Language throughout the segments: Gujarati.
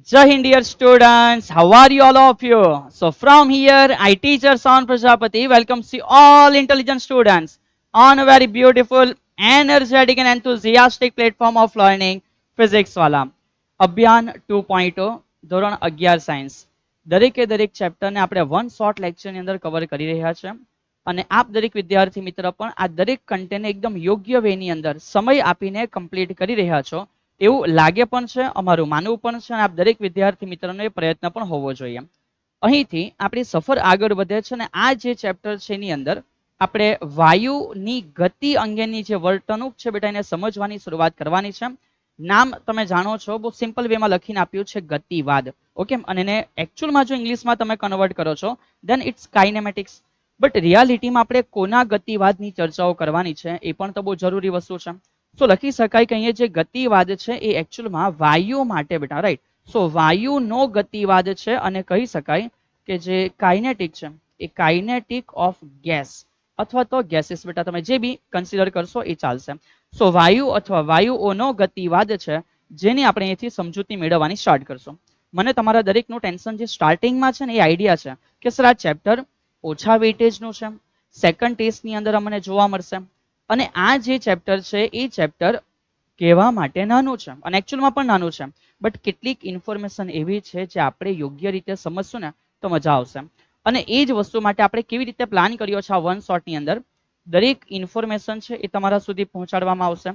Jai Hind, dear students. How are you, all of you? So from here, I teacher Sound Prajapati welcomes you all intelligent students on a very beautiful, energetic and enthusiastic platform of learning physics वाला અભિયાન 2.0 ધોરણ 11 સાયન્સ દરેકે દરેક ચેપ્ટરને આપણે વન શોર્ટ લેક્ચરની અંદર કવર કરી રહ્યા છે અને આપ દરેક વિદ્યાર્થી મિત્ર પણ આ દરેક કન્ટેન્ટને એકદમ યોગ્ય વેની અંદર સમય આપીને કમ્પ્લીટ કરી રહ્યા છો એવું લાગે પણ છે, અમારું માનવું પણ છે અને આપ દરેક વિદ્યાર્થી મિત્રોનો એ પ્રયત્ન પણ હોવો જોઈએ. અહીંથી આપણી સફર આગળ વધે છે અને આ જે ચેપ્ટર છે એની અંદર આપણે વાયુની ગતિ અંગેની જે વર્તણૂક છે બેટા એને સમજવાની શરૂઆત કરવાની છે. નામ તમે જાણો છો, બહુ સિમ્પલ વેમાં લખીને આપ્યું છે ગતિવાદ. ઓકે, અને એને એકચ્યુઅલમાં જો ઇંગ્લિશમાં તમે કન્વર્ટ કરો છો દેન ઇટ્સ કાઇનેમેટિક્સ. બટ રિયાલિટીમાં આપણે કોના ગતિવાદની ચર્ચાઓ કરવાની છે એ પણ તો બહુ જરૂરી વસ્તુ છે. સો લખી શકાય કે અહીંયા જે ગતિવાદ છે એ એકચ્યુઅલમાં વાયુ માટે બેટા, રાઈટ. સો વાયુનો ગતિવાદ છે અને કહી શકાય કે જે કાઇનેટિક છે એ કાઇનેટિક ઓફ ગેસ અથવા તો ગેસીસ બેટા, તમે જે બી કન્સિડર કરશો એ ચાલશે. સો વાયુ અથવા વાયુઓનો ગતિવાદ છે જેની આપણે અહીંથી સમજૂતી મેળવવાની સ્ટાર્ટ કરશું. મને તમારા દરેકનું ટેન્શન જે સ્ટાર્ટિંગમાં છે ને એ આઈડિયા છે કે સર આ ચેપ્ટર ઓછા વેટેજનું છે, સેકન્ડ ટેસ્ટની અંદર અમને જોવા મળશે અને આ જે ચેપ્ટર છે એ ચેપ્ટર કહેવા માટે નાનું છે અને એકચ્યુઅલમાં પણ નાનું છે, બટ કેટલીક ઇન્ફોર્મેશન એવી છે જે આપણે યોગ્ય રીતે સમજશું ને તો મજા આવશે. અને એ જ વસ્તુ માટે આપણે કેવી રીતે પ્લાન કર્યો છે આ વન શોટની અંદર દરેક ઇન્ફોર્મેશન છે એ તમારા સુધી પહોંચાડવામાં આવશે.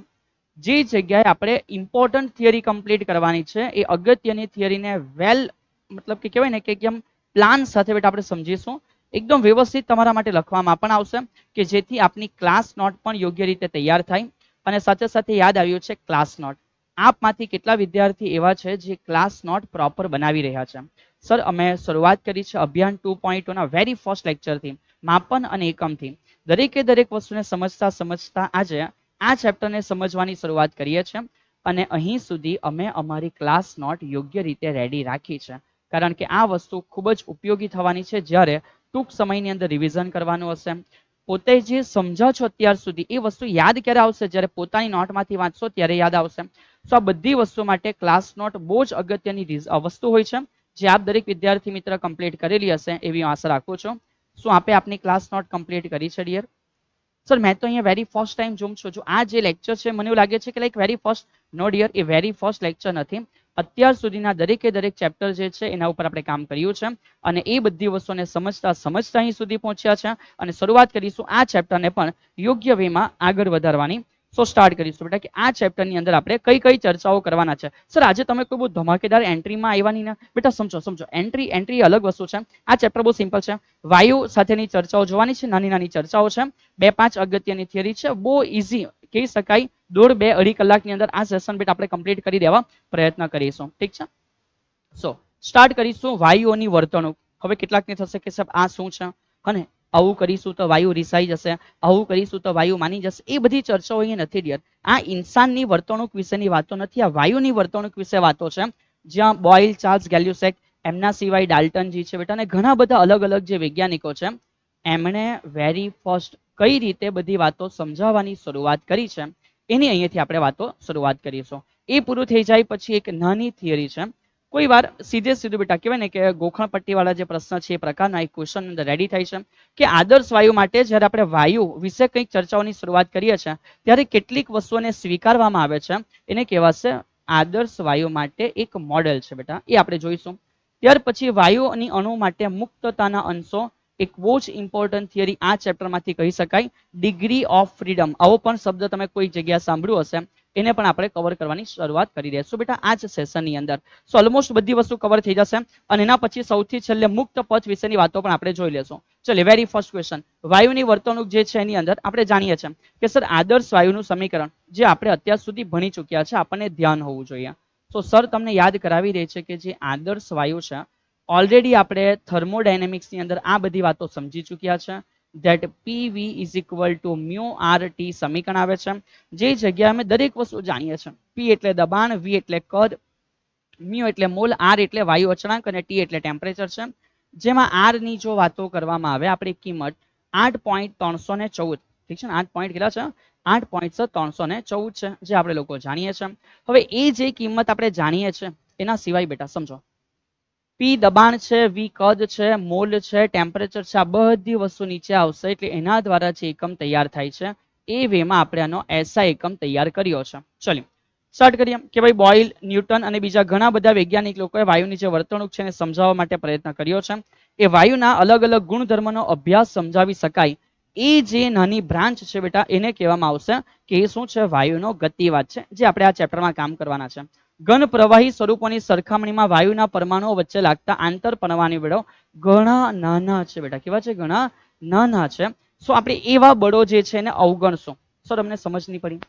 જે જગ્યાએ આપણે ઇમ્પોર્ટન્ટ થિયરી કમ્પ્લીટ કરવાની છે એ અગત્યની થિયરીને વેલ મતલબ કે કહેવાય ને કે એકદમ પ્લાન સાથે બેટા આપણે સમજીશું. એકદમ વ્યવસ્થિત તમારા માટે લખવામાં પણ આવશે કે જેથી આપની ક્લાસ નોટ પણ યોગ્ય રીતે તૈયાર થાય. અને સાથે સાથે યાદ આવ્યું છે ક્લાસ નોટ. આપમાંથી કેટલા વિદ્યાર્થી એવા છે જે ક્લાસ નોટ પ્રોપર બનાવી રહ્યા છે? સર અમે શરૂઆત કરી છે અભિયાન 2.0 ના વેરી ફર્સ્ટ લેક્ચરથી, માપન અને એકમથી. દરેકે દરેક વસ્તુને સમજતા સમજતા આજે આ ચેપ્ટરને સમજવાની શરૂઆત કરીએ છીએ અને અહીં સુધી અમે અમારી ક્લાસ નોટ યોગ્ય રીતે રેડી રાખી છે, કારણ કે આ વસ્તુ ખૂબ જ ઉપયોગી થવાની છે જ્યારે ટૂંક સમયની અંદર રિવિઝન કરવાનું હશે. પોતે જે સમજો છો અત્યાર સુધી એ વસ્તુ યાદ ક્યારે આવશે? જ્યારે પોતાની નોટમાંથી વાંચશો ત્યારે યાદ આવશે. તો આ બધી વસ્તુ માટે ક્લાસ નોટ બહુ જ અગત્યની વસ્તુ હોય છે જે આપ દરેક વિદ્યાર્થી મિત્ર કમ્પ્લીટ કરેલી હશે એવી આશા રાખું છું. શું આપે આપની ક્લાસ નોટ કમ્પ્લીટ કરી છે ડિયર? સર મેં તો અહીંયા વેરી ફર્સ્ટ ટાઈમ જોઉં છું. જો આ જે લેક્ચર છે મને એવું લાગે છે કે લાઈક વેરી ફર્સ્ટ. નો ડિયર, એ વેરી ફર્સ્ટ લેક્ચર નથી. અત્યાર સુધીના દરેકે દરેક ચેપ્ટર જે છે એના ઉપર આપણે કામ કર્યું છે અને એ બધી વસ્તુને સમજતા સમજતા અહીં સુધી પહોંચ્યા છે અને શરૂઆત કરીશું આ ચેપ્ટરને પણ યોગ્ય વેમાં આગળ વધારવાની. સો સ્ટાર્ટ કરીશું બેટા કે આ ચેપ્ટરની અંદર આપણે કઈ કઈ ચર્ચાઓ કરવાના છે. સર આજે તમે કોઈ બહુ ધમાકેદાર એન્ટ્રીમાં આવ્યા નહીં ને બેટા? સમજો એન્ટ્રી અલગ વસ્તુ છે. આ ચેપ્ટર બહુ સિમ્પલ છે. વાયુ સાથેની ચર્ચાઓ જોવાની છે, નાની નાની ચર્ચાઓ છે, 2-5 અગત્યની થિયરી છે, બહુ ઇઝી કહી શકાય. 1.5-2 કલાકની અંદર આ સેશન બેટા આપણે કમ્પ્લીટ કરી દેવા પ્રયત્ન કરીશું. ઠીક છે? સો સ્ટાર્ટ કરીશું વાયુઓની વર્તણૂક. હવે કેટલાકને થશે કે સાહેબ આ શું છે અને આવું કરીશું તો વાયુ રિસાઈ જશે, આવું કરીશું તો વાયુ માની જશે. એ બધી ચર્ચાઓ અહીંયા નથી ડિયર. આ ઇન્સાનની વર્તણૂક વિશેની વાતો નથી, આ વાયુની વર્તણૂક વિશે વાતો છે. જ્યાં બોઇલ, ચાર્લ્સ, ગેલ્યુસેક, એમના સિવાય ડાલ્ટનજી છે બેટા અને ઘણા બધા અલગ અલગ જે વૈજ્ઞાનિકો છે એમણે વેરી ફર્સ્ટ કઈ રીતે બધી વાતો સમજાવવાની શરૂઆત કરી છે એની અહીંયાથી આપણે વાતો શરૂઆત કરીશું. એ પૂરું થઈ જાય પછી એક નાની થિયરી છે. કોઈ વાર સીધું બેટા કહેવાય ને કે ગોખણ પટ્ટીવાળા જે પ્રશ્ન છે એ પ્રકારના એક ક્વેશ્ચન અંદર રેડી થાય છે કે આદર્શ વાયુ માટે જ્યારે આપણે વાયુ વિશે કંઈક ચર્ચાઓની શરૂઆત કરીએ છીએ ત્યારે કેટલીક વસ્તુઓને સ્વીકારવામાં આવે છે. એને કહેવાશે આદર્શ વાયુ માટે એક મોડેલ છે બેટા, એ આપણે જોઈશું. ત્યાર પછી વાયુની અણુ માટે મુક્તતાના અંશો, એક બહુ જ ઇમ્પોર્ટન્ટ થિયરી આ ચેપ્ટરમાંથી કહી શકાય. ડિગ્રી ઓફ ફ્રીડમ, આવો પણ શબ્દ તમે કોઈ જગ્યાએ સાંભળ્યું હશે. એને પણ આપણે કવર કરવાની શરૂઆત કરી દઈશું બેટા આ જ સેશનની અંદર. સો ઓલમોસ્ટ બધી વસ્તુ કવર થઈ જશે અને એના પછી સૌથી છેલ્લે મુક્ત પથ વિશેની વાતો પણ આપણે જોઈ લેશું. ચલો વેરી ફર્સ્ટ ક્વેશ્ચન, વાયુની વર્તણૂક જે છે એની અંદર આપણે જાણીએ છીએ કે સર આદર્શ વાયુનું સમીકરણ જે આપણે અત્યાર સુધી ભણી ચૂક્યા છે, આપણને ધ્યાન હોવું જોઈએ. તો સર તમને યાદ કરાવી રહી છે કે જે આદર્શ વાયુ છે ઓલરેડી આપણે થર્મોડાયનેમિક્સની અંદર આ બધી વાતો સમજી ચૂક્યા છે. that PV is equal to mu RT સમીકરણ આવે છે. જે જગ્યાએ અમે દરેક વસ્તુ જાણીએ છીએ. P એટલે દબાણ, V એટલે કદ, mu એટલે મોલ, R એટલે વાયુ અચળાંક અને T એટલે ટેમ્પરેચર છે. જેમાં R ની જો વાતો કરવામાં આવે આપણી કિંમત 8.314, ઠીક છે ને? 8 પોઈન્ટ કેટલા છે? 8.314 છે જે આપણે લોકો જાણીએ છીએ. હવે એ જે કિંમત આપણે જાણીએ છીએ એના સિવાય બેટા સમજો, પી દબાણ છે, વી કદ છે, મોલ છે, ટેમ્પરેચર છે, આ બધી વસ્તુ નીચે આવશે એટલે એના દ્વારા જે એકમ તૈયાર થાય છે એ વેમાં આપણે આનો એસઆઈ એકમ તૈયાર કર્યો છે. ચલિએ સ્ટાર્ટ કરીએ કે ભાઈ બોઇલ, ન્યૂટન અને બીજા ઘણા બધા વૈજ્ઞાનિક લોકોએ વાયુની જે વર્તણૂક છે એને સમજાવવા માટે પ્રયત્ન કર્યો છે. એ વાયુના અલગ અલગ ગુણધર્મનો અભ્યાસ સમજાવી શકાય એ જે નાની બ્રાન્ચ છે બેટા એને કહેવામાં આવશે કે એ શું છે, વાયુનો ગતિવાદ છે, જે આપણે આ ચેપ્ટરમાં કામ કરવાના છે. ઘન પ્રવાહી સ્વરૂપોની સરખામણીમાં વાયુના પરમાણુઓ વચ્ચે લાગતા આંતર પરમાણુ બળો ઘણા નાના છે બેટા. કેવા છે? ઘણા નાના છે. સો આપણે એવા બળો જે છે એને અવગણશું. સર અમને સમજ નહીં પડી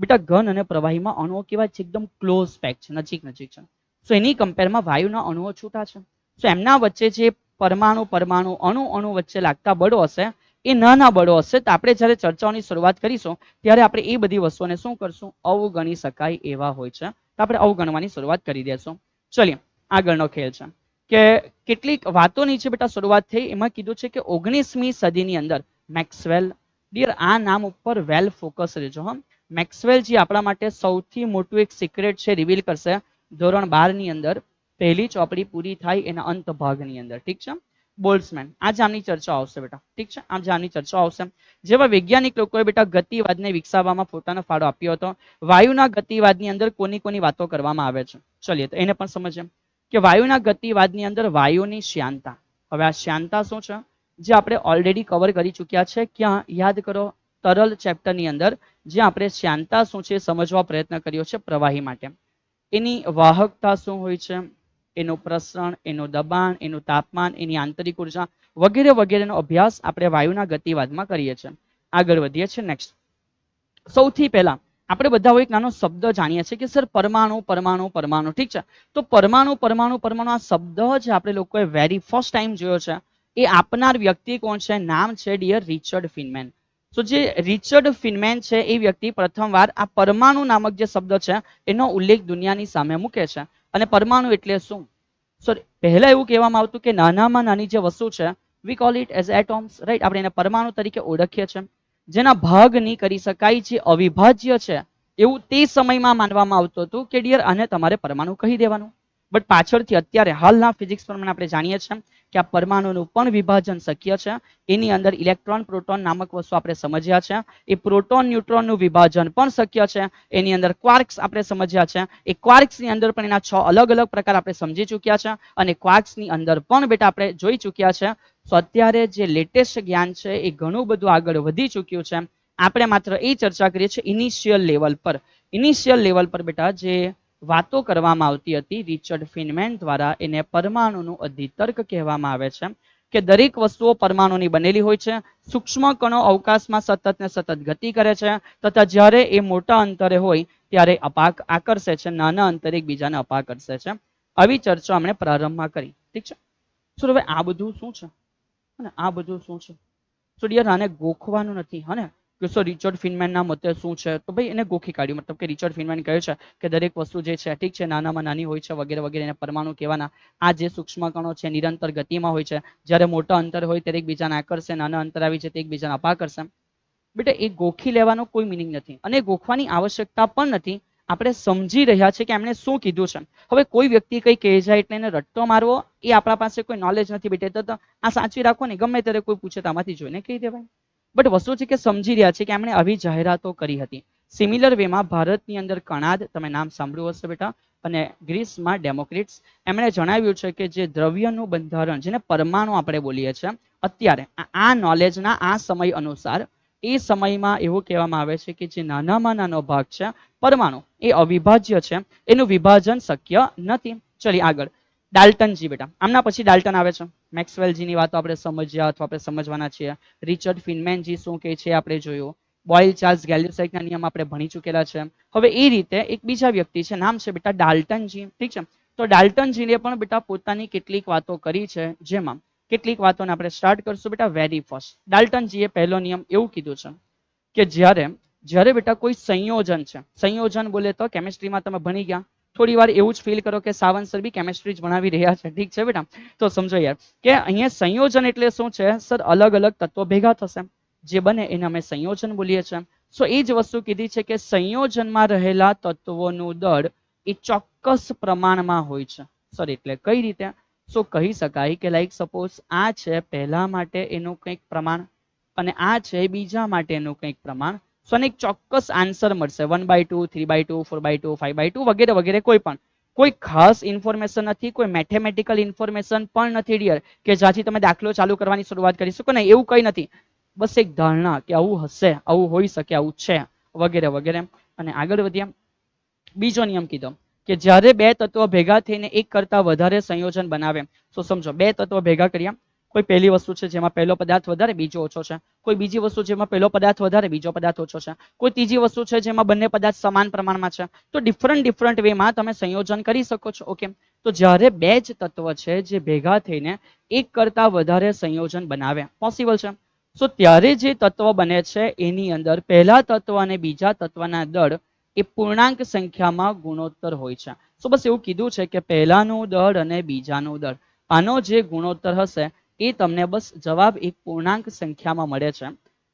બેટા. ઘન અને પ્રવાહીમાં અણુઓ કેવા છે? એકદમ ક્લોઝ પેક છે, નજીક નજીક છે. સો એની કમ્પેરમાં વાયુના અણુઓ છૂટા છે. સો એમના વચ્ચે જે પરમાણુ પરમાણુ અણુ અણુ વચ્ચે લાગતા બળો હશે એ નાના બળો હશે. તો આપણે જ્યારે ચર્ચાઓની શરૂઆત કરીશું ત્યારે આપણે એ બધી વસ્તુઓને શું કરશું? અવગણી શકાય એવા હોય છે. તો આપણે અવગણવાની શરૂઆત કરી દેશું. ચલિએ આગળનો ખેલ છે કે કેટલીક વાતોની છે બેટા શરૂઆત થઈ. એમાં કીધું છે કે 19મી સદીની અંદર મેક્સવેલ, ડિયર આ નામ ઉપર વેલ ફોકસ રહેજો. હા, મેક્સવેલ જે આપણા માટે સૌથી મોટું એક સિક્રેટ છે રિવીલ કરશે ધોરણ 12 ની અંદર. પહેલી ચોપડી પૂરી થાય એના અંત ભાગની અંદર. ઠીક છે. બોલ્ટ્ઝમેન, આ જામની ચર્ચા આવશે બેટા. ઠીક છે, આ જામની ચર્ચા આવશે. જેવા વૈજ્ઞાનિક લોકોએ બેટા ગતિવાદને વિકસાવવામાં પોતાનો ફાળો આપ્યો હતો. વાયુના ગતિવાદની અંદર કોની કોની વાતો કરવામાં આવે છે ચલીએ તો એને પણ સમજીએ કે વાયુના ગતિવાદની અંદર વાયુની શ્યાનતા. હવે આ શ્યાનતા શું છે જે આપણે ઓલરેડી કવર કરી ચૂક્યા છે. ક્યાં? યાદ કરો, તરલ ચેપ્ટરની અંદર, જે આપણે શ્યાનતા શું છે સમજવા પ્રયત્ન કર્યો છે પ્રવાહી માટે. એની વાહકતા શું હોય છે, એનું પ્રસરણ, એનું દબાણ, એનું તાપમાન, એની આંતરિક ઉર્જા વગેરે વગેરેનો અભ્યાસ આપણે વાયુના ગતિવાદમાં કરીએ છીએ. આગળ વધીએ છીએ. નેક્સ્ટ, સૌથી પહેલા આપણે બધા એક નાનો શબ્દ જાણીએ છીએ કે સર પરમાણુ પરમાણુ પરમાણુ. ઠીક છે, તો પરમાણુ પરમાણુ પરમાણુ આ શબ્દ જ આપણે લોકોએ વેરી ફર્સ્ટ ટાઈમ જોયો છે. એ આપનાર વ્યક્તિ કોણ છે? નામ છે ડિયર રિચર્ડ ફિનમેન. તો જે રિચર્ડ ફિનમેન છે એ વ્યક્તિ પ્રથમવાર આ પરમાણુ નામક જે શબ્દ છે એનો ઉલ્લેખ દુનિયાની સામે મૂકે છે. અને પરમાણુ એટલે શું? સર પહેલા એવું કહેવામાં આવતું કે નાનામાં નાની જે વસ્તુ છે વી કોલ ઇટ એઝ એટોમ્સ, રાઈટ. આપણે એને પરમાણુ તરીકે ઓળખીએ છીએ. જેના ભાગ નહીં કરી શકાય, જે અવિભાજ્ય છે એવું તે સમયમાં માનવામાં આવતું હતું કે ડિયર આને તમારે પરમાણુ કહી દેવાનું. બટ પાછળથી અત્યારે હાલના ફિઝિક્સ પ્રમાણે આપણે જાણીએ છીએ કે આ પરમાણુનું પણ વિભાજન શક્ય છે. એની અંદર ઇલેક્ટ્રોન પ્રોટોન નામક વસ્તુ આપણે સમજ્યા છે. એ પ્રોટોન ન્યુટ્રોનનું વિભાજન પણ શક્ય છે. એની અંદર ક્વાર્ક્સ આપણે સમજ્યા છે. એ ક્વાર્ક્સની અંદર પણ એના 6 અલગ અલગ પ્રકાર આપણે સમજી ચૂક્યા છે. અને ક્વાર્ક્સની અંદર પણ બેટા આપણે જોઈ ચૂક્યા છે. તો અત્યારે જે લેટેસ્ટ જ્ઞાન છે એ ઘણું બધું આગળ વધી ચૂક્યું છે. આપણે માત્ર એ ચર્ચા કરીએ છીએ ઇનિશિયલ લેવલ પર. ઇનિશિયલ લેવલ પર બેટા જે વાતો કરવામાં આવતી હતી રિચર્ડ ફિનમેન દ્વારા, એને પરમાણુનું અધિતર્ક કહેવામાં આવે છે. કે દરેક વસ્તુઓ પરમાણુની બનેલી હોય છે. સૂક્ષ્મ કણો અવકાશમાં સતત ને સતત ગતિ કરે છે તથા જ્યારે એ મોટા અંતરે હોય ત્યારે અપાક આકર્ષે છે, નાના અંતરે એકબીજાને અપાકર્ષે છે. આવી ચર્ચા આપણે પ્રારંભમાં કરી. ઠીક છે. તો હવે આ બધું શું છે અને આ બધું શું છે? તો ડિયર આને ગોખવાનું નથી. હા ને, કે સર રિચર્ડ ફિનમેનના મતે શું છે? તો ભાઈ એને ગોખી કાઢ્યું. મતલબ કે રિચર્ડ ફિનમેન કહે છે કે દરેક વસ્તુ જે છે ઠીક છે નાનામાં નાની હોય છે વગેરે વગેરે, એને પરમાણુ કહેવાના. આ જે સૂક્ષ્મ કણો છે નિરંતર ગતિમાં હોય છે. જ્યારે મોટા અંતર હોય ત્યારે એકબીજાને આકર્ષે, નાના અંતર આવી છે તે એકબીજાને અપાકર્ષે. બેટા એ ગોખી લેવાનો કોઈ મિનિંગ નથી અને ગોખવાની આવશ્યકતા પણ નથી. આપણે સમજી રહ્યા છીએ કે એમણે શું કીધું છે. હવે કોઈ વ્યક્તિ કંઈ કહે જાય એટલે એને રટ્ટો મારવો એ આપણા પાસે કોઈ નોલેજ નથી બેટા. તો આ સાચવી રાખો ને, ગમે ત્યારે કોઈ પૂછે તો આમાંથી જોઈને કહી દેવાય. બટ વસ્તુ છે કે સમજી રહ્યા છે કે એમણે આવી જાહેરાતો કરી હતી. સિમિલર વેમાં ભારતની અંદર કણાદ, તમે નામ સાંભળ્યું હશે બેટા, અને ગ્રીસમાં ડેમોક્રિટ્સ, એમણે જણાવ્યું છે કે જે દ્રવ્યનું બંધારણ, જેને પરમાણુ આપણે બોલીએ છીએ, અત્યારે આ નોલેજના આ સમય અનુસાર એ સમયમાં એવું કહેવામાં આવે છે કે જે નાનામાં નાનો ભાગ છે પરમાણુ, એ અવિભાજ્ય છે. એનું વિભાજન શક્ય નથી. ચલી આગળ. ડાલ્ટનજી બેટા, આમના પછી ડાલ્ટન આવે છે. મેક્સવેલજીની વાતો આપણે સમજ્યા અથવા આપણે સમજવાના છીએ. રિચર્ડ ફિનમેનજી શું કહે છે આપણે જોયું. બોઇલ ચાર્લ્સ ગેલ્યુસેકના નિયમ આપણે ભણી ચૂકેલા છે. હવે એ રીતે એક બીજા વ્યક્તિ છે, નામ છે બેટા ડાલ્ટનજી. ઠીક છે. તો ડાલ્ટનજીને પણ બેટા પોતાની કેટલીક વાતો કરી છે. જેમાં કેટલીક વાતોને આપણે સ્ટાર્ટ કરશું બેટા. વેરી ફર્સ્ટ, ડાલ્ટનજીએ પહેલો નિયમ એવું કીધું છે કે જ્યારે બેટા કોઈ સંયોજન છે, સંયોજન બોલે તો કેમિસ્ટ્રીમાં તમે ભણી ગયા, થોડી વાર એવું જ ફીલ કરો કે સાવંત સર બી કેમિસ્ટ્રી જ ભણાવી રહ્યા છે. ઠીક છે બેટા, તો સમજો યાર કે અહીંયા સંયોજન એટલે શું છે સર? અલગ અલગ તત્વો ભેગા થશે, જે બને એને અમે સંયોજન બોલીએ છીએ. સો એ જ વસ્તુ કીધી છે કે સંયોજનમાં રહેલા તત્વોનું દળ એ ચોક્કસ પ્રમાણમાં હોય છે. સોરી, એટલે કઈ રીતે? સો કહી શકાય કે લાઈક સપોઝ આ છે પહેલા માટે એનું કંઈક પ્રમાણ અને આ છે બીજા માટે એનું કંઈક પ્રમાણ. સો એક ચોક્કસ આન્સર મળશે 1/2, 3/2, 4/2, 5/2 વગેરે વગેરે. કોઈ ખાસ ઇન્ફોર્મેશન નથી, કોઈ મેથેમેટિકલ ઇન્ફોર્મેશન પણ નથી ડિયર કે જ્યાંથી તમે દાખલો ચાલુ કરવાની શરૂઆત કરી શકો ને, એવું કંઈ નથી. બસ એક ધારણા કે આવું હશે, આવું હોઈ શકે, આવું છે વગેરે વગેરે. અને આગળ વધ્યા. બીજો નિયમ કીધો કે જ્યારે બે તત્વો ભેગા થઈને એક કરતા વધારે સંયોજન બનાવે. તો સમજો બે તત્વો ભેગા કર્યા, કોઈ પહેલી વસ્તુ છે જેમાં પહેલો પદાર્થ વધારે બીજો ઓછો છે, કોઈ બીજી વસ્તુ જેમાં પહેલો પદાર્થ વધારે બીજો પદાર્થ ઓછો છે, કોઈ ત્રીજી વસ્તુ છે જેમાં બંને પદાર્થ સમાન પ્રમાણમાં છે. તો ડિફરન્ટ વેમાં તમે સંયોજન કરી શકો છો. ઓકે, તો જ્યારે બે જ તત્વ છે જે ભેગા થઈને એક કરતા વધારે સંયોજન બનાવે, પોસિબલ છે. સો ત્યારે જે તત્વ બને છે એની અંદર પહેલા તત્વ અને બીજા તત્વના દળ એ પૂર્ણાંક સંખ્યામાં ગુણોત્તર હોય છે. સો બસ એવું કીધું છે કે પહેલાનું દળ અને બીજાનું દળ, આનો જે ગુણોત્તર હશે એ તમને બસ જવાબ એક પૂર્ણાંક સંખ્યામાં મળે છે.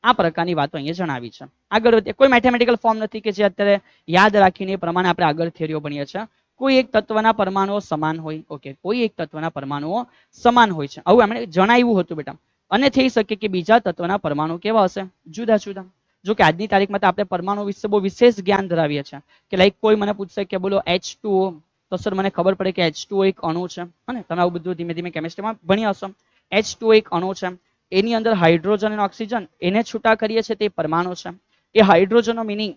આ પ્રકારની વાતો અહીંયા જણાવી છે. આગળ વધીએ. કોઈ મેથેમેટિકલ ફોર્મ નથી કે જે અત્યારે યાદ રાખીને એ પ્રમાણે આપણે આગળ થિયરીઓ ભણીએ છીએ. કોઈ એક તત્વના પરમાણુઓ સમાન હોય. ઓકે, કોઈ એક તત્વના પરમાણુઓ સમાન હોય છે, આવું એમણે જણાવ્યું હતું બેટા. અને થઈ શકે કે બીજા તત્વના પરમાણુ કેવા હશે? જુદા જુદા. જો કે આજની તારીખમાં તો આપણે પરમાણુ વિશે બહુ વિશેષ જ્ઞાન ધરાવીએ છીએ કે લાઈક કોઈ મને પૂછશે કે બોલો H2O, તો સર મને ખબર પડે કે H2O એક અણુ છે. અને તમે આવું બધું ધીમે ધીમે કેમિસ્ટ્રીમાં ભણ્યા હશો. H2O એક અણુ છે, એની અંદર હાઇડ્રોજન અને ઓક્સિજન એને છૂટા કરીએ છીએ તે પરમાણુ છે. એ હાઇડ્રોજનનો મિનિંગ,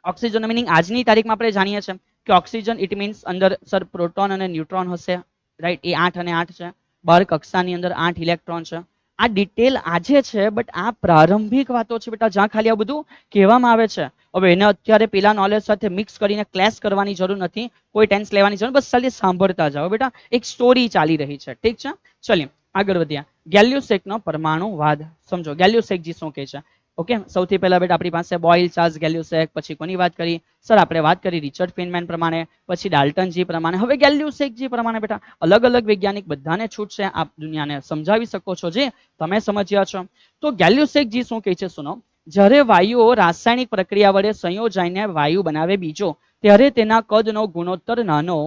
ઓક્સિજનનો મિનિંગ આજની તારીખમાં આપણે જાણીએ છીએ કે ઓક્સિજન ઇટ મીન્સ અંદર સર પ્રોટોન અને ન્યુટ્રોન હશે, રાઈટ? એ 8 અને 8 છે. બહાર કક્ષાની અંદર 8 ઇલેક્ટ્રોન છે. આ ડિટેલ આજે છે, બટ આ પ્રારંભિક વાતો છે બેટા, જ્યાં ખાલી આ બધું કહેવામાં આવે છે. હવે એને અત્યારે પેલા નોલેજ સાથે મિક્સ કરીને ક્લેશ કરવાની જરૂર નથી, કોઈ ટેન્સ લેવાની જરૂર, બસ ખાલી સાંભળતા જાઓ બેટા. એક સ્ટોરી ચાલી રહી છે, ઠીક છે? ચલિએ આગળ વધ્યા. ગેલ્યુસેકનો પરમાણુવાદ સમજો. ગેલ્યુસેકજી શું કહે છે? ઓકે, સૌથી પહેલા બેટા આપણી પાસે બોઇલ, ચાર્લ્સ ગેલ્યુસેક, પછી કોની વાત કરી સર? આપણે વાત કરી રિચર્ડ ફીનમેન પ્રમાણે, પછી ડાલ્ટનજી પ્રમાણે, હવે ગેલ્યુસેકજી પ્રમાણે. બેટા અલગ અલગ વૈજ્ઞાનિક બધાને છૂટ છે, આપ દુનિયાને સમજાવી શકો છો જે તમે સમજ્યા છો. તો ગેલ્યુસેકજી શું કહે છે સુનો. જ્યારે વાયુઓ રાસાયણિક પ્રક્રિયા વડે સંયોજાઈને વાયુ બનાવે બીજો, ત્યારે તેના કદનો ગુણોત્તર નાનો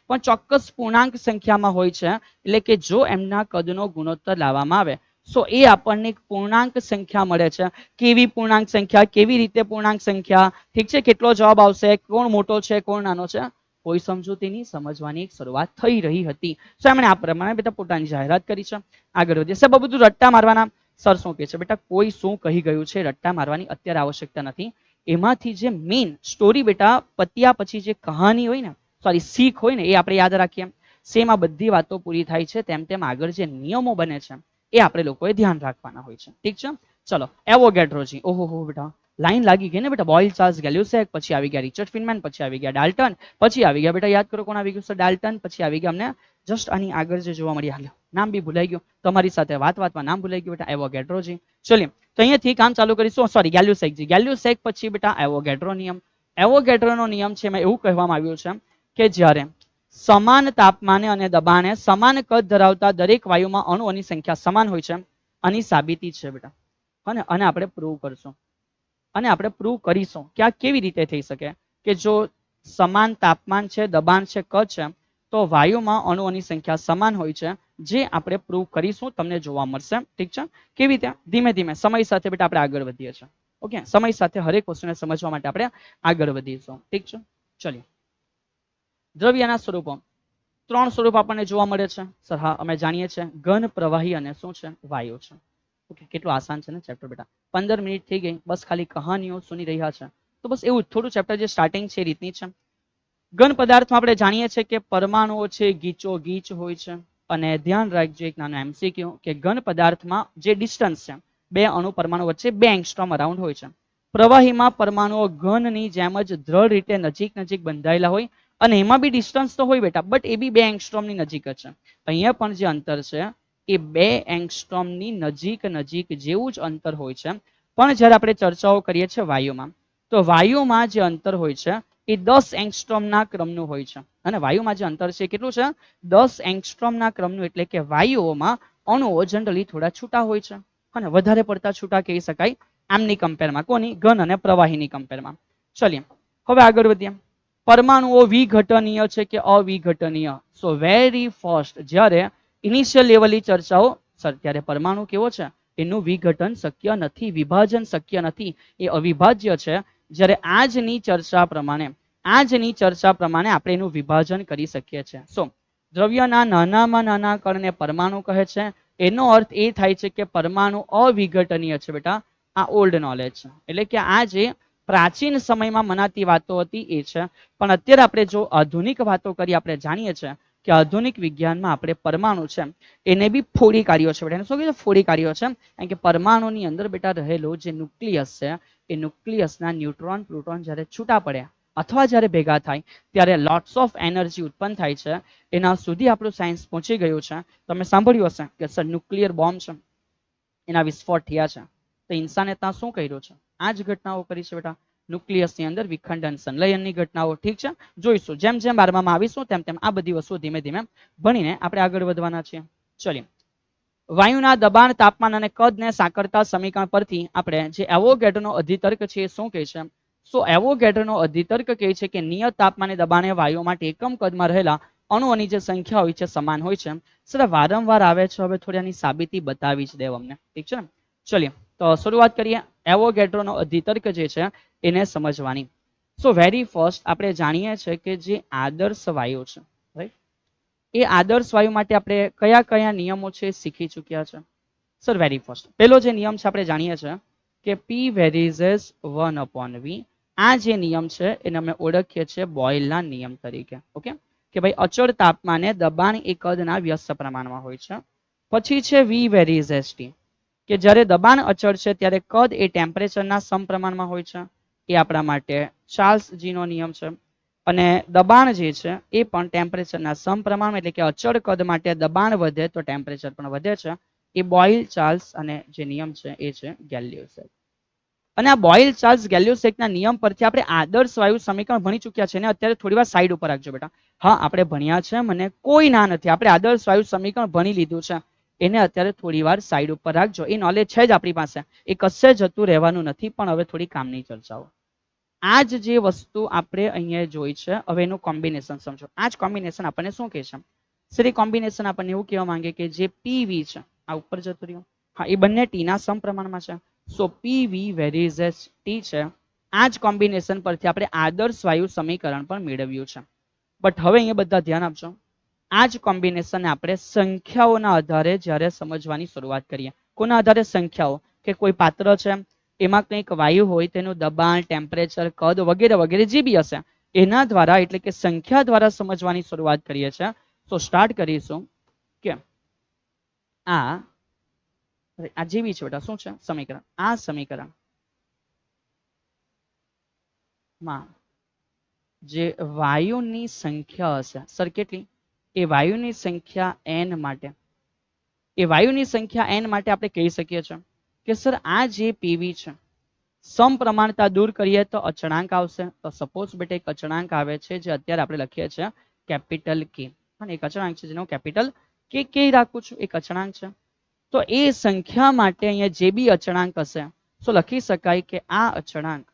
પણ ચોક્કસ પૂર્ણાંક સંખ્યામાં હોય છે. એટલે કે જો એમના કદનો ગુણોત્તર લાવવામાં આવે તો એ આપણને એક પૂર્ણાંક સંખ્યા મળે છે. કેવી પૂર્ણાંક સંખ્યા? કેવી રીતે પૂર્ણાંક સંખ્યા? ઠીક છે, કેટલો જવાબ આવશે? કોણ મોટો છે, કોણ નાનો છે? કોઈ સમજૂતીની સમજવાની એક શરૂઆત થઈ રહી હતી. તો એમણે આ પ્રમાણે બેટા પોતાની જાહેરાત કરી છે. આગળ વધીએ. સાહેબ બધું રટ્ટા મારવાના સર શું કહે છે? બેટા કોઈ શું કહી ગયું છે, રટ્ટા મારવાની અત્યારે આવશ્યકતા નથી. એમાંથી જે મેઇન સ્ટોરી બેટા પત્યા પછી જે કહાની હોય ને, સોરી શીખ હોય ને, એ આપણે યાદ રાખીએ. સેમ આ બધી વાતો પૂરી થાય છે તેમ તેમ આગળ જે નિયમો બને છે એ આપણે લોકોએ ધ્યાન રાખવાના હોય છે. ઠીક છે? ચલો એવોગેડ્રોજી. ઓહો બેટા લાઈન લાગી ગઈ ને બેટા. બોઇલ, ચાર્લ્સ ગેલ્યુસેક, પછી આવી ગયા રિચર્ડ ફીનમેન, પછી આવી ગયા ડાલ્ટન, પછી આવી ગયા બેટા યાદ કરો કોણ આવી ગયું સર? ડાલ્ટન. પછી આવી ગયા અમને જસ્ટ આની આગળ જે જોવા મળી, હાલ્યો નામ બી ભૂલાઈ ગયું તમારી સાથે વાતમાં નામ ભૂલાઈ ગયું બેટા. એવોગેડ્રોજી. ચલિએ તો અહીંયાથી કામ ચાલુ કરીશું. સોરી ગેલ્યુસેકજી. ગેલ્યુસેક પછી બેટા એવોગેડ્રો નિયમ. એવોગેડ્રોનો નિયમ છે એમાં એવું કહેવામાં આવ્યું છે કે જ્યારે સમાન તાપમાને અને દબાણે સમાન કદ ધરાવતા દરેક વાયુમાં અણુઓની સંખ્યા સમાન હોય છે. આની સાબિતી છે બેટા, અને આપણે પ્રૂવ કરશું, અને આપણે પ્રૂવ કરીશું કે આ કેવી રીતે થઈ શકે કે જો સમાન તાપમાન છે, દબાણ છે, કદ છે, તો વાયુમાં અણુઓની સંખ્યા સમાન હોય છે, જે આપણે પ્રૂવ કરીશું, તમને જોવા મળશે. ઠીક છે? કેવી રીતે? ધીમે ધીમે સમય સાથે બેટા આપણે આગળ વધીએ છીએ. ઓકે, સમય સાથે હરેક વસ્તુને સમજવા માટે આપણે આગળ વધીશું. ઠીક છે? ચલિએ. દ્રવ્યના સ્વરૂપો 3 સ્વરૂપ આપણને જોવા મળે છે સર. હા, અમે જાણીએ છીએ ઘન, પ્રવાહી અને શું છે? વાયુ છે. ઓકે, કેટલું આસાન છે ને ચેપ્ટર બેટા. 15 મિનિટ થઈ ગઈ, બસ ખાલી કહાનીઓ સુની રહ્યા છે. તો બસ એવું થોડું ચેપ્ટર જે સ્ટાર્ટિંગ છે એ રીતની છે. ઘન પદાર્થમાં આપણે જાણીએ છીએ કે પરમાણુઓ છે ગીચો ગીચ હોય છે. અને ધ્યાન રાખજો એક નાનો MCQ કે ઘન પદાર્થમાં જે ડિસ્ટન્સ છે બે અણુ પરમાણુ વચ્ચે 2 એંગસ્ટ્રોમ અરાઉન્ડ હોય છે. પ્રવાહીમાં પરમાણુઓ ઘનની જેમ જ દ્રઢ રીતે નજીક બંધાયેલા હોય, અને એમાં બી ડિસ્ટન્સ તો હોય બેટા, બટ એ બી 2 એંગસ્ટ્રોમની નજીક જ છે. અહીંયા પણ જે અંતર છે એ 2 એંગસ્ટ્રોમની નજીક જેવું જ અંતર હોય છે. પણ જ્યારે આપણે ચર્ચાઓ કરીએ છીએ વાયુમાં, તો વાયુમાં જે અંતર હોય છે એ 10 એંગસ્ટ્રોમના ક્રમનું હોય છે. અને વાયુમાં જે અંતર છે કેટલું છે? 10 એંગસ્ટ્રોમના ક્રમનું. એટલે કે વાયુઓમાં અણુઓ જનરલી થોડા છૂટા હોય છે, અને વધારે પડતા છૂટા કહી શકાય આમની કમ્પેરમાં. કોની? ઘન અને પ્રવાહીની કમ્પેરમાં. ચલિએ હવે આગળ વધીએ. પરમાણુઓ વિઘટનીય છે કે અવિઘટનીય? સો વેરી ફર્સ્ટ જ્યારે ઇનિશિયલ લેવલની ચર્ચાઓ સર ત્યારે પરમાણુ કેવો છે? એનું વિઘટન શક્ય નથી, વિભાજન શક્ય નથી, એ અવિભાજ્ય છે. જ્યારે આજની ચર્ચા પ્રમાણે આપણે એનું વિભાજન કરી શકીએ છીએ. સો દ્રવ્યના નાનામાં નાના કણને પરમાણુ કહે છે. એનો અર્થ એ થાય છે કે પરમાણુ અવિઘટનીય છે. બેટા આ ઓલ્ડ નોલેજ છે, એટલે કે આ જે પ્રાચીન સમયમાં મનાતી વાતો હતી એ છે. પણ અત્યારે આપણે જો આધુનિક વાતો કરી, આપણે જાણીએ છીએ કે આધુનિક વિજ્ઞાનમાં આપણે પરમાણુ છે એને બી ફોડી કાઢ્યો છે. બેટા શું કીધું? ફોડી કાઢ્યો છે. કારણ કે પરમાણુની અંદર બેટા રહેલો જે ન્યુક્લિયસ છે એ ન્યુક્લિયસના ન્યુટ્રોન પ્રોટોન જ્યારે છૂટા પડ્યા અથવા જ્યારે ભેગા થાય ત્યારે લોટ્સ ઓફ એનર્જી ઉત્પન્ન થાય છે. એના સુધી આપણું સાયન્સ પહોંચી ગયું છે. તમે સાંભળ્યું હશે કે સર ન્યુક્લિયર બોમ્બ છે એના વિસ્ફોટ થયા છે, તો ઇન્સાને ત્યાં શું કર્યું છે? આ જ ઘટનાઓ કરી છે બેટા. ન્યુક્લિયસની અંદર વિખંડન સંલયનની ઘટનાઓ. ઠીક છે, જોઈશું જેમ જેમ 12માં આવીશું તેમ તેમ આ બધી વસ્તુઓ ધીમે ધીમે ભણીને આપણે આગળ વધવાના છીએ. ચલીએ, વાયુના દબાણ, તાપમાન અને કદને સાંકળતા સમીકરણ પરથી આપણે જે એવોગેડ્રોનો અધિતર્ક છે એ શું કહે છે? સો એવોગેડ્રોનો અધિતર્ક કહે છે કે નિયત તાપમાને દબાણે વાયુ માટે એકમ કદમાં રહેલા અણુઓની જે સંખ્યા હોય છે સમાન હોય છે. સર વારંવાર આવે છે, હવે થોડી આની સાબિતી બતાવી જ દેવ અમને. ઠીક છે ને, ચલીએ તો શરૂઆત કરીએ એવોગેડ્રોનો અધિતર્ક જે છે એને સમજવાની. સો વેરી ફર્સ્ટ આપણે જાણીએ છીએ કે જે આદર્શ વાયુ છે, રાઈટ, એ આદર્શ વાયુ માટે આપણે કયા કયા નિયમો છે શીખી ચૂક્યા છે? સર વેરી ફર્સ્ટ પહેલો જે નિયમ છે આપણે જાણીએ છીએ કે P વેરીઝેસ 1/V. આ જે નિયમ છે એને અમે ઓળખીએ છીએ બોયલના નિયમ તરીકે. ઓકે, કે ભાઈ અચળ તાપમાને દબાણ એ કદના વ્યસ્ત પ્રમાણમાં હોય છે. પછી છે V વેરીઝેસ T, કે જ્યારે દબાણ અચળ છે ત્યારે કદ એ ટેમ્પરેચરના સમપ્રમાણમાં હોય છે. એ આપણા માટે ચાર્લ્સ જીનો નિયમ છે. અને દબાણ જે છે એ પણ ટેમ્પરેચરના સમપ્રમાણમાં, એટલે કે અચળ કદ માટે દબાણ વધે તો ટેમ્પરેચર પણ વધે છે. એ બોઇલ, ચાર્લ્સ અને જે નિયમ છે એ છે ગેલિયોસેક. અને આ બોઇલ, ચાર્લ્સ, ગેલિયોસેકના નિયમ પરથી આપણે આદર્શ વાયુ સમીકરણ ભણી ચૂક્યા છે ને. અત્યારે થોડી વાર સાઈડ ઉપર રાખજો બેટા. હા આપણે ભણ્યા છે, મને કોઈ ના નથી, આપણે આદર્શ વાયુ સમીકરણ ભણી લીધું છે. એને અત્યારે થોડી વાર સાઈડ ઉપર રાખજો. એ નોલેજ છે જ આપણી પાસે, એ કશે જતું રહેવાનું નથી. પણ હવે થોડી કામની ચર્ચાઓ. આ જ જે વસ્તુ આપણે અહીંયા જોઈ છે, હવે એનું કોમ્બિનેશન સમજો. આ જ કોમ્બિનેશન આપણને શું કહે છે? સર એ કોમ્બિનેશન આપણને એવું કહેવા માંગે કે જે PV છે આ ઉપર જતું રહ્યું, હા એ બંને T ના સમપ્રમાણમાં છે. સો PV વેરીઝેસ T છે. આ જ કોમ્બિનેશન પરથી આપણે આદર્શ વાયુ સમીકરણ પણ મેળવ્યું છે. બટ હવે અહીંયા બધા ધ્યાન આપજો. આ જ કોમ્બિનેશન આપણે સંખ્યાઓના આધારે જ્યારે સમજવાની શરૂઆત કરીએ. કોના આધારે? સંખ્યાઓ. કે કોઈ પાત્ર છે એમાં કંઈક વાયુ હોય, તેનું દબાણ, ટેમ્પરેચર, કદ વગેરે વગેરે જે બી હશે એના દ્વારા, એટલે કે સંખ્યા દ્વારા સમજવાની શરૂઆત કરીએ છીએ. તો સ્ટાર્ટ કરીશું કે આ જે બી છે બેટા શું છે સમીકરણ, આ સમીકરણ માં જે વાયુની સંખ્યા હશે સર કેટલી? એ વાયુની સંખ્યા n માટે, એ વાયુની સંખ્યા n માટે આપણે કહી શકીએ છીએ કે સર આ જે PV છે સમપ્રમાણતા દૂર કરીએ તો અચળાંક આવશે. તો સપોઝ બેટા એક અચળાંક આવે છે જે અત્યારે આપણે લખીએ છીએ કેપિટલ K, અને એક અચળાંક છે જેનો કેપિટલ K રાખું છું, એક અચળાંક છે. તો એ સંખ્યા માટે અહીંયા જે બી અચળાંક હશે તો લખી શકાય કે આ અચળાંક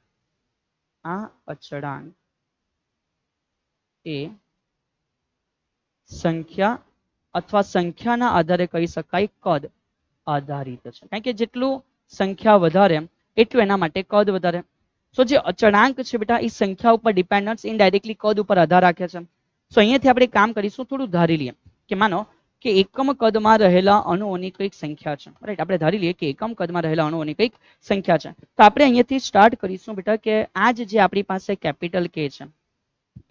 એ સંખ્યા અથવા સંખ્યાના આધારે કહી શકાય કદ આધારિત છે. કારણ કે જેટલું સંખ્યા વધારે એટલું એના માટે કદ વધારે. તો જે અચળાંક છે બેટા એ સંખ્યા ઉપર ડિપેન્ડન્સ ઇનડાયરેક્ટલી કદ ઉપર આધાર રાખે છે. તો અહીંયાથી આપણે કામ કરીશું, થોડું ધારી લઈએ કે માનો કે એકમ કદમાં રહેલા અણુઓની કઈક સંખ્યા છે, રાઈટ. આપણે ધારી લઈએ કે એકમ કદમાં રહેલા અણુઓની કઈક સંખ્યા છે. તો આપણે અહીંયાથી સ્ટાર્ટ કરીશું બેટા કે આ જે આપણી પાસે કેપિટલ K છે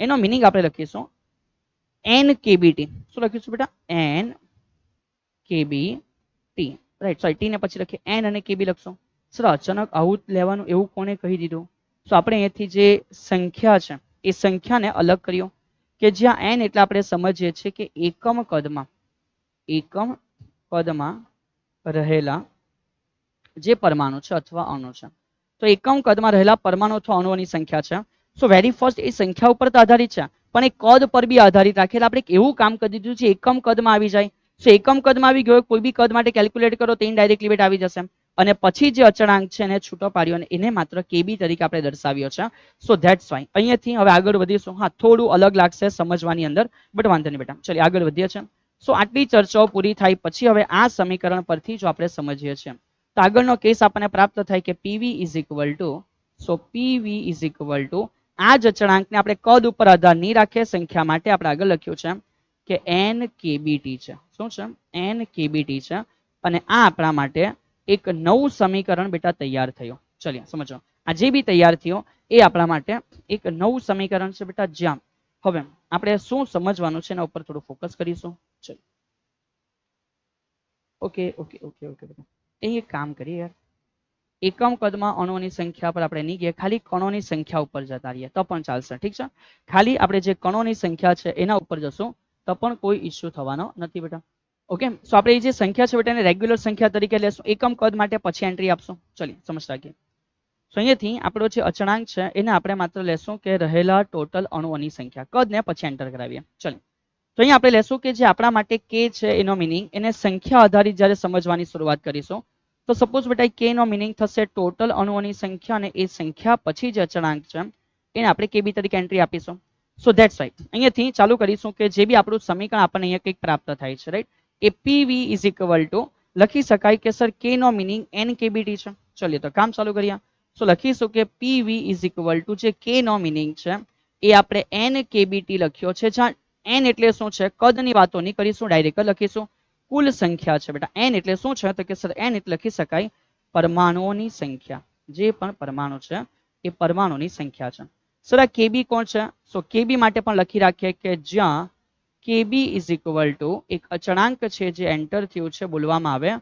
એનો મિનિંગ આપણે લખીશું NKBT. શું લખીશું બેટા? NKBT, right. સોરી T ને પછી લખીએ N અને KB લખશો. સર અચાનક આવું લેવાનું એવું કોને કહી દીધું? તો આપણે અહીંયાથી જે સંખ્યા છે એ સંખ્યાને અલગ કર્યો કે જ્યાં n એટલે આપણે સમજીએ છીએ કે એકમ કદમાં રહેલા જે પરમાણુ છે અથવા અણુ છે. તો એકમ કદમાં રહેલા પરમાણુ અથવા અણુઓની સંખ્યા છે. સો વેરી ફર્સ્ટ એ સંખ્યા ઉપર તો આધારિત છે પણ એ કદ પર બી આધારિત રાખે. એટલે આપણે એવું કામ કરી દીધું છે એકમ કદમાં આવી જાય. સો એકમ કદમાં આવી ગયો, કોઈ બી કદ માટે કેલ્ક્યુલેટ કરો તો ઇનડાયરેક્ટલી બેટ આવી જશે. અને પછી જે અચળાંક છે એને છૂટો પાડ્યો અને એને માત્ર કેબી તરીકે આપણે દર્શાવ્યો છે. સો ધેટ્સ વાય. અહીંયાથી હવે આગળ વધીશું. હા, થોડું અલગ લાગશે સમજવાની અંદર, બટ વાંધો નહીં બેટા. ચલો આગળ વધીએ છીએ. સો આટલી ચર્ચાઓ પૂરી થાય પછી હવે આ સમીકરણ પરથી જો આપણે સમજીએ છીએ તો આગળનો કેસ આપણને પ્રાપ્ત થાય કે PV is equal two, so PV is equal two આ જ અચળાંકને આપણે કદ ઉપર આધાર નહીં રાખીએ, સંખ્યા માટે આપણે આગળ લખ્યું છે કે એન કેબીટી છે. શું છે? એન કેબીટી છે. અને આ આપણા માટે એક નવું સમીકરણ બેટા તૈયાર થયું. ચલિએ સમજો. આ જે બી તૈયાર થયો એ આપણા માટે એક નવું સમીકરણ છે બેટા. જ્યાં હવે આપણે શું સમજવાનું છે એના ઉપર થોડું ફોકસ કરીશું. ચલો ઓકે ઓકે ઓકે ઓકે બેટા. એક કામ કરીએ યાર, એકમ કદમાં અણુઓની સંખ્યા પર આપણે નહીં ગયા, ખાલી કણોની સંખ્યા ઉપર જતા રહીએ તો પણ ચાલશે. ઠીક છે, ખાલી આપણે જે કણોની સંખ્યા છે એના ઉપર જશું તો પણ કોઈ ઇસ્યુ થવાનો નથી બેટા. ઓકે, સો આપણે એ જે સંખ્યા છે બેટા એને રેગ્યુલર સંખ્યા તરીકે લેશું. એકમ કદ માટે પછી એન્ટ્રી આપશું. ચલીએ સમજ રાખીએ. સો અહીંયાથી આપણો જે અચળાંક છે એને આપણે માત્ર લેશું કે રહેલા ટોટલ અણુઓની સંખ્યા, કદને પછી એન્ટર કરાવીએ. ચલો તો અહીંયા આપણે લેશું કે જે આપણા માટે કે છે એનો મિનિંગ એને સંખ્યા આધારિત જ્યારે સમજવાની શરૂઆત કરીશું તો સપોઝ બેટા કે નો મિનિંગ થશે ટોટલ અણુઓની સંખ્યા અને એ સંખ્યા પછી જે અચળાંક છે એને આપણે કેબી તરીકે એન્ટ્રી આપીશું. સો ધેટ્સ રાઈટ. અહીંયાથી ચાલુ કરીશું કે જે બી આપણું સમીકરણ આપણને અહીંયા કંઈક પ્રાપ્ત થાય છે right, A PV is equal two લખી શકાય કે સર કે નો મિનિંગ એન કેબીટી છે. ચલીએ તો કામ ચાલુ કરીએ. સો લખીશું કે પીવી ઇઝ ઇક્વલ ટુ જે કે નો મિનિંગ છે એ આપણે એન કેબીટી લખ્યો છે. જ્યાં એન એટલે શું છે, કદની વાતો નહીં કરીશું, ડાયરેક્ટ લખીશું કુલ સંખ્યા છે બેટા. એન એટલે શું છે તો કે સર એન એટલે લખી શકાય પરમાણુઓની સંખ્યા. જે પણ પરમાણુ છે એ પરમાણુની સંખ્યા છે. સર આ કેબી કોણ છે? સો કેબી માટે પણ લખી રાખીએ કે જ્યાં કેબી ઇઝ ઇક્વલ ટુ એક અચળાંક છે જે એન્ટર થયું છે બોલવામાં આવે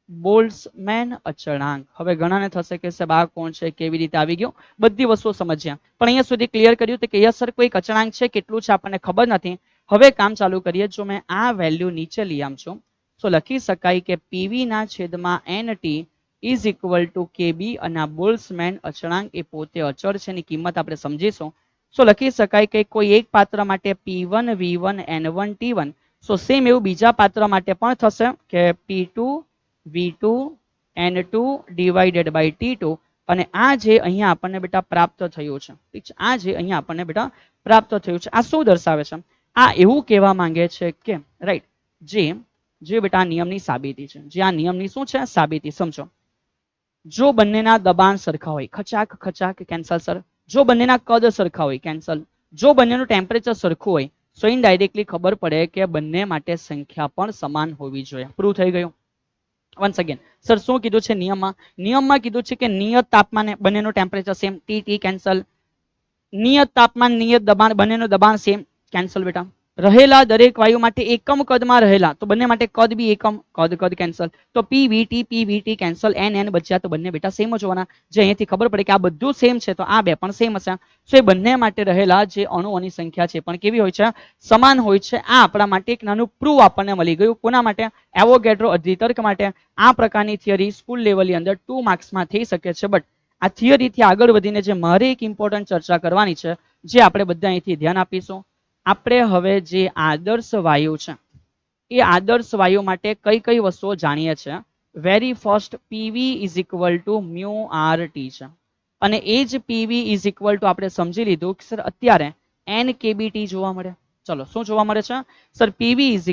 બોલ્ટ્ઝમેન અચળાંક. હવે ઘણાને થશે કે સાહેબ આ કોણ છે, કેવી રીતે આવી ગયો, બધી વસ્તુઓ સમજ્યા પણ અહીંયા સુધી ક્લિયર કર્યું કે યસ સર કોઈ અચળાંક છે, કેટલું છે આપણને ખબર નથી. હવે કામ ચાલુ કરીએ. જો મેં આ વેલ્યુ નીચે લઈ આમ છું તો લખી શકાય કે પીવી ના છેદમાં N T is equal to KB અને આ બોલ્ટ્ઝમેન અચળાંક એ પોતે અચળ છે એની કિંમત આપણે સમજીશું. સો લખી શકાય કે કોઈ એક પાત્ર માટે P1 V1 N1 T1. સો સેમ એવું બીજા પાત્ર માટે પણ થશે કે P2 V2 N2 divided by T2. અને આ જે અહીંયા આપણને બેટા પ્રાપ્ત થયું છે, ઠીક છે, આ જે અહીંયા આપણને બેટા પ્રાપ્ત થયું છે આ શું દર્શાવે છે? આ એવું કહેવા માંગે છે કે રાઈટ જે બેટા આ નિયમની સાબિતી છે, જે આ નિયમની શું છે સાબિતી. સમજો, જો બંનેના દબાણ સરખા હોય, ખચાક ખચાક કેન્સલ સર. જો બંનેના કદ સરખા હોય, કેન્સલ. જો બંનેનું ટેમ્પરેચર સરખું હોય તો ઇનડાયરેક્ટલી ખબર પડે કે બંને માટે સંખ્યા પણ સમાન હોવી જોઈએ. પ્રૂવ થઈ ગયું. વન્સ અગેન સર શું કીધું છે નિયમમાં? નિયમમાં કીધું છે કે નિયત તાપમાને બંનેનું temperature same, T T cancel. નિયત તાપમાન નિયત દબાણ બંનેનું દબાણ સેમ, કેન્સલ બેટા. રહેલા દરેક વાયુ માટે એકમ કદમાં રહેલા તો બંને માટે કદ બી એકમ, કદ કેન્સલ. તો પીવીટી કેન્સલ, એન એન બચ્યા તો બંને બેટા સેમ જ હોવાના. જે અહીંયાથી ખબર પડે કે આ બધું સેમ છે તો આ બે પણ સેમ હશે. સો એ બંને માટે રહેલા જે અણુઓની સંખ્યા છે પણ કેવી હોય છે? સમાન હોય છે. આ આપણા માટે એક નાનું પ્રૂવ આપણને મળી ગયું. કોના માટે? એવોગેડ્રો અધિતર્ક માટે. આ પ્રકારની થિયરી સ્કૂલ લેવલની અંદર 2 માર્ક્સમાં થઈ શકે છે. બટ આ થિયરીથી આગળ વધીને જે મારે એક ઇમ્પોર્ટન્ટ ચર્ચા કરવાની છે જે આપણે બધા અહીંથી ધ્યાન આપીશું. આપણે હવે જે આદર્શ વાયુ છે એ આદર્શ વાયુ માટે કઈ કઈ વસ્તુઓ જાણીએ છીએ. Very first PV is equal to mu R T છે. અને એ જ પીવી ઇઝ ઇક્વલ ટુ આપણે સમજી લીધું કે સર અત્યારે એન કેબીટી જોવા મળે. ચલો શું જોવા મળે છે sir? PV is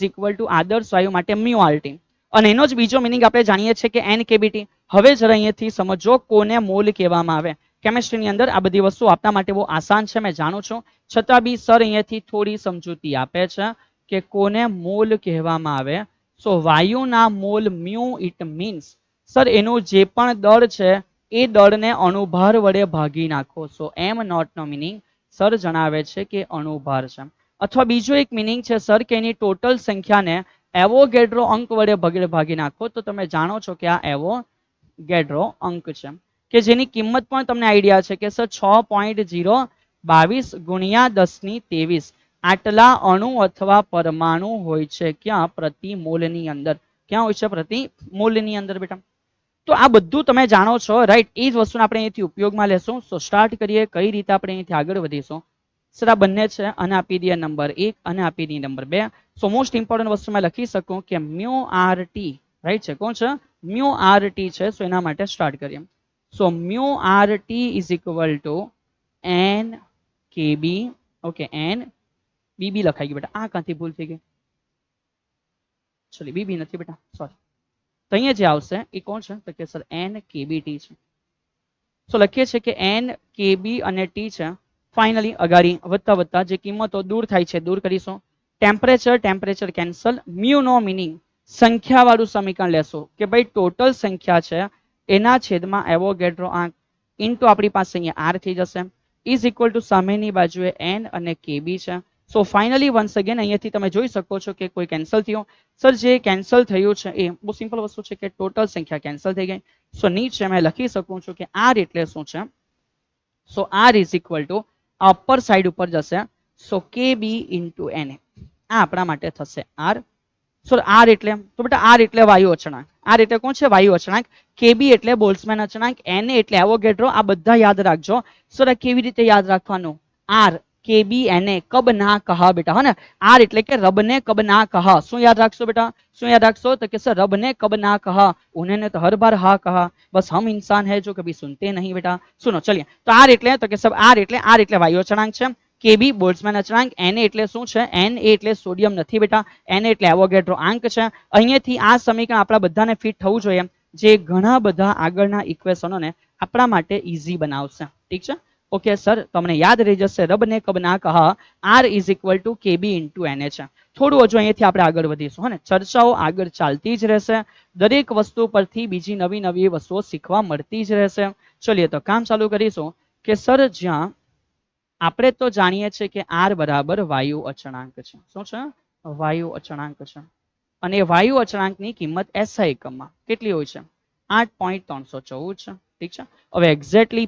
equal two આદર્શ વાયુ માટે મ્યુ આર ટી. અને એનો જ બીજો મિનિંગ આપણે જાણીએ છીએ કે એન કેબીટી. હવે જરા અહીંયાથી સમજો કોને મોલ કહેવામાં આવે. કેમિસ્ટ્રીની અંદર આ બધી વસ્તુ આપણા માટે બહુ આસાન છે, મેં જાણું છું, છતાં બી સર અહીંયાથી થોડી સમજૂતી આપે છે કે કોને મોલ કહેવામાં આવે. સો વાયુના mole mu it means sir એનું જે પણ દળ છે એ દળને અણુભાર વડે ભાગી નાખો. સો એમ નોટ નો મિનિંગ સર જણાવે છે કે અણુભાર છે. અથવા બીજો એક મિનિંગ છે સર કે એની ટોટલ સંખ્યાને એવોગેડ્રો અંક વડે ભાગી નાખો. તો તમે જાણો છો કે આ એવોગેડ્રો અંક છે કે જેની કિંમત પણ તમને આઈડિયા છે કે સર 6.022 ગુણ્યા 10⁻23 આટલા અણુ અથવા પરમાણુ હોય છે ક્યાં? પ્રતિ મોલની અંદર. ક્યાં હોય છે? પ્રતિ મોલની અંદર બેટા. તો આ બધું તમે જાણો છો રાઈટ. એ જ વસ્તુને આપણે અહીંથી ઉપયોગમાં લેશું. સો સ્ટાર્ટ કરીએ કઈ રીતે આપણે અહીંથી આગળ વધીશું. સર આ બંને છે અને આપી દઈએ નંબર 1 અને આપી દઈએ નંબર 2. સો મોસ્ટ ઇમ્પોર્ટન્ટ વસ્તુ મેં લખી શકું કે મ્યુ આર ટી રાઈટ છે. કોણ છે? મ્યુ આર ટી છે. સો એના માટે સ્ટાર્ટ કરીએ. So mu R T is equal to N KB. Okay, N BB લખાઈ ગયું બેટા. આ ક્યાંથી ભૂલ થઈ ગઈ? ચલો બીબી નથી બેટા, સોરી. તો અહીંયા જે આવશે એ કોણ છે? તો કે સર એન કેબી ટી છે. સો લખીએ છીએ કે એન કેબી અને ટી છે. ફાઇનલી અગાડી વધતા વધતા જે કિંમતો દૂર થાય છે દૂર કરીશું. Temperature cancel. મ્યુ નો મિનિંગ સંખ્યાવાળું સમીકરણ લેશો કે ભાઈ ટોટલ સંખ્યા છે એના છેદમાં એવોગેડ્રો આંક ઇન્ટુ આપણી પાસે અહીંયા આર થઈ જશે ઇઝ ઇક્વલ ટુ સામેની બાજુએ એન અને કેબી છે. સો ફાઇનલી વન્સ અગેન અહીંયાથી તમે જોઈ શકો છો કે કોઈ કેન્સલ થયું. સર જે કેન્સલ થયું છે એ બહુ સિમ્પલ વસ્તુ છે કે ટોટલ સંખ્યા કેન્સલ થઈ ગઈ. સો નીચે મેં લખી શકું છું કે આર એટલે શું છે? So R is equal to upper side ઉપર જશે. So KB into N. આ આપણા માટે થશે આર. સો આર એટલે તો બેટા આર એટલે વાયુ અચળાંક. આર એટલે કોણ છે? વાયુ અચળાંક. કેબી એટલે બોલ્ટ્ઝમેન અચળાંક. એન એટલે એવોગેડ્રો. આ બધા યાદ રાખજો. સર આ કેવી રીતે યાદ રાખવાનું? આર કેબી એને કબ ના કહા બેટા. હા ને, આર એટલે કે રબ ને કબ ના કહા. શું યાદ રાખશો બેટા? શું યાદ રાખશો? તો કે સર રબ ને કબ ના કહા, ઉन्होंने तो हर बार हाँ कहा, बस हम इंसान है जो कभी सुनते नहीं बेटा. सुनो चलिए. तो आर એટલે તો કે સર આર એટલે વાયુ અચળાંક છે. કેબી બોલ્ટ્ઝમેન અચળાંક. એન એટલે શું છે? એન એટલે સોડિયમ નથી બેટા. એન એટલે એવોગેડ્રો આંક છે. અહીંયાથી આ સમીકરણ આપણા બધાને ફિટ થવું જોઈએ, જે ઘણા બધા આગળના ઇક્વેશનોને આપણા માટે ઈઝી બનાવશે. ઠીક છે? ઓકે સર, તમને યાદ રહી જશે રબ ને કબ ના કહા, R is equal to કેબી into N છે. થોડું હજુ અહીંયાથી આપણે આગળ વધીશું. હે ને, ચર્ચાઓ આગળ ચાલતી જ રહેશે. દરેક વસ્તુ પરથી બીજી નવી નવી વસ્તુઓ શીખવા મળતી જ રહેશે. ચલિએ તો કામ ચાલુ કરીશું કે સર જ્યાં આપણે તો જાણીએ છીએ કે આર બરાબર વાયુ અચળાંક છે. શું છે? વાયુ અચળાંક છે. અને વાયુ અચળાંકની કિંમત એસઆઈ એકમમાં કેટલી હોય છે? 8.314 છે. ઠીક છે? હવે એક્ઝેક્ટલી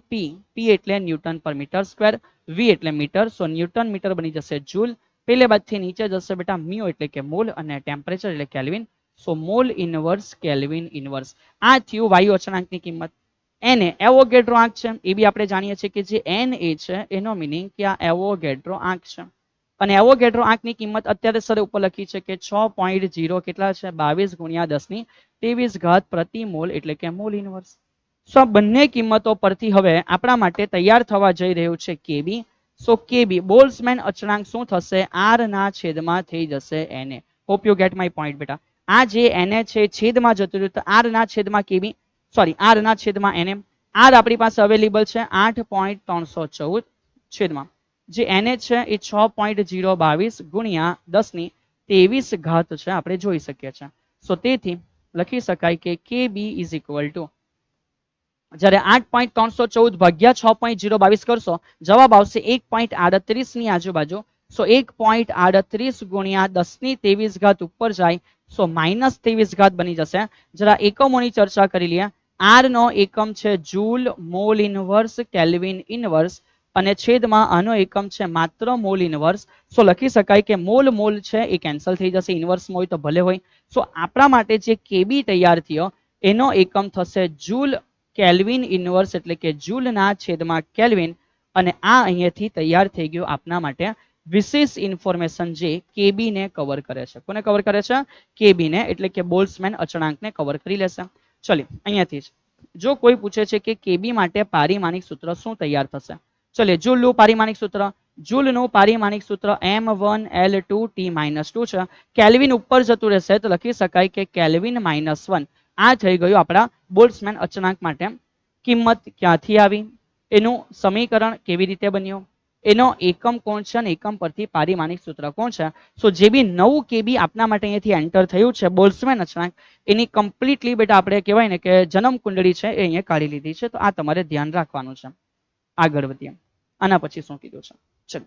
પી એટલે ન્યૂટન પર મીટર સ્ક્વેર, વી એટલે મીટર. સો ન્યૂટન મીટર બની જશે જૂલ. પેલે બાદથી નીચે જશે બેટા મ્યુ એટલે કે મોલ અને ટેમ્પરેચર એટલે કેલ્વિન. સો મોલ ઇનવર્સ કેલ્વિન ઇનવર્સ. આ થયું વાયુ અચળાંકની કિંમત. એને એવોગેડ્રો આંક છે એ બી આપણે જાણીએ છીએ કે જે એન એ છે એનો મિનિંગ કે આ એવોગેડ્રો આંક છે. અને એવોગેડ્રો આંકની કિંમત અત્યારે સર ઉપર લખી છે કે 6.0 કેટલા છે? 22 ગુણ્યા 10 ઘાત પ્રતિ મોલ એટલે કે મોલ ઇનવર્સ. સો બંને કિંમતો પરથી હવે આપણા માટે તૈયાર થવા જઈ રહ્યું છે કેબી. સો કેબી બોલ્ટ્ઝમેન અચળાંક શું થશે? આર ના છેદમાં થઈ જશે એને. Hope you get my point બેટા. આ જે એને છે છેદમાં જતું રહ્યું તો આર ના છેદમાં કેબી, સોરી આર ના છેદમાં એને. આર આપણી પાસે અવેલેબલ છે 8.314 છેદમાં જે એને છે એ 6.022 ગુણ્યા 10 ઘાત છે આપણે જોઈ શકીએ છીએ. સો તેથી લખી શકાય કે કેબી ઇઝ ઇક્વલ ટુ જ્યારે 8.314 ભાગ્યા 6.022 કરશો જવાબ આવશે 1.38 ની આજુબાજુ. સો 1.38 ગુણ્યા 10 ઘાત ઉપર જાય. સો -23 ઘાત બની જશે. જરા એકમોની ચર્ચા કરી લઈએ. આર નો એકમ છે joule, mall inverse, kelvin inverse અને છેદમાં આનો એકમ છે માત્ર મોલ ઇનવર્સ. સો લખી શકાય કે મોલ મોલ છે એ કેન્સલ થઈ જશે, ઇનવર્સમાં હોય તો ભલે હોય. સો આપણા માટે જે કેબી તૈયાર થયો એનો એકમ થશે જૂલ કેલ્વિન ઇનવર્સ એટલે કે જૂલના છેદમાં કેલ્વિન. અને આ અહીંયાથી તૈયાર થઈ ગયું આપના માટે વિશેષ ઇન્ફોર્મેશન જે કેબી ને કવર કરે છે. કોને કવર કરે છે? કેબી ને, એટલે કે બોલ્ટ્ઝમેન અચળાંકને કવર કરી લેશે. ચલિए અહીંયાથી જ જો કોઈ પૂછે છે કે કેબી માટે પારિમાણિક સૂત્ર શું તૈયાર થશે? ચલિए જૂલનું પારિમાણિક સૂત્ર. જૂલનું પારિમાણિક સૂત્ર m1L2T-2 છે. કેલ્વિન ઉપર જતું રહેશે તો લખી શકાય કે કેલ્વિન -1. આ થઈ ગયું આપણા બોલ્ટ્ઝમેન અચળાંક માટે. કિંમત ક્યાંથી આવી, એનું સમીકરણ કેવી રીતે બન્યું, એનો એકમ કોણ છે અને એકમ પરથી પારિમાણિક સૂત્ર કોણ છે. સો જે બી નવું કેબી આપના માટે અહીંયાથી એન્ટર થયું છે બોલ્ટ્ઝમેન અચળાંક, એની કમ્પ્લીટલી બેટા આપણે કહેવાય ને કે જન્મ કુંડળી છે એ અહીંયા કાઢી લીધી છે. તો આ તમારે ધ્યાન રાખવાનું છે. આગળ વધીએ. આના પછી શું કીધું છે? ચલો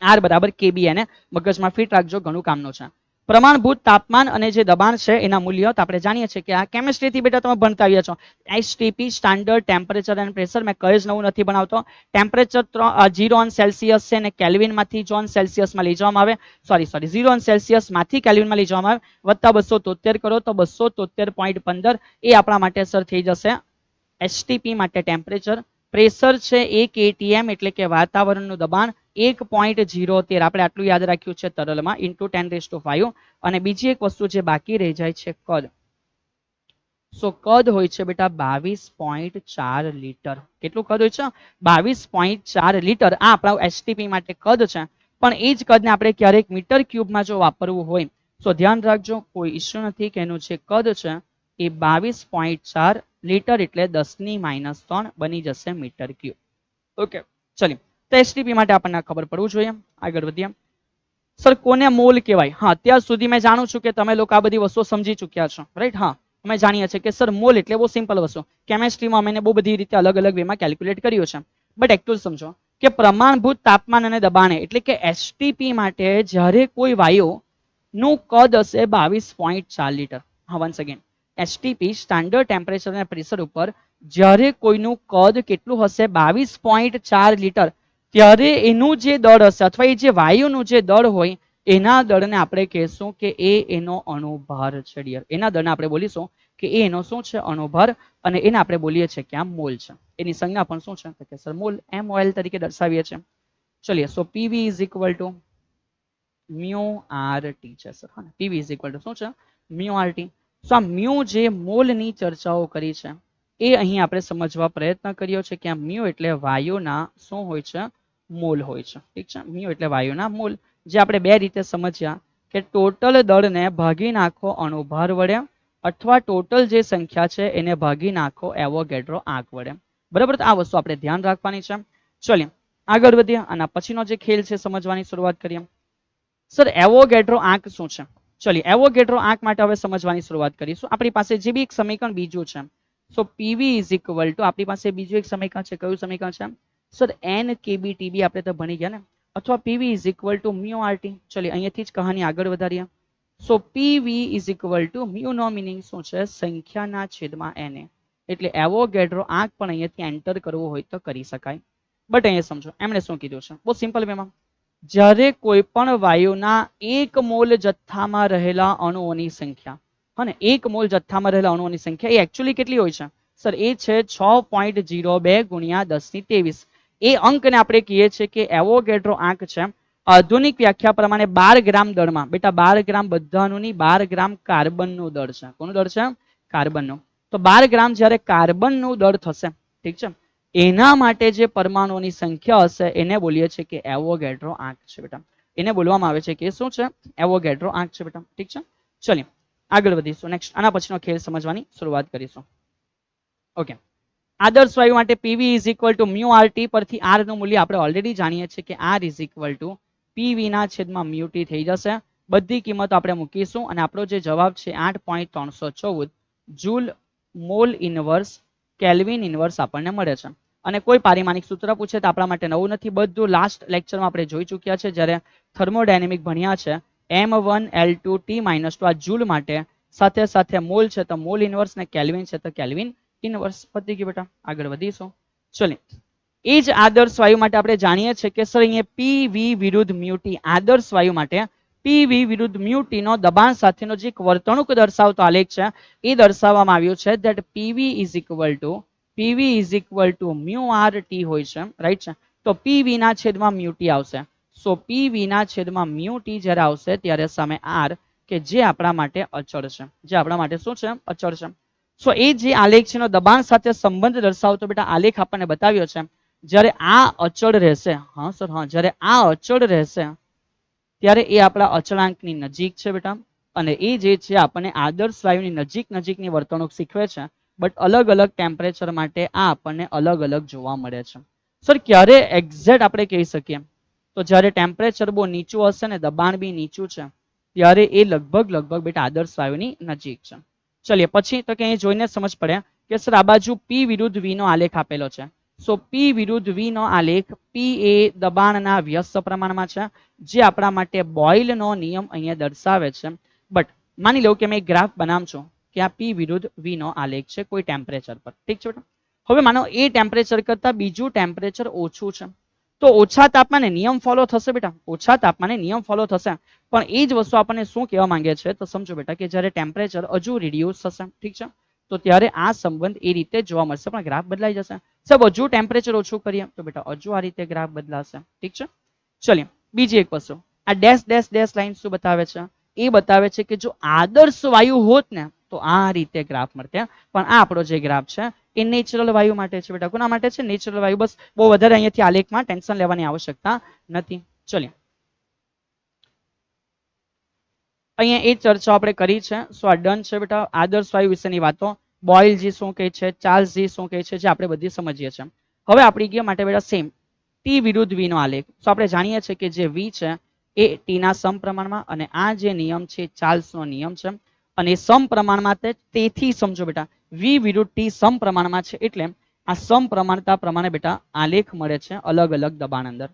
આર બરાબર કેબી એને મગજમાં ફિટ રાખજો, ઘણું કામનું છે. પ્રમાણભૂત તાપમાન અને જે દબાણ છે એના મૂલ્યો તો આપણે જાણીએ છીએ કે આ કેમિસ્ટ્રીથી બેટા તમે ભણતા આવ્યા છો. STP standard temperature and pressure મેં કઈ જ નવું નથી બનાવતો. ટેમ્પરેચર 0 છે અને કેલ્વિનમાંથી જોન સેલ્સિયસમાં લઈ જવામાં આવે. સોરી 0 માંથી કેલ્વિનમાં લઈ જવામાં આવે. વત્તા 273 કરો તો 273.15 એ આપણા માટે સર થઈ જશે એસટીપી માટે ટેમ્પરેચર. પ્રેશર છે 1 atm એટલે કે વાતાવરણનું દબાણ 1.013 આપણે આટલું યાદ રાખ્યું છે તરલમાં ઇન્ટુ 10⁵ અને બીજી એક વસ્તુ જે બાકી રહી જાય છે કદ. સો કદ હોય છે બેટા 22.4 લીટર. કેટલું કદ હોય છે? 22.4 લીટર. આ આપણા એસટીપી માટે કદ છે. પણ એ જ કદને આપણે ક્યારેક મીટર ક્યુબમાં જો વાપરવું હોય તો ધ્યાન રાખજો, કોઈ ઇસ્યુ નથી કે એનું જે કદ છે એ 22.4 લીટર એટલે 10⁻³ બની જશે મીટર ક્યુબ. ઓકે, ચલિए તો એસટીપી માટે આપણને ખબર પડવું જોઈએ. આગળ વધીએ. સર કોને મોલ કહેવાય? હા, અત્યાર સુધી મેં જાણું છું કે તમે લોકો આ બધી વસ્તુઓ સમજી ચૂક્યા છો, રાઈટ? હા, અમે જાણીએ છીએ કે સર મોલ એટલે બહુ સિમ્પલ વસ્તુ. કેમેસ્ટ્રીમાં અમે બહુ બધી રીતે અલગ અલગ વેમાં કેલ્ક્યુલેટ કર્યું છે. બટ એકચ્યુઅલ સમજો કે પ્રમાણભૂત તાપમાન અને દબાણે એટલે કે એસટીપી માટે જ્યારે કોઈ વાયુ નું કદ હશે 22.4 લીટર. હા, once again, STP standard temperature અને પ્રેશર ઉપર જ્યારે કોઈનું કદ કેટલું હશે 22.4 લીટર, ત્યારે એનું જે દળ હશે અથવા એ જે વાયુનું જે દળ હોય એના દળને આપણે કહેશું કે એ એનો અણુભાર છે. ડિયર, એના દળને આપણે બોલીશું કે એ એનો શું છે? અણુભાર. અને એને આપણે બોલીએ છીએ કે આ મોલ છે. એની સંજ્ઞા પણ શું છે? કે સર મોલ, MOL તરીકે દર્શાવીએ છીએ. ચલિए, so PV is equal to mu R T છે સર. હા, પીવી ઇઝ ઇક્વલ ટુ શું છે? Mu R T. સો આ મ્યુ જે મોલની ચર્ચાઓ કરી છે એ અહીં આપણે સમજવા પ્રયત્ન કર્યો છે કે આ મ્યુ એટલે વાયુના શું હોય છે? મોલ હોય છે. ઠીક છે, મ્યુ એટલે વાયુના મોલ. જે આપણે બે રીતે સમજ્યા કે ટોટલ દળને ભાગી નાખો અણુભાર વડે અથવા ટોટલ જે સંખ્યા છે એને ભાગી નાખો એવોગેડ્રો આંક વડે. બરાબર, તો આ વસ્તુ આપણે ધ્યાન રાખવાની છે. ચલિએ આગળ વધીએ. આના પછીનો જે ખેલ છે સમજવાની શરૂઆત કરીએ. સર એવોગેડ્રો આંક શું છે? ચલિए એવોગેડ્રો આંક માટે હવે સમજવાની શરૂઆત કરીશું. આપણી પાસે જે બી એક સમીકરણ બીજું છે, so PV is equal two આપણી પાસે બીજું એક સમીકરણ છે. કયું સમીકરણ છે સર? N કેબી TB. આપણે તો ભણી ગયા ને. અથવા PV is equal to mu RT. ચલિए અહીંયાથી જ કહાની આગળ વધારીએ. So PV is equal to mu નો મિનિંગ શું છે? સંખ્યાના છેદમાં એને. એટલે એવોગેડ્રો આંક પણ અહીંયાથી એન્ટર કરવો હોય તો કરી શકાય. બટ અહીંયા સમજો એમણે શું કીધું છે બહુ સિમ્પલ વેમાં. જ્યારે કોઈ પણ વાયુના 1 મોલ જથ્થામાં રહેલા અણુઓની સંખ્યા, અને 1 મોલ જથ્થામાં રહેલા અણુઓની સંખ્યા એ એકચ્યુઅલી કેટલી હોય છે સર? એ છે 6.02 ગુણ્યા 10⁻23. એ અંકને આપણે કહીએ છીએ કે એવોગેડ્રો આંક છે. આધુનિક વ્યાખ્યા પ્રમાણે 12 ગ્રામ દળમાં બેટા 12 ગ્રામ બધાનું નહીં, 12 ગ્રામ કાર્બનનું દળ છે. કોનું દળ છે? કાર્બનનું. તો 12 ગ્રામ જ્યારે કાર્બનનું દળ થશે, ઠીક છે, એના માટે જે પરમાણુઓની સંખ્યા હશે એને બોલીએ છીએ કે એવોગેડ્રો આંક છે બેટા. એને બોલવામાં આવે છે કે શું છે? એવોગેડ્રો આંક છે બેટા. ઠીક છે, ચલિએ આગળ વધીશું. નેક્સ્ટ આના પછીનો ખેલ સમજવાની શરૂઆત કરીશું. ઓકે, આદર્શ વાયુ માટે PV is equal to mu R T. પરથી આર નું મૂલ્ય આપણે ઓલરેડી જાણીએ છીએ કે R is equal to PV ના છેદમાં મ્યુ ટી થઈ જશે. બધી કિંમત આપણે મૂકીશું અને આપણો જે જવાબ છે 8.314 joule mall inverse kelvin inverse આપણને મળે છે. અને કોઈ પારિમાણિક સૂત્ર પૂછે તો આપણા માટે નવું નથી. બધું લાસ્ટ લેક્ચરમાં આપણે જોઈ ચૂક્યા છે જ્યારે થર્મોડાયનેમિક ભણ્યા છે. M1L2T-2 આ જૂલ માટે, સાથે સાથે મોલ છે તો મોલ ઇનવર્સ ને કેલ્વિન છે તો કેલ્વિન ઇનવર્સ. પતી ગયું બેટા. આગળ વધીશું. ચલો, એ જ આદર્શ વાયુ માટે આપણે જાણીએ છીએ કે સર અહીંયા પીવી વિરુદ્ધ મ્યુ ટી. આદર્શ વાયુ માટે પીવી વિરુદ્ધ મ્યુ ટી નો દબાણ સાથેનો જે વર્તણૂક દર્શાવતો આલેખ છે એ દર્શાવવામાં આવ્યો છે. That PV is equal to mu R T હોય છે, રાઈટ છે. તો પીવી ના છેદમાં મ્યુ ટી આવશે. સો પીવી ના છેદમાં મ્યુ ટી જ્યારે આવશે ત્યારે સામે આર કે જે આપણા માટે અચળ છે. જે આપણા માટે શું છે? અચળ છે. સો એ જે આલેખ છે એનો દબાણ સાથે સંબંધ દર્શાવતો બેટા આલેખ આપણને બતાવ્યો છે. જ્યારે આ અચળ રહેશે, હા સર, હા, જ્યારે આ અચળ રહેશે ત્યારે એ આપણા અચળાંકની નજીક છે બેટા. અને એ જે છે આપણને આદર્શ વાયુની નજીકની વર્તણૂક શીખવે છે. બટ અલગ અલગ ટેમ્પરેચર માટે આ આપણને અલગ અલગ જોવા મળે છે. સર ક્યારે એક્ઝેક્ટ આપણે કહી શકીએ? તો જ્યારે ટેમ્પરેચર બહુ નીચું હશે ને દબાણ બી નીચું છે ત્યારે એ લગભગ બેટા આદર્શ વાયુની નજીક છે. ચલિએ પછી તો કે અહીં જોઈને સમજ પડે કે સર આ બાજુ પી વિરુદ્ધ વી નો આલેખ આપેલો છે. સો પી વિરુદ્ધ વી નો આલેખ, પી એ દબાણના વ્યસ્ત પ્રમાણમાં છે જે આપણા માટે બોયલનો નિયમ અહીંયા દર્શાવે છે. બટ માની લો કે મેં ગ્રાફ બનાવું છું કે આ પી વિરુદ્ધ વી નો આલેખ છે કોઈ ટેમ્પરેચર પર, ઠીક છે બેટા. હવે માનો એ ટેમ્પરેચર કરતા બીજું ટેમ્પરેચર ઓછું છે તો ઓછા તાપમાને નિયમ ફોલો થશે બેટા. ઓછા તાપમાને નિયમ ફોલો થશે. પણ એ જ વસ્તુ આપણને શું કહેવા માંગે છે તો સમજો બેટા કે જ્યારે ટેમ્પરેચર હજુ રિડ્યુસ થશે, ઠીક છે, તો ત્યારે આ સંબંધ એ રીતે જોવા મળશે પણ ગ્રાફ બદલાઈ જશે. સાહેબ હજુ ટેમ્પરેચર ઓછું કરીએ તો બેટા હજુ આ રીતે ગ્રાફ બદલાશે, ઠીક છે. ચલિએ બીજી એક વસ્તુ, આ ડેશ ડેશ ડેશ લાઈન શું બતાવે છે? એ બતાવે છે કે જો આદર્શ વાયુ હોત ને તો આ રીતે ગ્રાફ મળતે. પણ આ આપણો જે ગ્રાફ છે એ નેચરલ વાયુ માટે છે બેટા. કોના માટે છે? નેચરલ વાયુ. બસ બહુ વધારે અહીંયાથી આલેખમાં ટેન્શન લેવાની આવશ્યકતા નથી. ચલો અહીંયા એ ચર્ચા આપણે કરી છે. સો આ ડન છે બેટા. આદર્શ વાયુ વિશેની વાતો બોયલજી શું કહે છે, ચાર્લ્સજી શું કહે છે, જે આપણે બધી સમજીએ છીએ. હવે આપણી ગયા માટે બેટા સેમ ટી વિરુદ્ધ વી નો આલેખ. તો આપણે જાણીએ છીએ કે જે વી છે એ ટી ના સમપ્રમાણમાં, અને આ જે નિયમ છે ચાર્લ્સનો નિયમ છે, અને સમપ્રમાણમાં તેથી સમજો બેટા વી વિરુદ્ધ ટી સમપ્રમાણમાં છે, એટલે આ સમપ્રમાણતા પ્રમાણે બેટા આલેખ મળે છે અલગ અલગ દબાણ અંદર.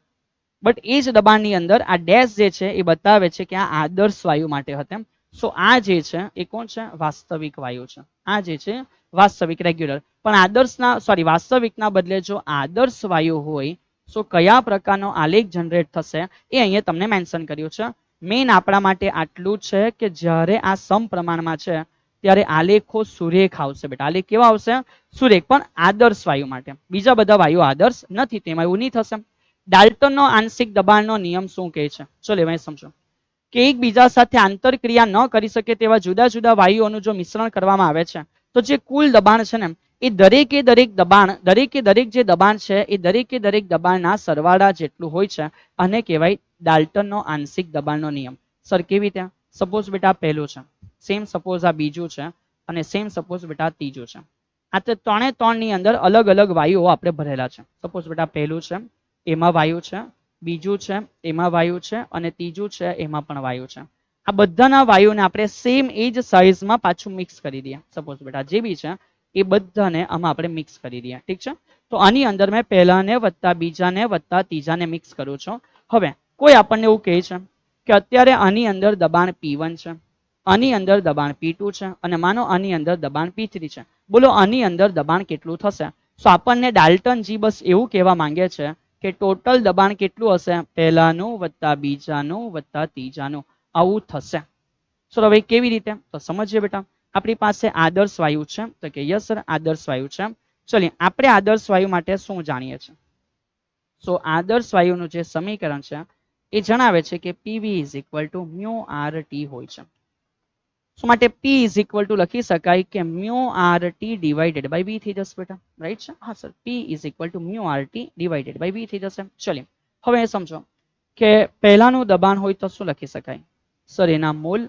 બટ એ જ દબાણની અંદર આ ડેશ જે છે એ બતાવે છે કે આ આદર્શ વાયુ માટે હતા. સો આ જે છે એ કોણ છે? વાસ્તવિક વાયુ છે. આ જે છે વાસ્તવિક રેગ્યુલર. પણ આદર્શના વાસ્તવિકના બદલે જો આદર્શ વાયુ હોય તો કયા પ્રકારનો આલેખ જનરેટ થશે એ અહીંયા તમને મેન્શન કર્યું છે. મેઇન આપણા માટે આટલું છે કે જ્યારે આ સમપ્રમાણમાં છે ત્યારે આલેખો સુરેખ આવશે બેટા. આલેખ કેવા આવશે? સુરેખ. પણ આદર્શ વાયુ માટે. બીજા બધા વાયુ આદર્શ નથી, તેમાં એવું નહીં થશે. ડાલ્ટનનો આંશિક દબાણનો નિયમ શું કહે છે? ચલો એમાં સમજો કે એકબીજા સાથે આંતરક્રિયા ન કરી શકે તેવા જુદા જુદા વાયુઓનું જો મિશ્રણ કરવામાં આવે છે તો જે કુલ દબાણ છે ને એ દરેકે દરેક જે દબાણ છે એ દરેકે દરેક દબાણના સરવાળા જેટલું હોય છે અને કહેવાય ડાલ્ટનનો આંશિક દબાણનો નિયમ. સર કેવી રીતે? સપોઝ બેટા પહેલું છે, સેમ સપોઝ આ બીજું છે, અને સેમ સપોઝ બેટા ત્રીજું છે. આ તો ત્રણે ત્રણ ની અંદર અલગ અલગ વાયુઓ આપણે ભરેલા છે. સપોઝ બેટા પહેલું છે એમાં વાયુ છે, બીજું છે એમાં વાયુ છે, અને ત્રીજું છે એમાં પણ વાયુ છે. આ બધાના વાયુને આપણે સેમ એ જ સાઇઝમાં પાછું મિક્સ કરી દઈએ. સપોઝ બેટા જે બી છે એ બધાને આમાં આપણે મિક્સ કરી દઈએ. ઠીક છે. તો આની અંદર મેં પહેલાને વત્તા બીજાને વત્તા ત્રીજાને મિક્સ કરું છું. હવે કોઈ આપણને એવું કહે છે કે અત્યારે આની અંદર દબાણ P1 છે, આની અંદર દબાણ P2 છે, અને માનો આની અંદર દબાણ P3 છે. બોલો આની અંદર દબાણ કેટલું થશે? તો આપણને ડાલ્ટનજી બસ એવું કહેવા માંગે છે કે ટોટલ દબાણ કેટલું હશે? પહેલાનું વત્તા બીજાનું વત્તા ત્રીજાનું. આવું થશે. સર હવે કેવી રીતે? તો સમજીએ બેટા. આપણી પાસે આદર્શ વાયુ છે તો કે યસ સર આદર્શ વાયુ છે. ચલિએ આપણે આદર્શ વાયુ માટે શું જાણીએ છીએ? સો આદર્શ વાયુનું જે સમીકરણ છે એ જણાવે છે કે PV μRT હોય છે. સો માટે P લખી શકાય કે μRT ડિવાઇડેડ બાય V થઈ જશે બેટા. રાઈટ છે? હા sir. P μRT divided by V થઈ જશે. ચલિએ હવે સમજો કે પહેલાનું દબાણ હોય તો શું લખી શકાય? સર એના મોલ,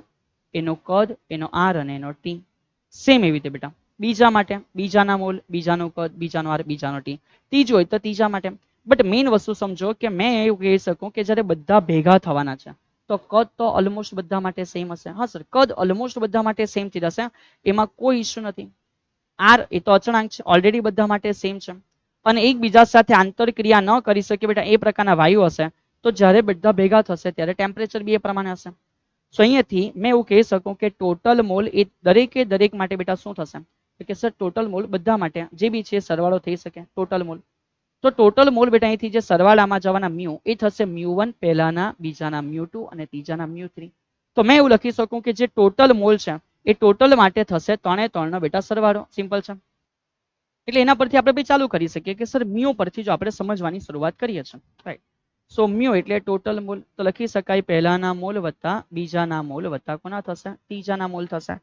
એનું કદ, એનો R અને એનો T. સેમ એવી રીતે બેટા બીજા માટે બીજાના મોલ, બીજાનું કદ, બીજાનો R, બીજાનો T. ત્રીજો હોય તો ત્રીજા માટે. બટ મેઇન વસ્તુ સમજો કે મેં એવું કહી શકું કે જ્યારે બધા ભેગા થવાના છે તો કદ તો ઓલમોસ્ટ બધા માટે સેમ હશે. હા સર, કદ ઓલમોસ્ટ બધા માટે સેમ થઈ જશે, એમાં કોઈ ઇશ્યુ નથી. R એ તો અચળાંક છે, ઓલરેડી બધા માટે સેમ છે, અને એકબીજા સાથે આંતરક્રિયા ન કરી શકે બેટા એ પ્રકારના વાયુ હશે તો જ્યારે બધા ભેગા થશે ત્યારે ટેમ્પરેચર બી એ પ્રમાણે હશે. સો અહીંયાથી મેં એવું કહી શકું કે ટોટલ મોલ એ દરેકે દરેક માટે બેટા શું થશે? કે સર ટોટલ મોલ બધા માટે જે બી છે સરવાળો થઈ શકે ટોટલ મોલ. તો ટોટલ મોલ બેટા અહીંથી જે સરવાળામાં જવાના મ્યુ એ થશે μ1 પહેલાના, બીજાના μ2 અને ત્રીજાના μ3. તો મેં એવું લખી શકું કે જે ટોટલ મોલ છે એ ટોટલ માટે થશે ત્રણે ત્રણનો બેટા સરવાળો. સિમ્પલ છે. એટલે એના પરથી આપણે બી ચાલુ કરી શકીએ કે સર મ્યુ પરથી જો આપણે સમજવાની શરૂઆત કરીએ છીએ. રાઈટ. સો મ્યુ એટલે ટોટલ મોલ. તો લખી શકાય પહેલાના મોલ વત્તા બીજાના મોલ વત્તા કોના થશે? ત્રીજાના મોલ થશે.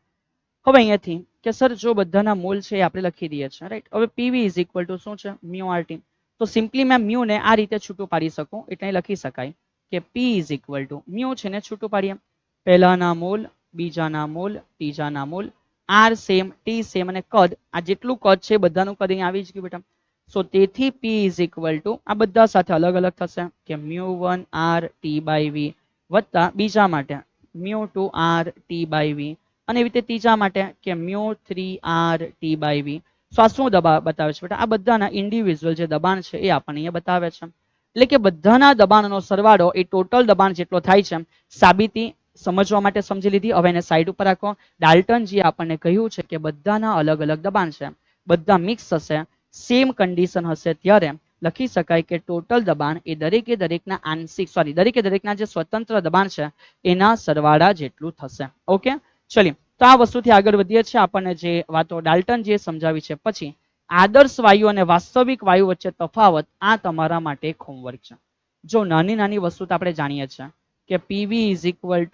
હવે અહીંયાથી કે સર જો બધાના મોલ છે એ આપણે લખી દઈએ છીએ. રાઈટ. હવે PV શું છે? μRT. તો સિમ્પલી મેં મ્યુ ને આ રીતે છૂટું પાડી શકું, એટલે લખી શકાય કે P મ્યુ છે ને છૂટું પાડીએ પહેલાના મોલ, બીજાના મોલ, ત્રીજાના mole, R same, T same, અને કદ આ જેટલું કદ છે બધાનું કદ અહીં આવી જ ગયું બેટા. સો તેથી P આ બધા સાથે અલગ અલગ થશે કે μ1 R T by V વત્તા બીજા માટે μ2 R T by V, અને એવી રીતે ત્રીજા માટે કે μ3 R T by V. સો આ શું બતાવે છે બેટા? આ બધાના ઇન્ડિવિજ્યુઅલ જે દબાણ છે એ આપણને અહીંયા બતાવે છે. એટલે કે બધાના દબાણનો સરવાળો એ ટોટલ દબાણ જેટલો થાય છે. સાબિતી સમજવા માટે સમજી લીધી. હવે એને સાઈડ ઉપર રાખો. ડાલ્ટનજી આપણને કહ્યું છે કે બધાના અલગ અલગ દબાણ છે, બધા મિક્સ હશે, સેમ કન્ડિશન હશે ત્યારે લખી શકાય કે ટોટલ દબાણ એ દરેકે દરેકના દરેકે દરેકના જે સ્વતંત્ર દબાણ છે એના સરવાળા જેટલું થશે. ઓકે, ચલિએ તો આ વસ્તુથી આગળ વધીએ છીએ. આપણને જે વાતો ડાલ્ટનજીએ સમજાવી છે પછી આદર્શ વાયુ અને વાસ્તવિક વાયુ વચ્ચે તફાવત, આ તમારા માટે એક હોમવર્ક છે. જો નાની નાની વસ્તુ આપણે જાણીએ છીએ કે PV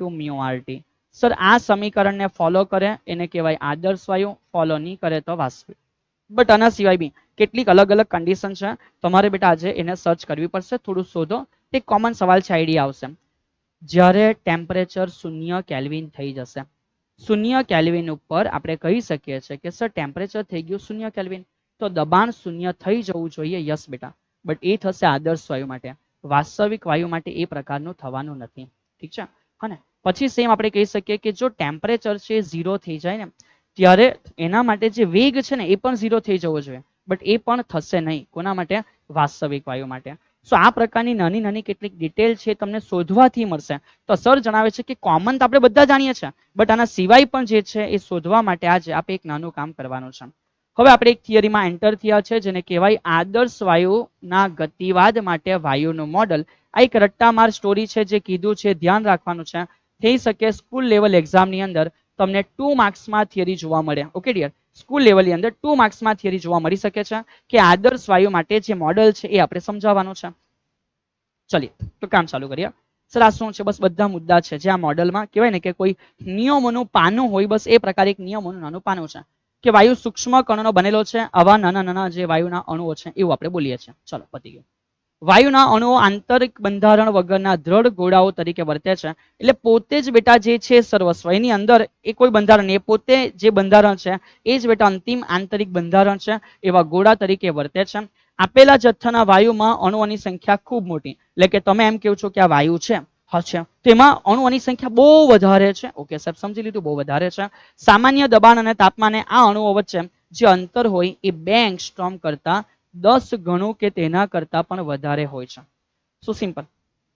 μRT, સર આ સમીકરણને ફોલો કરે એને કહેવાય આદર્શ વાયુ, ફોલો નહીં કરે તો વાસ્તવિક. બટ આના સિવાય બી કેટલીક અલગ અલગ કન્ડિશન છે, તમારે બેટા આજે એને સર્ચ કરવી પડશે, થોડું શોધો. એક કોમન સવાલ છે, આઈડિયા આવશે. જ્યારે ટેમ્પરેચર 0 કેલ્વિન થઈ જશે, 0 કેલ્વિન ઉપર આપણે કહી શકીએ છીએ કે સર ટેમ્પરેચર થઈ ગયું 0 કેલ્વિન, તો દબાણ 0 થઈ જવું જોઈએ. યસ બેટા, બટ એ થશે આદર્શ વાયુ માટે. વાસ્તવિક વાયુ માટે એ પ્રકારનું થવાનું નથી. ઠીક છે. હા ને, પછી સેમ આપણે કહી શકીએ કે જો ટેમ્પરેચર છે 0 થઈ જાય ને ત્યારે એના માટે જે વેગ છે ને એ પણ 0 થઈ જવો જોઈએ, બટ એ પણ થશે નહીં. કોના માટે? વાસ્તવિક વાયુ માટે. સો આ પ્રકારની નાની નાની કેટલીક ડિટેલ છે તમને શોધવાથી મળશે. તો સર જણાવે છે કે કોમન તો આપણે બધા જાણીએ છીએ, બટ આના સિવાય પણ જે છે એ શોધવા માટે આજે આપણે એક નાનું કામ કરવાનું છે. હવે આપણે એક થિયરીમાં એન્ટર થયા છે જેને કહેવાય આદર્શ વાયુના ગતિવાદ માટે વાયુનું મોડલ. આ એક રટ્ટામાર સ્ટોરી છે જે કીધું છે, ધ્યાન રાખવાનું છે. થઈ શકે સ્કૂલ લેવલ એક્ઝામની અંદર તમને 2 માર્ક્સમાં થિયરી જોવા મળે. ઓકે ડિયર, સ્કૂલ લેવલની અંદર 2 માર્ક્સમાં થિયરી જોવા મળી શકે છે કે આદર્શ વાયુ માટે જે મોડલ છે એ આપણે સમજાવવાનું છે. ચલીએ તો કામ ચાલુ કરીએ. સર આ શું છે? બસ બધા મુદ્દા છે જે આ મોડલમાં કહેવાય ને કે કોઈ નિયમોનું પાનું હોય, બસ એ પ્રકારે એક નિયમોનું નાનું પાનું છે કે વાયુ સૂક્ષ્મ કણનો બનેલો છે. આવા નાના નાના જે વાયુના અણુઓ છે એવું આપણે બોલીએ છીએ. ચલો પતી ગયું. વાયુના અણુઓ આંતરિક બંધારણ વગરના દ્રઢ ગોળાઓ તરીકે વર્તે છે. એટલે પોતે જ બેટા જે છે સર્વસ્વ, એની અંદર એ કોઈ બંધારણ નહીં, એ પોતે જે બંધારણ છે એ જ બેટા અંતિમ આંતરિક બંધારણ છે. એવા ગોળા તરીકે વર્તે છે. આપેલા જથ્થાના વાયુમાં અણુઓની સંખ્યા ખૂબ મોટી, એટલે કે તમે એમ કહો છો કે આ વાયુ છે, હા, તેમાં અણુઓની સંખ્યા બહુ વધારે છે. ઓકે સાહેબ, સમજી લીધું, બહુ વધારે છે. સામાન્ય દબાણ અને તાપમાને આ અણુઓ વચ્ચે જે અંતર હોય એ 2 એંગસ્ટ્રોમ કરતા 10 ગણું કે તેના કરતા પણ વધારે હોય છે. શું સિમ્પલ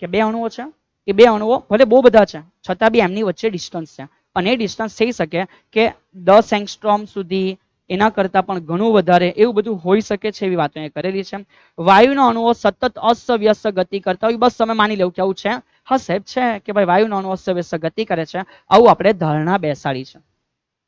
કે 2 અણુઓ છે, એ 2 અણુઓ ભલે બહુ બધા છે છતાં બી એમની વચ્ચે ડિસ્ટન્સ છે, અને એ ડિસ્ટન્સ થઈ શકે કે 10 એંગસ્ટ્રોમ સુધી, એના કરતાં પણ ઘણું વધારે, એવું બધું હોઈ શકે છે. એવી વાતો અહીંયા કરેલી છે. વાયુના અણુઓ સતત અસ્તવ્યસ્ત ગતિ કરતા હોય, બસ તમે માની લેવું કે આવું છે. હા સાહેબ છે કે ભાઈ વાયુના અણુઓ અસ્તવ્યસ્ત ગતિ કરે છે, આવું આપણે ધારણા બેસાડી છે.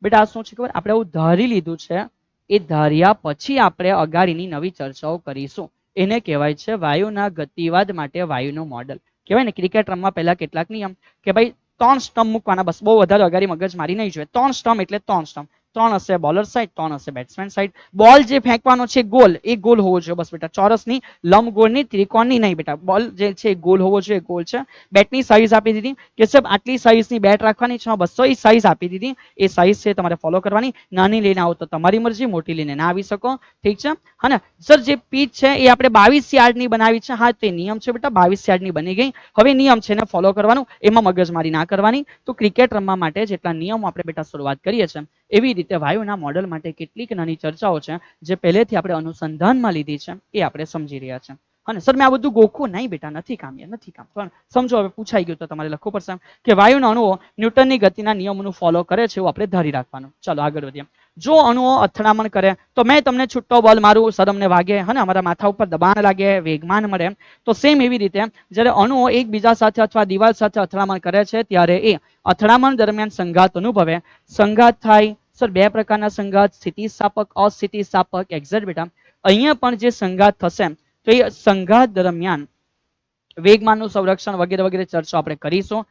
બેટા આ શું છે ખબર? આપણે આવું ધારી લીધું છે. એ ધાર્યા પછી આપણે અગાડીની નવી ચર્ચાઓ કરીશું. એને કહેવાય છે વાયુના ગતિવાદ માટે વાયુનું મોડલ. કહેવાય ને ક્રિકેટ રમવા પહેલા કેટલાક નિયમ કે ભાઈ 3 સ્ટમ્પ મૂકવાના, બસ બહુ વધારે અગાડી મગજ મારી નહીં જોઈએ. 3 સ્ટમ્પ એટલે 3 સ્ટમ્પ, 3 હશે બોલર સાઈડ, 3 હશે બેટ્સમેન સાઈડ. બોલ જે ફેંકવાનો છે ગોલ, એ ગોલ હોવો જોઈએ બસ બેટા, ચોરસની, લંબગોળની, ત્રિકોણની નહીં બેટા. બોલ જે છે એ ગોલ હોવો જોઈએ, ગોલ છે. બેટની સાઈઝ આપી દીધી કે સાહેબ આટલી સાઈઝની બેટ રાખવાની છે, 200 એ સાઈઝ આપી દીધી. એ સાઈઝ છે તમારે ફોલો કરવાની. નાની લઈને આવો તો તમારી મરજી, મોટી લઈને ના આવી શકો. ઠીક છે. હા ને સર, જે પીચ છે એ આપણે 22 યાર્ડની બનાવી છે. હા, તે નિયમ છે બેટા, 22 યાર્ડની બની ગઈ. હવે નિયમ છે એને ફોલો કરવાનું, એમાં મગજમારી ના કરવાની. તો ક્રિકેટ રમવા માટે જેટલા નિયમો આપણે બેટા શરૂઆત કરીએ છીએ, એવી રીતે વાયુના મોડલ માટે કેટલીક નાની ચર્ચાઓ છે જે પહેલેથી આપણે અનુસંધાનમાં લીધી છે, એ આપણે સમજી રહ્યા છે. અને સર મેં આ બધું ગોખું નહીં બેટા, નથી કામ, નથી કામ. પણ સમજો, હવે પૂછાઈ ગયું તો તમારે લખવું પડશે કે વાયુના અણુઓ ન્યૂટનની ગતિના નિયમોનું ફોલો કરે છે, એવું આપણે ધારી રાખવાનું. ચાલો આગળ વધીએ. જો અણુઓ અથડામણ કરે તો મેં તમને છૂટો બોલ મારું, સર અમને વાગે, હે ને, અમારા માથા ઉપર દબાણ લાગે, વેગમાન મળે, તો સેમ એવી રીતે જ્યારે અણુઓ એકબીજા સાથે અથવા દિવાલ સાથે અથડામણ કરે છે ત્યારે એ અથડામણ દરમિયાન સંઘાત અનુભવે. સંઘાત થાય સર 2 પ્રકારના સંઘાત, સ્થિતિસ્થાપક, અસ્થિતિસ્થાપક. એક્ઝેક્ટ બેટા, અહીંયા પણ જે સંઘાત થશે તો એ સંઘાત દરમિયાન વેગમાનનું સંરક્ષણ વગેરે વગેરે ચર્ચા આપણે કરીશું.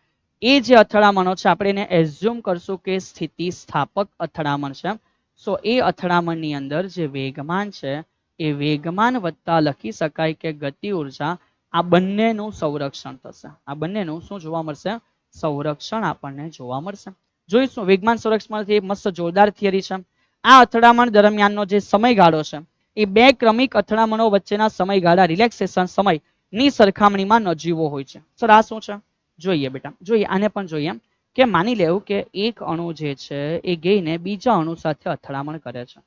એ જે અથડામણો છે આપણે એને એઝ્યુમ કરશું કે સ્થિતિસ્થાપક અથડામણ છે. સો એ અથડામણની અંદર જે વેગમાન છે એ વેગમાન વત્તા લખી શકાય કે ગતિ ઉર્જા, આ બંનેનું સંરક્ષણ થશે. આ બંનેનું શું જોવા મળશે? સંરક્ષણ આપણને જોવા મળશે. જોઈશું વેગમાન સંરક્ષણથી મસ્ત જોરદાર થિયરી છે. આ અથડામણ દરમિયાનનો જે સમયગાળો છે એ 2 ક્રમિક અથડામણો વચ્ચેના સમયગાળા રિલેક્સેશન સમયની સરખામણીમાં નજીવો હોય છે. સર આ શું છે? જોઈએ બેટા, જોઈએ, આને પણ જોઈએ. કે માની લેવું કે એક અણુ જે છે એ ગઈને બીજા અણુ સાથે અથડામણ કરે છે,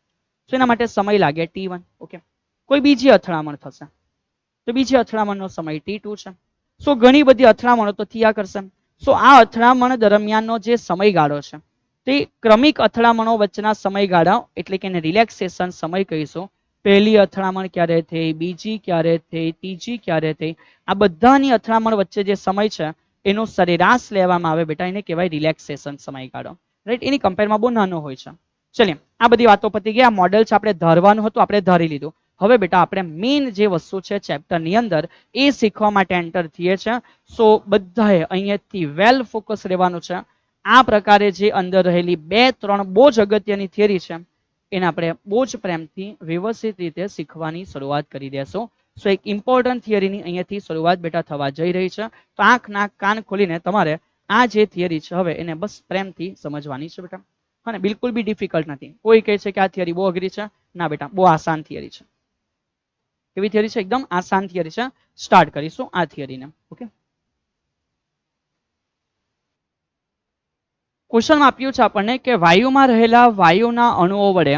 તો એના માટે સમય લાગે t1. ઓકે, કોઈ બીજી અથડામણ થશે તો બીજી અથડામણનો સમય t2 છે. સો ઘણી બધી અથડામણો તો થયા કરશે. સો આ અથડામણ દરમિયાનનો જે સમયગાળો છે તે ક્રમિક અથડામણો વચ્ચેના સમયગાળા, એટલે કે એને રિલેક્સેશન સમય કહીશું. પહેલી અથડામણ ક્યારે થઈ, બીજી ક્યારે થઈ, ત્રીજી ક્યારે થઈ, આ બધાની અથડામણ વચ્ચે જે સમય છે એનો સરેરાશ લેવામાં આવે બેટા, એને કહેવાય રિલેક્સેશન સમયગાળો. રાઈટ, એની કમ્પેરમાં બહુ નાનો હોય છે. ચલીએ, આ બધી વાતો પતી ગઈ. આ મોડેલ છે આપણે ધારવાનું હતું, આપણે ધારી લીધું. હવે બેટા આપણે મેઇન જે વસ્તુ છે ચેપ્ટરની અંદર એ શીખવા માટે એન્ટર થઈએ છે. સો બધાએ અહીંયાથી વેલ ફોકસ રહેવાનું છે. આ પ્રકારે જે અંદર રહેલી 2-3 બહુ જ અગત્યની થિયરી છે એને આપણે બહુ જ પ્રેમથી વ્યવસ્થિત રીતે શીખવાની શરૂઆત કરી દેશો. સો એક ઇમ્પોર્ટન્ટ થિયરીની અહીંયાથી શરૂઆત બેટા થવા જઈ રહી છે. તો આંખ નાક કાન ખોલીને તમારે આ જે થિયરી છે હવે એને બસ પ્રેમથી સમજવાની છે બેટા. અને બિલકુલ બી ડિફિકલ્ટ નથી. કોઈ કહે છે કે આ થિયરી બહુ અઘરી છે, ના બેટા બહુ આસાન થિયરી છે. કેવી થિયરી છે? એકદમ આસાન થિયરી છે. સ્ટાર્ટ કરીશું આ થિયરીને. ઓકે, ક્વેશ્ચનમાં આપ્યું છે આપણને કે વાયુમાં રહેલા વાયુના અણુઓ વડે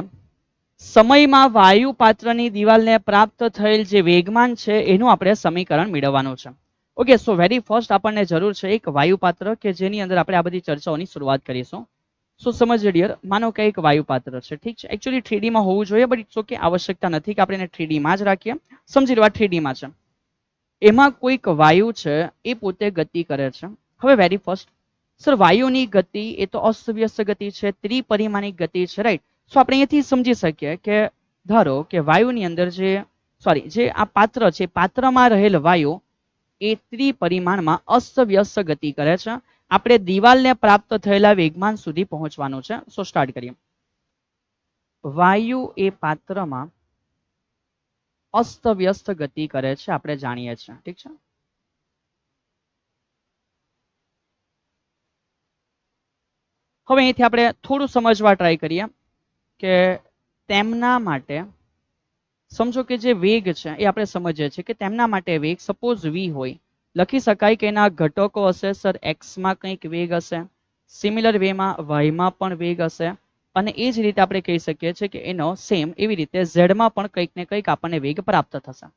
સમયમાં વાયુ પાત્રની દિવાલને પ્રાપ્ત થયેલ જે વેગમાન છે એનું આપણે સમીકરણ મેળવવાનું છે. ઓકે, સો વેરી ફર્સ્ટ આપણને જરૂર છે એક વાયુ પાત્ર કે જેની અંદર આપણે આ બધી ચર્ચાઓની શરૂઆત કરીશું. સો સમજજો ડિયર, માનો કે એક વાયુ પાત્ર છે, ઠીક છે. એકચ્યુઅલી 3D માં હોવું જોઈએ, બટ ઇટ્સ ઓકે, આવશ્યકતા નથી કે આપણે એને 3D માં જ રાખીએ. સમજી લો આ 3D માં છે. એમાં કોઈક વાયુ છે એ પોતે ગતિ કરે છે. હવે વેરી ફર્સ્ટ સર વાયુની ગતિ એ તો અસ્તવ્યસ્ત ગતિ છે, ત્રિપરિમાણિક ગતિ છે, રાઈટ. સો આપણે અહીંયાથી સમજી શકીએ કે ધારો કે વાયુની અંદર જે આ પાત્ર છે, પાત્રમાં રહેલ વાયુ એ ત્રિપરિમાણમાં અસ્તવ્યસ્ત ગતિ કરે છે. આપણે દિવાલને પ્રાપ્ત થયેલા વેગમાન સુધી પહોંચવાનું છે. સો સ્ટાર્ટ કરીએ. વાયુ એ પાત્રમાં અસ્તવ્યસ્ત ગતિ કરે છે, આપણે જાણીએ છીએ, ઠીક છે. હવે અહીંથી આપણે થોડું સમજવા ટ્રાય કરીએ કે તેમના માટે સમજો કે જે વેગ છે એ આપણે સમજીએ છીએ કે તેમના માટે વેગ સપોઝ v હોય, લખી શકાય કે એના ઘટકો હશે સર x માં કંઈક વેગ હશે, સિમિલર વેમાં y માં પણ વેગ હશે, અને એ જ રીતે આપણે કહી શકીએ છીએ કે એનો સેમ એવી રીતે z માં પણ કંઈક ને કંઈક આપણને વેગ પ્રાપ્ત થશે.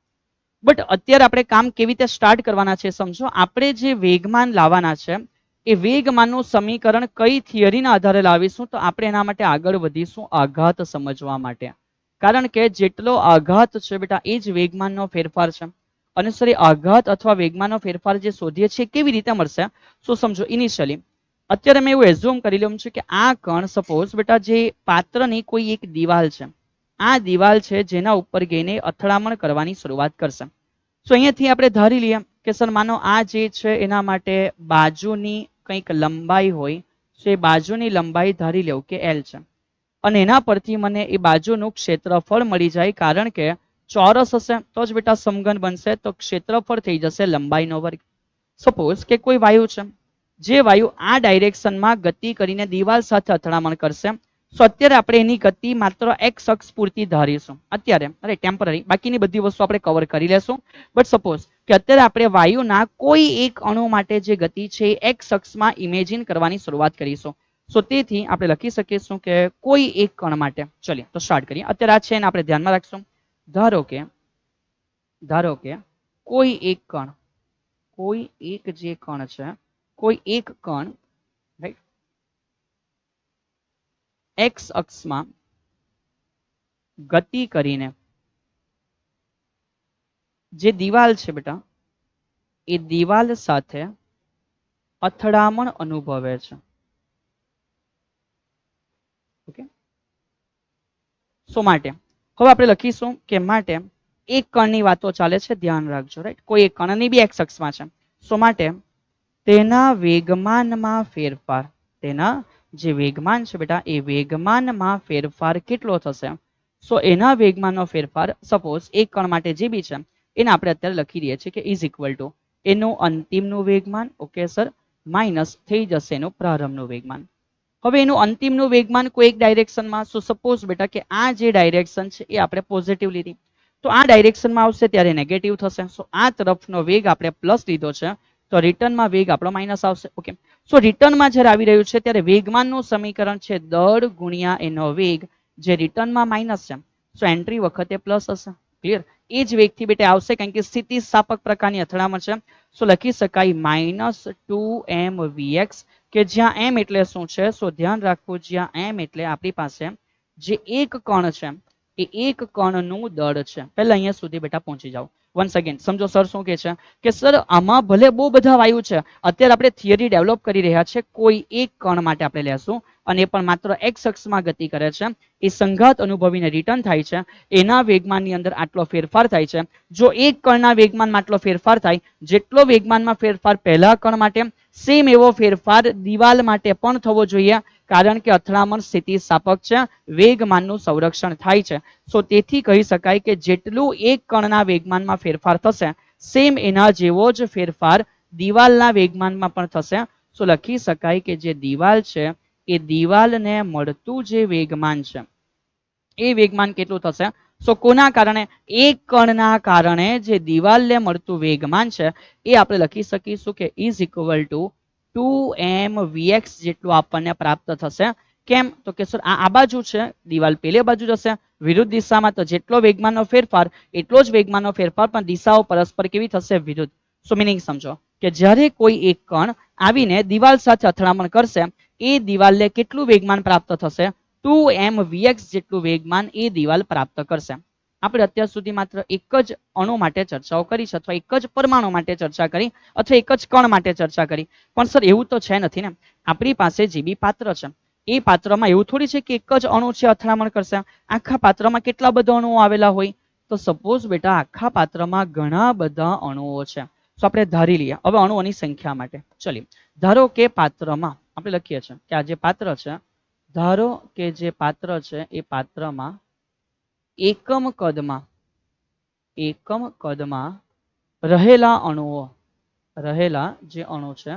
બટ અત્યારે આપણે કામ કેવી રીતે સ્ટાર્ટ કરવાના છે સમજો. આપણે જે વેગમાન લાવવાના છે એ વેગમાનનું સમીકરણ કઈ થિયરીના આધારે લાવીશું, તો આપણે એના માટે આગળ વધીશું આઘાત સમજવા માટે. કારણ કે જેટલો આઘાત છે બેટા એ જ વેગમાનનો ફેરફાર છે. અને સર એ આઘાત અથવા વેગમાનનો ફેરફાર જે શોધીએ છીએ કેવી રીતે મળશે? શું સમજો, ઇનિશિયલી અત્યારે મેં એવું એઝ્યુમ કરી લઉં છું કે આ કણ સપોઝ બેટા જે પાત્રની કોઈ એક દિવાલ છે, આ દિવાલ છે જેના ઉપર ગઈને અથડામણ કરવાની શરૂઆત કરશે. સો અહીંયાથી આપણે ધારી લઈએ કે સર માનો આ જે છે એના માટે બાજુની કંઈક લંબાઈ હોય, તો એ બાજુની લંબાઈ ધારી લેવું કે L છે. અને એના પરથી મને એ બાજુનું ક્ષેત્રફળ મળી જાય, કારણ કે ચોરસ હશે તો જ બેટા સમઘન બનશે, તો ક્ષેત્રફળ થઈ જશે લંબાઈનો વર્ગ. સપોઝ કે કોઈ વાયુ છે, જે વાયુ આ ડાયરેક્શનમાં ગતિ કરીને દિવાલ સાથે અથડામણ કરશે. સો અત્યારે આપણે એની ગતિ માત્ર x અક્ષ પૂરતી ધારીશું અત્યારે, અરે ટેમ્પરરી, બાકીની બધી વસ્તુ આપણે કવર કરી લેશું. બટ સપોઝ કે અત્યારે આપણે વાયુના કોઈ એક અણુ માટે જે ગતિ છે એ x અક્ષમાં ઇમેજિન કરવાની શરૂઆત કરીશું. સો તેથી આપણે લખી શકીશું કે કોઈ એક કણ માટે, ચલિએ તો સ્ટાર્ટ કરીએ. અત્યારે આ છે ને આપણે ધ્યાનમાં રાખશું. ધારો કે કોઈ એક કણ, કોઈ એક જે કણ છે, કોઈ એક કણ રાઈટ x અક્ષમાં ગતિ કરીને જે દિવાલ છે બેટા એ દિવાલ સાથે અથડામણ અનુભવે છે. ઓકે, સો માટે હવે આપણે લખીશું કે માટે એક કણની વાતો ચાલે છે, ધ્યાન રાખજો, રાઈટ. કોઈ એક કણની બી x અક્ષમાં છે. સો માટે તેના વેગમાનમાં ફેરફાર, તેના જે વેગમાન છે બેટા એ વેગમાનમાં ફેરફાર કેટલો થશે? સો એના વેગમાનનો ફેરફાર સપોઝ એક કણ માટે જે બી છે એને આપણે અત્યારે લખી દઈએ છીએ કે ઇઝ ઇક્વલ ટુ એનું અંતિમનું વેગમાન, ઓકે સર, માઇનસ થઈ જશે એનું પ્રારંભનું વેગમાન. હવે એનું અંતિમનું વેગમાન કોઈ એક ડાયરેક્શનમાં, સો સપોઝ બેટા કે આ જે ડાયરેક્શન છે એ આપણે પોઝિટિવ લીધી, તો આ ડાયરેક્શનમાં આવશે ત્યારે નેગેટિવ થશે. સો આ તરફનો વેગ આપણે પ્લસ લીધો છે તો રિટર્નમાં વેગ આપણો માઇનસ આવશે. ઓકે, સો રિટર્નમાં જ્યારે આવી રહ્યું છે ત્યારે વેગમાનનું સમીકરણ છે દળ ગુણ્યા એનો વેગ, જે રિટર્નમાં માઇનસ છે. સો એન્ટ્રી વખતે પ્લસ હશે. ક્લિયર? એ જ વેગથી બેટા આવશે કારણ કે સ્થિતિ સ્થાપક પ્રકારની અથડામણ છે. સો લખી શકાય -2mvx, કે જ્યાં m એટલે શું છે? સો ધ્યાન રાખવું, જ્યાં m એટલે આપણી પાસે જે એક કણ છે એ એક કણનું દળ છે. પહેલા અહીંયા સુધી બેટા પહોંચી જાઓ. વન્સ અગેન સમજો સર શું કહે છે કે સર આમાં ભલે બહુ બધા વાયુ છે, અત્યારે આપણે થિયરી ડેવલપ કરી રહ્યા છે, કોઈ એક કણ માટે આપણે લેશું અને એ પણ માત્ર x અક્ષમાં ગતિ કરે છે, એ સંઘાત અનુભવીને રિટર્ન થાય છે, એના વેગમાનની અંદર આટલો ફેરફાર થાય છે. જો એક કણના વેગમાનમાં આટલો ફેરફાર થાય, જેટલો વેગમાનમાં ફેરફાર પહેલા કણ માટે, સેમ એવો ફેરફાર દિવાલ માટે પણ થવો જોઈએ, કારણ કે અથડામણ સ્થિતિસ્થાપક છે, વેગમાનનું સંરક્ષણ થાય છે. સો તેથી કહી શકાય કે જેટલું એક કણના વેગમાનમાં ફેરફાર થશે, સેમ એના જેવો જ ફેરફાર દિવાલના વેગમાનમાં પણ થશે. સો લખી શકાય કે જે દિવાલ છે એ દિવાલને મળતું જે વેગમાન છે એ વેગમાન કેટલું થશે? સો કોના કારણે? એક કણના કારણે જે દિવાલને મળતું વેગમાન છે એ આપણે લખી શકીશું કે ઇઝ ઇક્વલ ટુ 2mvx જેટલું આપણને પ્રાપ્ત થશે. કેમ? તો કે સર આ બાજુ છે, દિવાલ પેલી બાજુ જશે વિરુદ્ધ દિશામાં, તો જેટલો વેગમાનનો ફેરફાર એટલો જ વેગમાનનો ફેરફાર, પણ દિશાઓ પરસ્પર કેવી થશે? વિરુદ્ધ. સો મિનિંગ સમજો કે જ્યારે કોઈ એક કણ આવીને દિવાલ સાથે અથડામણ કરશે, એ દિવાલને કેટલું વેગમાન પ્રાપ્ત થશે? 2mvx જેટલું વેગમાન એ દિવાલ પ્રાપ્ત કરશે. આપણે અત્યાર સુધી માત્ર એક જ અણુ માટે ચર્ચાઓ કરી છે, અથવા એક જ પરમાણુ માટે ચર્ચા કરી, અથવા એક જ કણ માટે ચર્ચા કરી. પણ સર એવું તો છે નથી ને, આપણી પાસે જે બી પાત્ર છે એ પાત્રમાં એવું થોડી છે કે એક જ અણુ છે અથડામણ કરશે. આખા પાત્રમાં કેટલા બધા અણુઓ આવેલા હોય? તો સપોઝ બેટા આખા પાત્રમાં ઘણા બધા અણુઓ છે. તો આપણે ધારી લઈએ હવે અણુઓની સંખ્યા માટે. ચલીએ, ધારો કે પાત્રમાં આપણે લખીએ છીએ કે આ જે પાત્ર છે, ધારો કે જે પાત્ર છે એ પાત્રમાં એકમ કદમાં રહેલા અણુઓ, રહેલા જે અણુ છે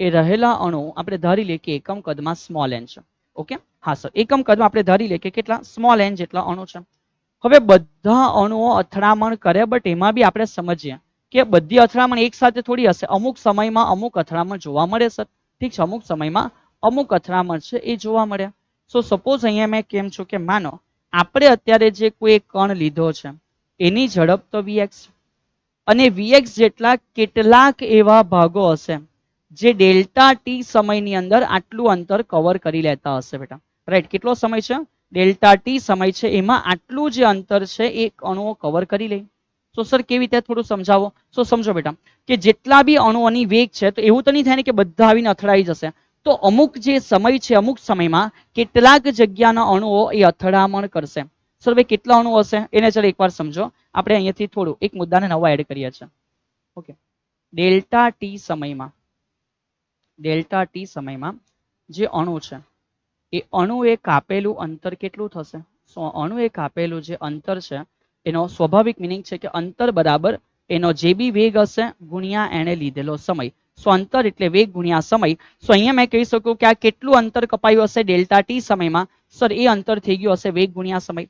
એ રહેલા અણુ આપણે ધારી લઈએ કે એકમ કદમાં સ્મોલ n છે. ઓકે, હા સર, એકમ કદમાં આપણે ધારી લઈએ કે કેટલા? સ્મોલ n જેટલા અણુ છે. હવે બધા અણુઓ અથડામણ કરે, બટ એમાં બી આપણે સમજીએ કે બધી અથડામણ એક સાથે થોડી હશે. અમુક સમયમાં અમુક અથડામણ જોવા મળે સર. ઠીક છે, અમુક સમયમાં અમુક અથડામણ છે એ જોવા મળે. સો સપોઝ અહીંયા મેં કેમ છું કે માનો આપણે અત્યારે જે કોઈ એક કણ લીધો છે એની ઝડપ તો vx, અને vx જેટલા કેટલાક એવા ભાગો હશે જે ડેલ્ટા ટી સમયની અંદર આટલું અંતર કવર કરી લેતા હશે બેટા. રાઈટ, કેટલો સમય છે? ડેલ્ટા ટી સમય છે, એમાં આટલું જે અંતર છે એ અણુઓ કવર કરી લે. તો સર કેવી રીતે? થોડું સમજાવો. સો સમજો બેટા કે જેટલા બી અણુઓની વેગ છે, તો એવું તો નહીં થાય ને કે બધા આવીને અથડાઈ જશે. તો અમુક જે સમય છે, અમુક સમયમાં કેટલાક જગ્યાના અણુઓ એ અથડામણ કરશે. સર ભાઈ કેટલા અણુ હશે એને ચાલો એકવાર સમજો. આપણે અહીંયાથી થોડું એક મુદ્દાને નવો એડ કરીએ છીએ. ઓકે, ડેલ્ટા ટી સમયમાં જે અણુ છે એ અણુ એ કાપેલું અંતર કેટલું થશે? સો અણુ એ કાપેલું જે અંતર છે એનો સ્વાભાવિક મિનિંગ છે કે અંતર બરાબર એનો જે બી વેગ હશે ગુણ્યા એને લીધેલો સમય. સો અંતર એટલે વેગ ગુણ્યા સમય. સો અહીંયા મેં કહી શકું કે આ કેટલું અંતર કપાયું હશે ડેલ્ટા ટી સમયમાં? સર એ અંતર થઈ ગયું હશે વેગ ગુણ્યા સમય.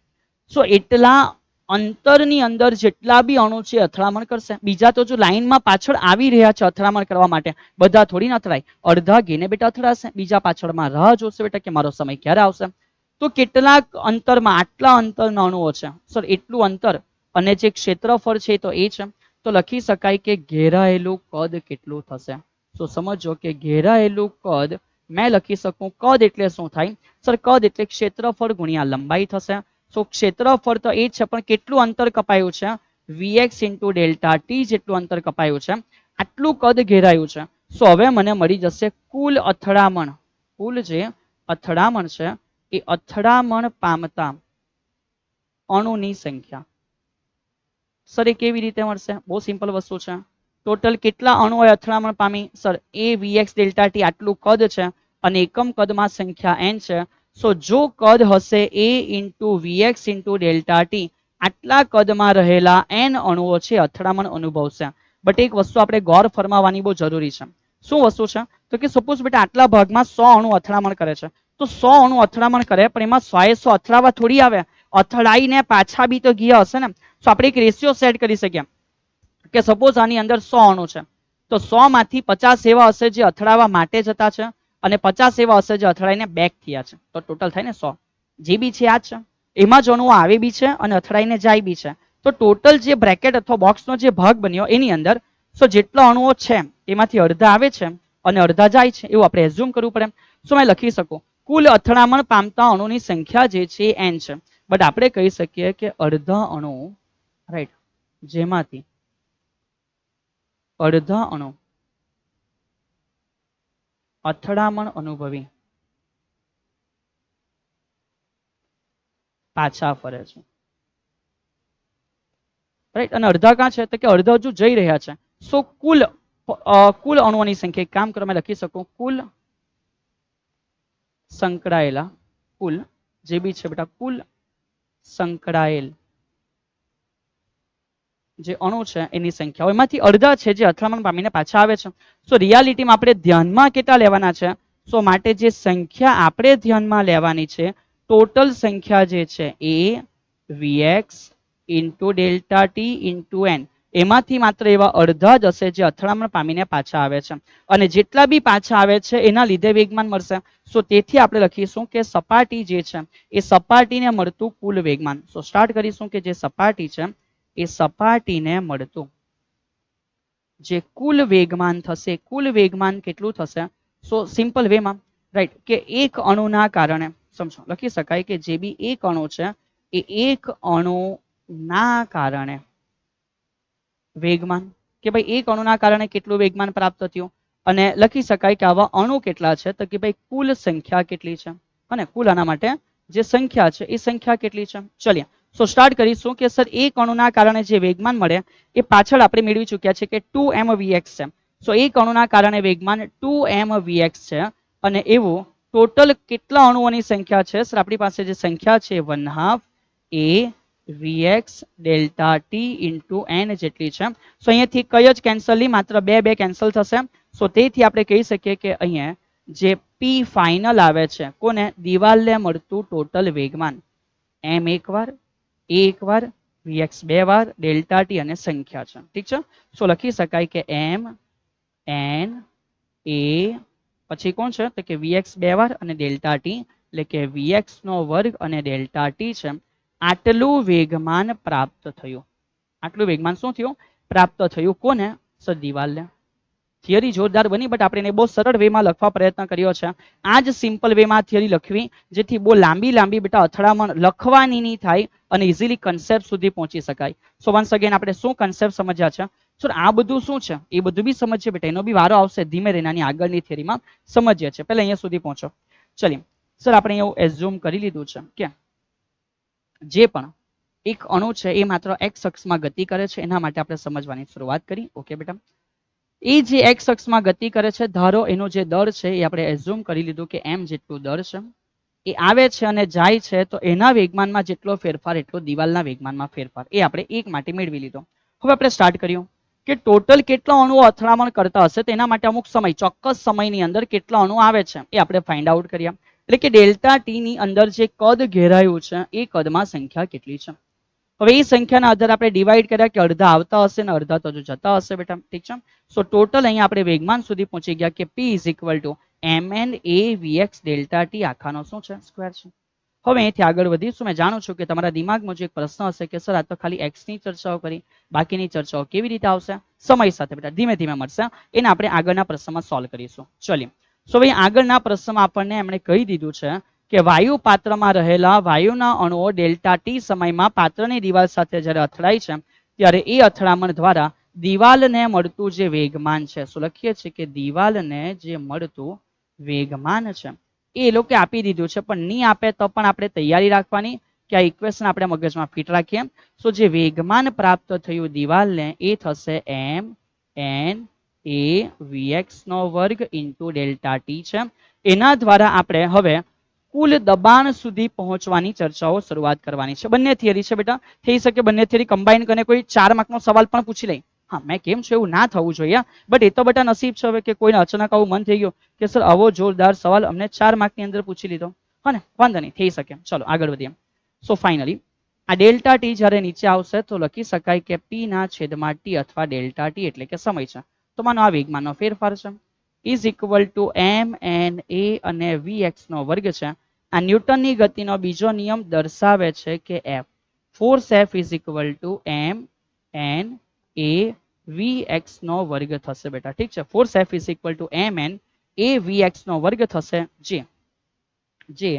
સો એટલા અંતરની અંદર જેટલા બી અણુ છે અથડામણ કરશે. બીજા તો જો લાઈનમાં પાછળ આવી રહ્યા છે અથડામણ કરવા માટે, બધા થોડી ના અથડાય. અડધા ગેને બેટા અથડાશે, બીજા પાછળમાં રાહ જોશે બેટા કે મારો સમય ક્યારે આવશે. તો કેટલાક અંતરમાં આટલા અંતરના અણુઓ છે સર, એટલું અંતર અને જે ક્ષેત્રફળ છે તો એ છે. તો લખી શકાય કે ઘેરાયેલું કદ કેટલું થશે? તો સમજો કે ઘેરાયેલું કદ મેં લખી શકું, કદ એટલે શું થાય સર? કદ એટલે ક્ષેત્રફળ ગુણ્યા લંબાઈ થશે. સો ક્ષેત્રફળ તો એ જ છે, પણ કેટલું અંતર કપાયું છે? vx ઇન્ટુ ડેલ્ટા ટી જેટલું અંતર કપાયું છે, આટલું કદ ઘેરાયું છે. સો હવે મને મળી જશે કુલ અથડામણ. કુલ જે અથડામણ છે એ અથડામણ પામતા અણુની સંખ્યા. સર એ કેવી રીતે મળશે? બહુ સિમ્પલ વસ્તુ છે. ટોટલ કેટલા અણુઓ અથડામણ પામી? સર એ vx ડેલ્ટા ટી આટલું કદ છે અને એકમ કદમાં સંખ્યા n છે. સો જો કદ હશે a into vx into delta T, આટલા કદમાં રહેલા n અણુઓ છે અથડામણ અનુભવશે. બટ એક વસ્તુ આપણે ગોર ફરમાવવાની બહુ જરૂરી છે. શું વસ્તુ છે? તો કે સપોઝ બેટા આટલા ભાગમાં 100 અણુ અથડામણ કરે છે, તો 100 અણુ અથડામણ કરે પણ એમાં 100 એ 100 અથડાવા થોડી આવે, અથડાઈને પાછા બી તો ગયા હશે ને. તો આપણે એક રેશિયો સેટ કરી શકીએ કે સપોઝ આની અંદર 100 અણુ છે, તો 100 માંથી 50 એવા હશે જે અથડાવા માટે જતા છે અને 50 એવા હશે જે અથડાઈને બેક થયા છે. તો ટોટલ થાય ને 100. જે બી છે આ જ છે, એમાં જ અણુઓ આવે બી છે અને અથડાઈને જાય બી છે. તો ટોટલ જે બ્રેકેટ અથવા બોક્સનો જે ભાગ બન્યો એની અંદર જેટલા અણુઓ છે એમાંથી અડધા આવે છે અને અડધા જાય છે, એવું આપણે એઝ્યુમ કરવું પડે. સો મેં લખી શકું કુલ અથડામણ પામતા અણુની સંખ્યા જે છે n છે. બટ આપણે કહી શકીએ કે અડધા અણુ, રાઈટ, જેમાંથી અડધા અણુ અથડામણ અનુભવી પાછા ફરે છે, રાઈટ. અને અડધા ક્યાં છે? તો કે અડધા હજુ જઈ રહ્યા છે. સો કુલ અણુઓની સંખ્યા, એક કામ કરવા લખી શકું, કુલ સંકળાયેલા, કુલ જે બી છે બેટા, કુલ સંકળાયેલ જે અણુ છે એની સંખ્યા, એમાંથી અડધા છે જે અથડામણ પામીને પાછા આવે છે. સો રિયાલિટીમાં આપણે ધ્યાનમાં કેટલા લેવાના છે? સો માટે જે સંખ્યા આપણે ધ્યાનમાં લેવાની છે, ટોટલ સંખ્યા જે છે એ Vx into delta T into N, એમાંથી માત્ર એવા અડધા જ હશે જે અથડામણ પામીને પાછા આવે છે. અને જેટલા બી પાછા આવે છે એના લીધે વેગમાન મળશે. સો તેથી આપણે લખીશું કે સપાટી જે છે એ સપાટીને મળતું કુલ વેગમાન. સો સ્ટાર્ટ કરીશું કે જે સપાટી છે એ સપાટીને મળતું જે કુલ વેગમાન થશે, કુલ વેગમાન કેટલું થશે? સો સિમ્પલ વેમાં, રાઈટ, કે એક અણુના કારણે, સમજો લખી શકાય કે જે બી એક અણુ છે એ એક અણુના કારણે વેગમાન, કે ભાઈ એક અણુના કારણે કેટલું વેગમાન પ્રાપ્ત થયું. અને લખી શકાય કે આવા અણુ કેટલા છે? તો કે ભાઈ કુલ સંખ્યા કેટલી છે, અને કુલ આના માટે જે સંખ્યા છે એ સંખ્યા કેટલી છે. ચલિએ સો સ્ટાર્ટ કરીશું કે સર એક અણુના કારણે જે વેગમાન મળે એ પાછળ આપણે મેળવી ચૂક્યા છે કે 2mvx છે. સો એક અણુના કારણે વેગમાન 2mvx છે. અને એવું ટોટલ કેટલા અણુઓની સંખ્યા છે? સર આપણી પાસે જે સંખ્યા છે 1/2 a vx delta T into n જેટલી છે. સો અહીંયાથી કઈ જ કેન્સલ નહીં, માત્ર બે કેન્સલ થશે. સો તેથી આપણે કહી શકીએ કે અહીંયા જે પી ફાઇનલ આવે છે કોને? દિવાલને મળતું ટોટલ વેગમાન, m એક વાર, a એક વાર, vx બે વાર, ડેલ્ટા ટી અને સંખ્યા છે. ઠીક છે. સો લખી શકાય કે m n a પછી કોણ છે? તો કે vx બે વાર અને ડેલ્ટા ટી, એટલે કે vx નો વર્ગ અને ડેલ્ટા ટી છે. આટલું વેગમાન પ્રાપ્ત થયું. આટલું વેગમાન શું થયું? પ્રાપ્ત થયું. કોને? સર દિવાલને. થિયરી જોરદાર બની, બટ આપણે એને બહુ સરળ વેમાં લખવા પ્રયત્ન કર્યો છે. આ જ સિમ્પલ વેમાં થિયરી લખવી, જેથી બહુ લાંબી બેટા અથડામણ લખવાની નહીં થાય અને ઇઝીલી કન્સેપ્ટ સુધી પહોંચી શકાય. સો વન્સ અગેન આપણે શું કન્સેપ્ટ સમજ્યા છે? સર આ બધું શું છે એ બધું બી સમજીએ બેટા, એનો બી વારો આવશે ધીમે રહીને આગળની થિયરીમાં સમજીએ છીએ. પહેલા અહીંયા સુધી પહોંચો. ચલીએ સર આપણે એવું એઝ્યુમ કરી લીધું છે કે જે પણ એક અણુ છે એ માત્ર x અક્ષમાં ગતિ કરે છે. એના માટે આપણે સમજવાની શરૂઆત કરી. ઓકે બેટા, એ જે x અક્ષમાં ગતિ કરે છે, ધારો એનો જે દર છે એ આપણે એઝ્યુમ કરી લીધું કે m જેટલું દર છે. એ આવે છે અને જાય છે, તો એના વેગમાનમાં જેટલો ફેરફાર એટલો દિવાલના વેગમાનમાં ફેરફાર, એ આપણે એક માટે મેળવી લીધો. હવે આપણે સ્ટાર્ટ કર્યું કે ટોટલ કેટલા અણુઓ અથડામણ કરતા હશે, તેના માટે અમુક સમય, ચોક્કસ સમયની અંદર કેટલા અણુ આવે છે એ આપણે ફાઇન્ડ આઉટ કર્યા. એટલે કે ડેલ્ટા ટી ની અંદર જે કદ ઘેરાયું છે એ કદમાં સંખ્યા કેટલી છે. હવે એ સંખ્યાના આધારે આપણે ડિવાઈડ કર્યા કે અડધા આવતા હશે ને અડધા તો જતા હશે બેટા. ઠીક છે. સો ટોટલ અહીંયા આપણે વેગમાન સુધી પહોંચી ગયા કે p mn a vx delta T આખાનો શું છે? સ્ક્વેર છે. હવે અહીંથી આગળ વધીશું. મેં જાણું છું કે તમારા દિમાગમાં જે એક પ્રશ્ન હશે કે સર આ તો ખાલી x ની ચર્ચાઓ કરી, બાકીની ચર્ચાઓ કેવી રીતે આવશે? સમય સાથે બેટા ધીમે ધીમે મળશે, એને આપણે આગળના પ્રશ્નમાં સોલ્વ કરીશું. ચલીએ સો ભાઈ આગળના પ્રશ્નમાં આપણને એમણે કહી દીધું છે કે વાયુ પાત્રમાં રહેલા વાયુના અણુઓ ડેલ્ટા ટી સમયમાં પાત્રની દિવાલ સાથે જ્યારે અથડાય છે ત્યારે એ અથડામણ દ્વારા દિવાલને મળતું જે વેગમાન છે, શું લખીએ છીએ કે દિવાલને જે મળતું વેગમાન છે એ લોકો આપી દીધું છે. પણ નહીં આપે તો પણ આપણે તૈયારી રાખવાની કે આ ઇક્વેશન આપણે મગજમાં ફિટ રાખીએ. સો જે વેગમાન પ્રાપ્ત થયું દિવાલને એ થશે m n a vx નો વર્ગ ઇન્ટુ ડેલ્ટા ટી છે. એના દ્વારા આપણે હવે કુલ દબાણ સુધી પહોંચવાની ચર્ચાઓ શરૂઆત કરવાની છે. બંને થિયરી છે બેટા, થઈ શકે બંને થિયરી કમ્બાઈન કરીને કોઈ 4 માર્કનો સવાલ પણ પૂછી લે. હા મેં કેમ છું એવું ના થવું જોઈએ, બટ એ તો બેટા નસીબ છે હવે કે કોઈને અચાનક આવું મન થઈ ગયું કે સર આવો જોરદાર સવાલ અમને 4 માર્કની અંદર પૂછી લીધો. હા ને, વાંધો નહીં, થઈ શકે. ચલો આગળ વધીએ. સો ફાઇનલી આ ડેલ્ટા ટી જ્યારે નીચે આવશે તો લખી શકાય કે p ના છેદમાં t અથવા ડેલ્ટા ટી એટલે કે સમય છે. તો માનો આ વેગમાનનો ફેરફાર છે is equal to m n a અને vx નો વર્ગ છે. આ ન્યૂટનની ગતિનો બીજો નિયમ દર્શાવે છે કે f force f is equal to m n a vx નો વર્ગ થશે બેટા. ઠીક છે. Force f is equal to m n a vx નો વર્ગ થશે, જે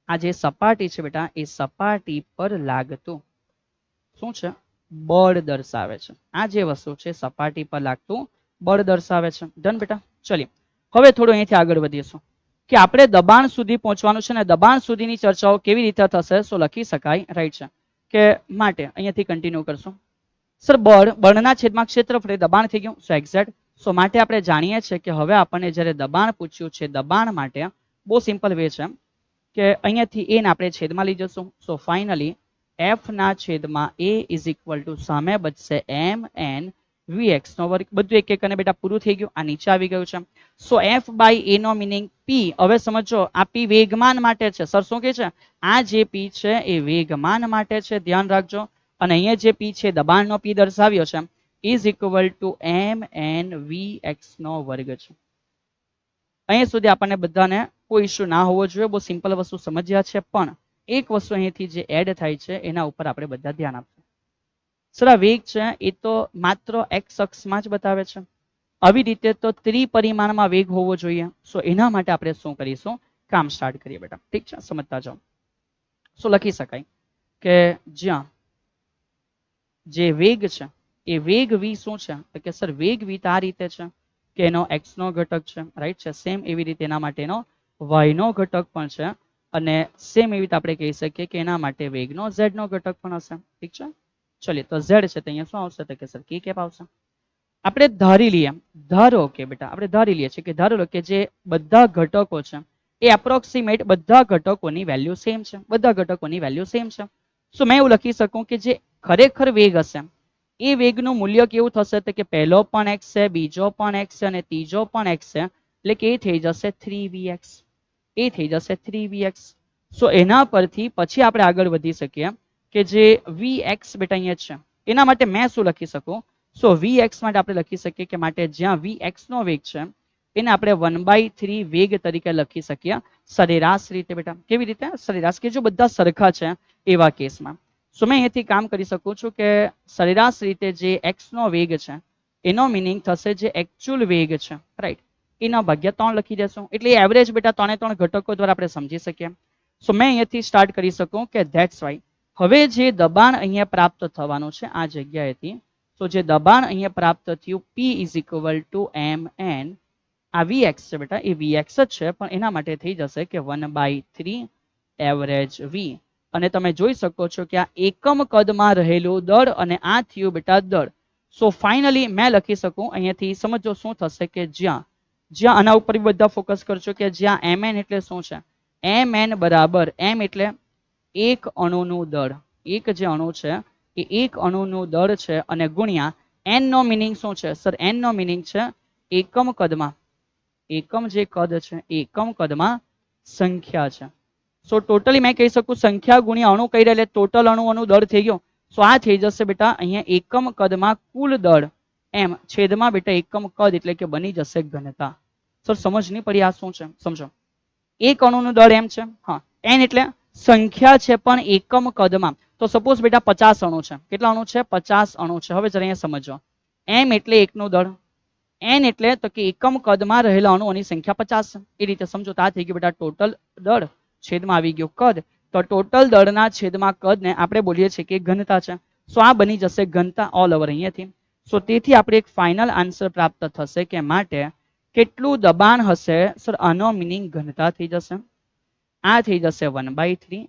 આ જે સપાટી છે બેટા એ સપાટી પર લાગતું શું છે? બળ દર્શાવે છે. આ જે વસ્તુ છે સપાટી પર લાગતું બળ દર્શાવે છે. ડન બેટા. ચલીએ હવે થોડું અહીંથી આગળ વધીશું. કે આપણે દબાણ સુધી પહોંચવાનું છે ને દબાણ સુધીની ચર્ચાઓ કેવી રીતે થશે સો લખી શકાય રાઈટ છે કે માટે અહીંયાથી કન્ટિન્યુ કરશું સર બળના છેદમાં ક્ષેત્રફળ દબાણ થઈ ગયું સો એક્ઝેક્ટ સો માટે આપણે જાણીએ છીએ કે હવે આપણને જ્યારે દબાણ પૂછ્યું છે દબાણ માટે બહુ સિમ્પલ વે છે કે અહીંયાથી એ ને આપણે છેદમાં લઈ જશું સો ફાઇનલી એફ ના છેદમાં એ ઇઝ ઇક્વલ ટુ સામે બચશે એમ એન વીએક્સ નો વર્ગ બધું એક એક અને બેટા પૂરું થઈ ગયું આ નીચે આવી ગયું છે સો એફ બાય એ નો મિનિંગ પી હવે સમજો આ પી વેગમાન માટે છે સર શું કહે છે આ જે પી છે એ વેગમાન માટે છે ધ્યાન રાખજો અને અહીંયા જે પી છે દબાણનો પી દર્શાવ્યો છે is equal to M N V X નો વર્ગ છે અહીંયા સુધી આપણને બધાને કોઈ ઇશ્યુ ના હોવો જોઈએ બહુ સિમ્પલ વસ્તુ સમજ્યા છે પણ એક વસ્તુ અહીંથી જે એડ થાય છે એના ઉપર આપણે બધા ધ્યાન આપશું સર આ વેગ છે એ તો માત્ર એક્સ અક્ષમાં જ બતાવે છે આવી રીતે તો ત્રિપરિમાણમાં વેગ હોવો જોઈએ સો એના માટે આપણે શું કરીશું કામ સ્ટાર્ટ કરીએ બેટા ઠીક છે સમજતા જાઓ સો લખી શકાય કે જ્યાં જે વેગ છે એ વેગ વી શું છે તો કે સર વેગ વી તો આ રીતે છે કે એનો એક્સ નો ઘટક છે રાઈટ છે સેમ એવી રીતે એના માટેનો વાય નો ઘટક પણ છે અને સેમ એવી રીતે આપણે કહી શકીએ કે એના માટે વેગનો ઝેડ નો ઘટક પણ હશે ઠીક છે ચલિए તો ઝેડ છે તો અહીંયા શું આવશે તો કે સર કે કેપ આવશે આપણે ધારી લઈએ ધારો કે બેટા આપણે ધારી લઈએ છીએ કે ધારો લો કે જે બધા ઘટકો છે એ એપ્રોક્સિમેટ બધા ઘટકોની વેલ્યુ સેમ છે બધા ઘટકોની વેલ્યુ સેમ છે સો મેં એવું લખી શકું કે જે ખરેખર વેગ હશે એ વેગનું મૂલ્ય કેવું થશે તો કે પહેલો પણ એક્સ છે બીજો પણ એક્સ છે અને ત્રીજો પણ એક્સ છે એટલે કે એ થઈ જશે 3vx એ થઈ જશે 3vx સો એના પરથી પછી આપણે આગળ વધી શકીએ કે જે vx બેટા અહીંયા છે એના માટે મેં શું લખી શકું સો vx માટે આપણે લખી શકીએ કે માટે જ્યાં vx નો વેગ છે એને આપણે 1/3 વેગ તરીકે લખી શકીએ સરેરાશ રીતે બેટા કેવી રીતે સરેરાશ કે જો બધા સરખા છે એવા કેસમાં સો મેં અહીંયાથી કામ કરી શકું છું કે સરેરાશ રીતે જે x નો વેગ છે એનો મિનિંગ થશે જે એકચ્યુઅલ વેગ છે રાઈટ એના ભાગ્યા 3 લખી દેશું એટલે એવરેજ બેટા 3 ઘટકો દ્વારા આપણે સમજી શકીએ સો મેં અહીંયાથી સ્ટાર્ટ કરી શકું કે ધેટ્સ વાય હવે જે દબાણ અહીંયા પ્રાપ્ત થવાનું છે આ જગ્યાએથી તો જે દબાણ અહીંયા પ્રાપ્ત થયું P is equal to M N આ Vx છે બેટા એ Vx જ છે પણ એના માટે થઈ જશે કે 1/3 એવરેજ V અને તમે જોઈ શકો છો કે આ એકમ કદમાં રહેલું દળ અને આ થયું બેટા દળ સો ફાઇનલી મેં લખી શકું અહીંયાથી સમજો શું થશે કે જ્યાં જ્યાં આના ઉપર બધા ફોકસ કરજો કે જ્યાં mn એટલે શું છે mn બરાબર m એટલે એક અણુનું દળ એક જે અણુ છે એ એક અણુનું દળ છે અને ગુણ્યા n નો મિનિંગ શું છે સર n નો મિનિંગ છે એકમ કદમાં એકમ જે કદ છે એકમ કદમાં સંખ્યા છે સો ટોટલી મેં કહી શકું સંખ્યા ગુણ્યા અણુ કહી એટલે ટોટલ અણુઓનું દળ થઈ ગયો સો આ થઈ જશે બેટા અહીંયા એકમ કદમાં કુલ દળ એમ છેદમાં બેટા એકમ કદ એટલે કે બની જશે ઘનતા સર સમજ નહીં પડી આ શું છે સમજો એક અણુનું દળ એમ છે હા n એટલે સંખ્યા છે પણ એકમ કદમાં તો સપોઝ બેટા 50 અણુ છે કેટલા અણુ છે 50 અણુ છે હવે જરા અહીંયા સમજો m એટલે એકનું દળ n એટલે તો કે એકમ કદમાં રહેલા અણુઓની સંખ્યા 50 એ રીતે સમજો તો આ થઈ ગયું બેટા ટોટલ દળ છેદમાં આવી ગયું કદ તો ટોટલ દળના છેદમાં કદને આપણે બોલીએ છીએ કે ઘનતા છે સો આ બની જશે ઘનતા ઓલ ઓવર અહીંયાથી સો તેથી આપણે એક ફાઇનલ આન્સર પ્રાપ્ત થશે કે માટે કેટલું દબાણ હશે સર આનો મિનિંગ ઘનતા થઈ જશે આ થઈ જશે 1/3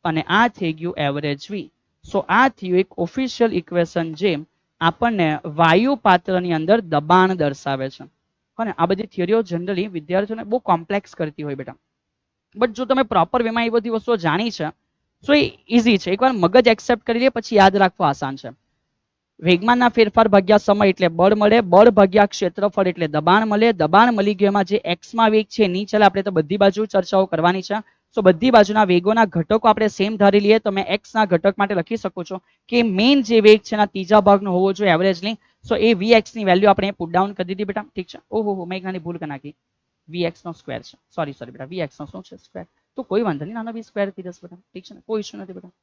અને આ થઈ ગયું એવરેજ v સો આ થયું એક ઓફિશિયલ ઇક્વેશન જે આપણને વાયુ પાત્રની અંદર દબાણ દર્શાવે છે અને આ બધી થિયરીઓ જનરલી વિદ્યાર્થીઓને બહુ કોમ્પ્લેક્સ કરતી હોય બેટા બટ જો તમે પ્રોપર વેમાં એ બધી વસ્તુઓ જાણી છે તો એ ઇઝી છે એકવાર મગજ એક્સેપ્ટ કરી લે પછી યાદ રાખવું આસાન છે વેગમાનના ફેરફાર ભાગ્યા સમય એટલે બળ મળે બળ ભાગ્યા ક્ષેત્રફળ એટલે દબાણ મળે દબાણ મળી ગયું એમાં જે x માં વેગ છે ની ચાલે આપણે તો બધી બાજુ ચર્ચાઓ કરવાની છે સો બધી બાજુના વેગોના ઘટકો આપણે સેમ ધારી લઈએ તો મેં x ના ઘટક માટે લખી શકું છું કે મેઇન જે વેગ છે એના ત્રીજા ભાગનો હોવો જોઈએ એવરેજલી સો એ vx ની વેલ્યુ આપણે પુટ ડાઉન કરી દીધી બેટા ઠીક છે ઓહો મેં એક નાની ભૂલ કરી નાખી vx નો સ્ક્વેર છે સોરી બેટા vx નો શું છે સ્ક્વેર તો કોઈ વાંધો નહીં નાનો v સ્ક્વેર થઈ જશે બેટા ઠીક છે ને કોઈ ઇશ્યુ નથી બેટા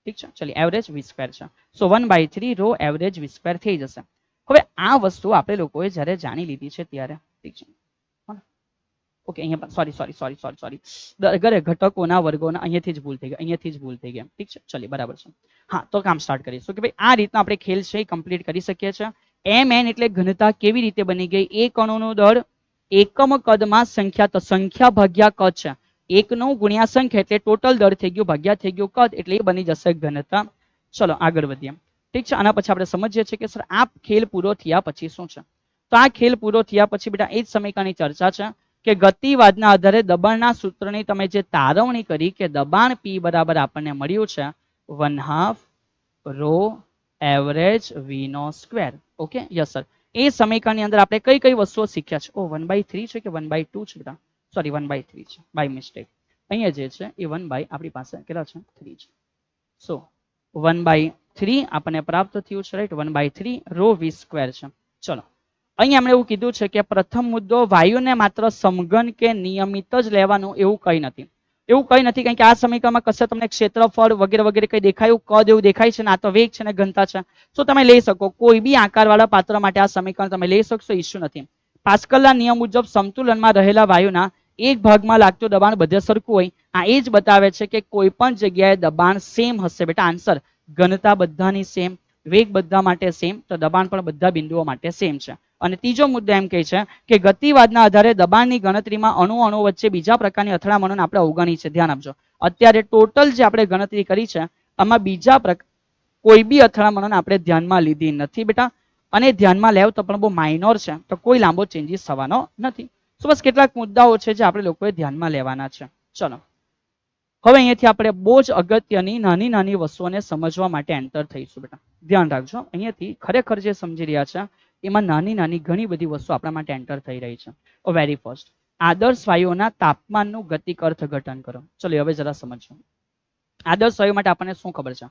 ઠીક છે ચલિए એવરેજ v સ્ક્વેર છે સો 1/3 રો એવરેજ v સ્ક્વેર થઈ જશે હવે આ વસ્તુ આપણે લોકોએ જ્યારે જાણી લીધી છે ત્યારે ઠીક છે ઓકે અહીંયા સોરી ઘરે ઘટકોના વર્ગોના અહીંયાથી જ ભૂલ થઈ ગઈ ઠીક છે ચલિए બરાબર છે હા તો કામ સ્ટાર્ટ કરીશું કે ભાઈ આ રીતના આપણે ખેલ છે કમ્પ્લીટ કરી શકીએ છીએ mn એટલે ઘનતા કેવી રીતે બની ગઈ એક અણુનું દળ એકમ કદમાં સંખ્યા, તો સંખ્યા ભાગ્યા કદ છે, એકનું ગુણ્યા સંખ્યા એટલે ટોટલ દળ થઈ ગયું ભાગ્યા થઈ ગયું કદ, એટલે એ બની જશે ઘનતા. ચલો આગળ વધીએ. ઠીક છે, આના પછી આપણે સમજીએ છીએ કે સર આ ખેલ પૂરો થયા પછી શું છે. તો આ ખેલ પૂરો થયા પછી બેટા એ જ સમીકરણની ચર્ચા છે કે ગતિવાદના આધારે દબાણના સૂત્રની તમે જે તારવણી કરી કે દબાણ P બરાબર આપણને મળ્યું છે 1/2 રો એવરેજ V નો સ્ક્વેર. Okay yes sir. એ સમીકરણની અંદર આપણે કઈ કઈ વસ્તુઓ શીખ્યા છે? ઓ 1/3 છે કે 1/2 છે બેટા? સોરી 1/3 છે બાય મિસ્ટેક. અહીંયા જે છે એ 1 આપણી પાસે કેટલા છે 3 છે. સો 1/3 આપણને પ્રાપ્ત થયું છે, રાઈટ. 1/3 રો V સ્ક્વેર છે. ચલો અહીંયા આપણે એવું કીધું છે કે પ્રથમ મુદ્દો વાયુને માત્ર સમઘન કે નિયમિત જ લેવાનું, એવું કઈ નથી. એવું કઈ નથી કારણ કે આ સમીકરણમાં કશે તમને ક્ષેત્રફળ વગેરે વગેરે કઈ દેખાયું, કદ એવું દેખાય છે ને, આ તો વેગ છે ને ઘનતા છે. તો તમે લઈ શકો કોઈ બી આકારવાળા પાત્ર માટે આ સમીકરણ તમે લઈ શકશો, ઇશ્યુ નથી. પાસ્કલના નિયમ મુજબ સમતુલનમાં રહેલા વાયુના એક ભાગમાં લાગતું દબાણ બધે સરખું હોય. આ એ જ બતાવે છે કે કોઈ પણ જગ્યાએ દબાણ સેમ હશે બેટા. આન્સર ઘનતા બધાની સેમ, વેગ બધા માટે સેમ, તો દબાણ પણ બધા બિંદુઓ માટે સેમ છે. અને ત્રીજો મુદ્દો એમ કહે છે કે ગતિવાદના આધારે દબાણની ગણતરીમાં અણુ વચ્ચે બીજા પ્રકારની અથડામણોને આપણે અવગણી છે. ધ્યાન આપજો, અત્યારે ટોટલ જે આપણે ગણતરી કરી છે આમાં બીજા કોઈ બી અથડામણોને આપણે ધ્યાનમાં લીધી નથી બેટા. અને ધ્યાનમાં લેવ તો પણ બહુ માઇનોર છે, તો કોઈ લાંબો ચેન્જીસ થવાનો નથી. તો બસ કેટલાક મુદ્દાઓ છે જે આપણે લોકોએ ધ્યાનમાં લેવાના છે. ચલો હવે અહીંયાથી આપણે બહુ જ અગત્યની નાની નાની વસ્તુઓને સમજવા માટે એન્ટર થઈશું બેટા. ધ્યાન રાખજો, અહીંયાથી ખરેખર જે સમજી રહ્યા છે એમાં નાની નાની ઘણી બધી વસ્તુ આપણા માટે એન્ટર થઈ રહી છે. વેરી ફર્સ્ટ, આદર્શ વાયુઓના તાપમાનનું ગતિક અર્થઘટન કરો. ચલો હવે જરા સમજો. આદર્શ વાયુ માટે આપણને શું ખબર છે?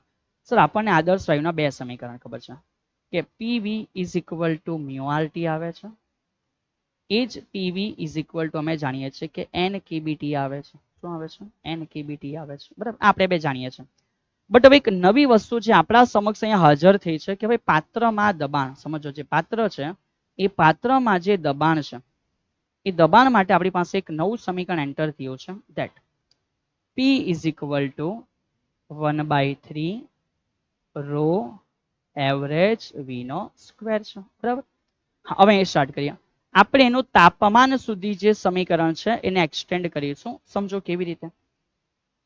સર આપણને આદર્શ વાયુના બે સમીકરણ ખબર છે કે PV is equal two μRT આવે છે, એ જ PV ઇઝ ઇક્વલ ટુ અમે જાણીએ છીએ કે NKBT આવે છે. શું આવે છે? NKBT આવે છે, બરાબર. આપણે બે જાણીએ છીએ. બટ હવે એક નવી વસ્તુ જે આપણા સમક્ષ અહીંયા હાજર થઈ છે કે ભાઈ પાત્રમાં દબાણ સમજો. જે પાત્ર છે એ પાત્રમાં જે દબાણ છે એ દબાણ માટે આપણી પાસે એક નવું સમીકરણ એન્ટર થયું છે, that P is equal to 1/3 rho average V નો સ્ક્વેર છે, બરાબર. હવે એ સ્ટાર્ટ કરીએ. આપણે એનું તાપમાન સુધી જે સમીકરણ છે એને એક્સટેન્ડ કરીશું. સમજો કેવી રીતે.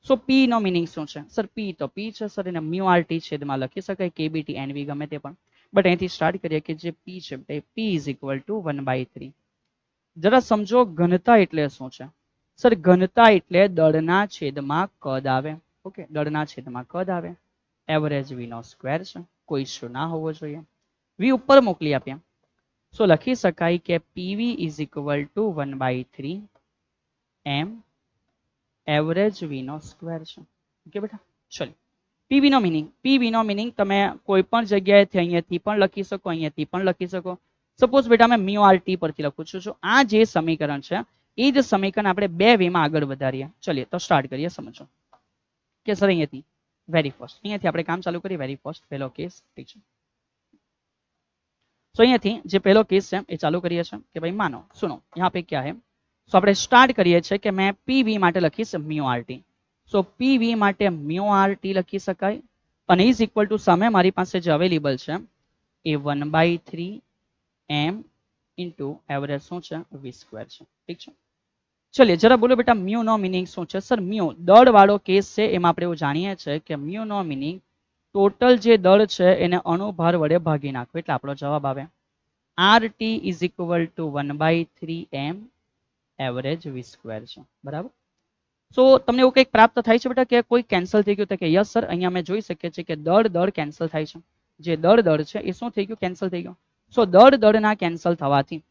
સો P નો મિનિંગ શું છે? સર P તો P છે સર, એને μRT છેદમાં લખી શકાય, KBT NV ગમે તે પણ. બટ અહીંથી સ્ટાર્ટ કરીએ કે જે P છે એ P ઇઝ ઇક્વલ ટુ 1/3. જરા સમજો ઘનતા એટલે શું છે? સર ઘનતા એટલે દળના છેદમાં કદ આવે. ઓકે, દળના છેદમાં કદ આવે. એવરેજ V નો સ્ક્વેર છે, કોઈ ઇશ્યુ ના હોવો જોઈએ. V ઉપર મોકલી આપ્યા. સો લખી શકાય કે PV is equal to 1/3 m average V નો સ્ક્વેર છે. ઓકે બેટા, ચલો PV નો મિનિંગ. PV નો મિનિંગ તમે કોઈ પણ જગ્યાએથી અહીંયાથી પણ લખી શકો, અહીંયાથી પણ લખી શકો. સપોઝ બેટા મેં μRT પરથી લખું છું. આ જે સમીકરણ છે એ જ સમીકરણ આપણે બે વેમાં આગળ વધારીએ. ચલીએ તો સ્ટાર્ટ કરીએ. સમજો કે સર અહીંયાથી વેરી ફર્સ્ટ, અહીંયાથી આપણે કામ ચાલુ કરીએ. વેરી ફર્સ્ટ પહેલો કેસ, ઠીક છે. तो અહીંયાથી જે પહેલો કેસ છે એ ચાલુ કરીએ છીએ કે ભાઈ માનો સુનો यहाँ पे क्या है. સો આપણે સ્ટાર્ટ કરીએ છીએ કે મેં PV માટે લખીશ μRT. સો PV માટે μRT લખી શકાય અને ઇઝ ઇક્વલ ટુ સામે મારી પાસે જે અવેલેબલ છે એ 1/3 m ઇન્ટુ એવરેજ શું છે V સ્ક્વેર છે. ઠીક છે, ચલિए જરા બોલો બેટા મ્યુ નો મિનિંગ શું છે? સર મ્યુ દળ વાળો કેસ છે, એમાં આપણે એવું જાણીએ છીએ કે મ્યુ નો મિનિંગ ટોટલ જે દળ છે એને અણુભાર વડે ભાગી નાખો એટલે આપણો જવાબ આવે RT is equal to 1/3 m average V square છે, બરાબર. સો તમને એવું કંઈક પ્રાપ્ત થાય છે બેટા કે કોઈ કેન્સલ થઈ ગયું? તો કે યસ સર, અહીંયા અમે જોઈ શકીએ છીએ કે દળ કેન્સલ થાય છે. જે દળ છે એ શું થઈ ગયું? કેન્સલ થઈ ગયું. સો દળના કેન્સલ થવાથી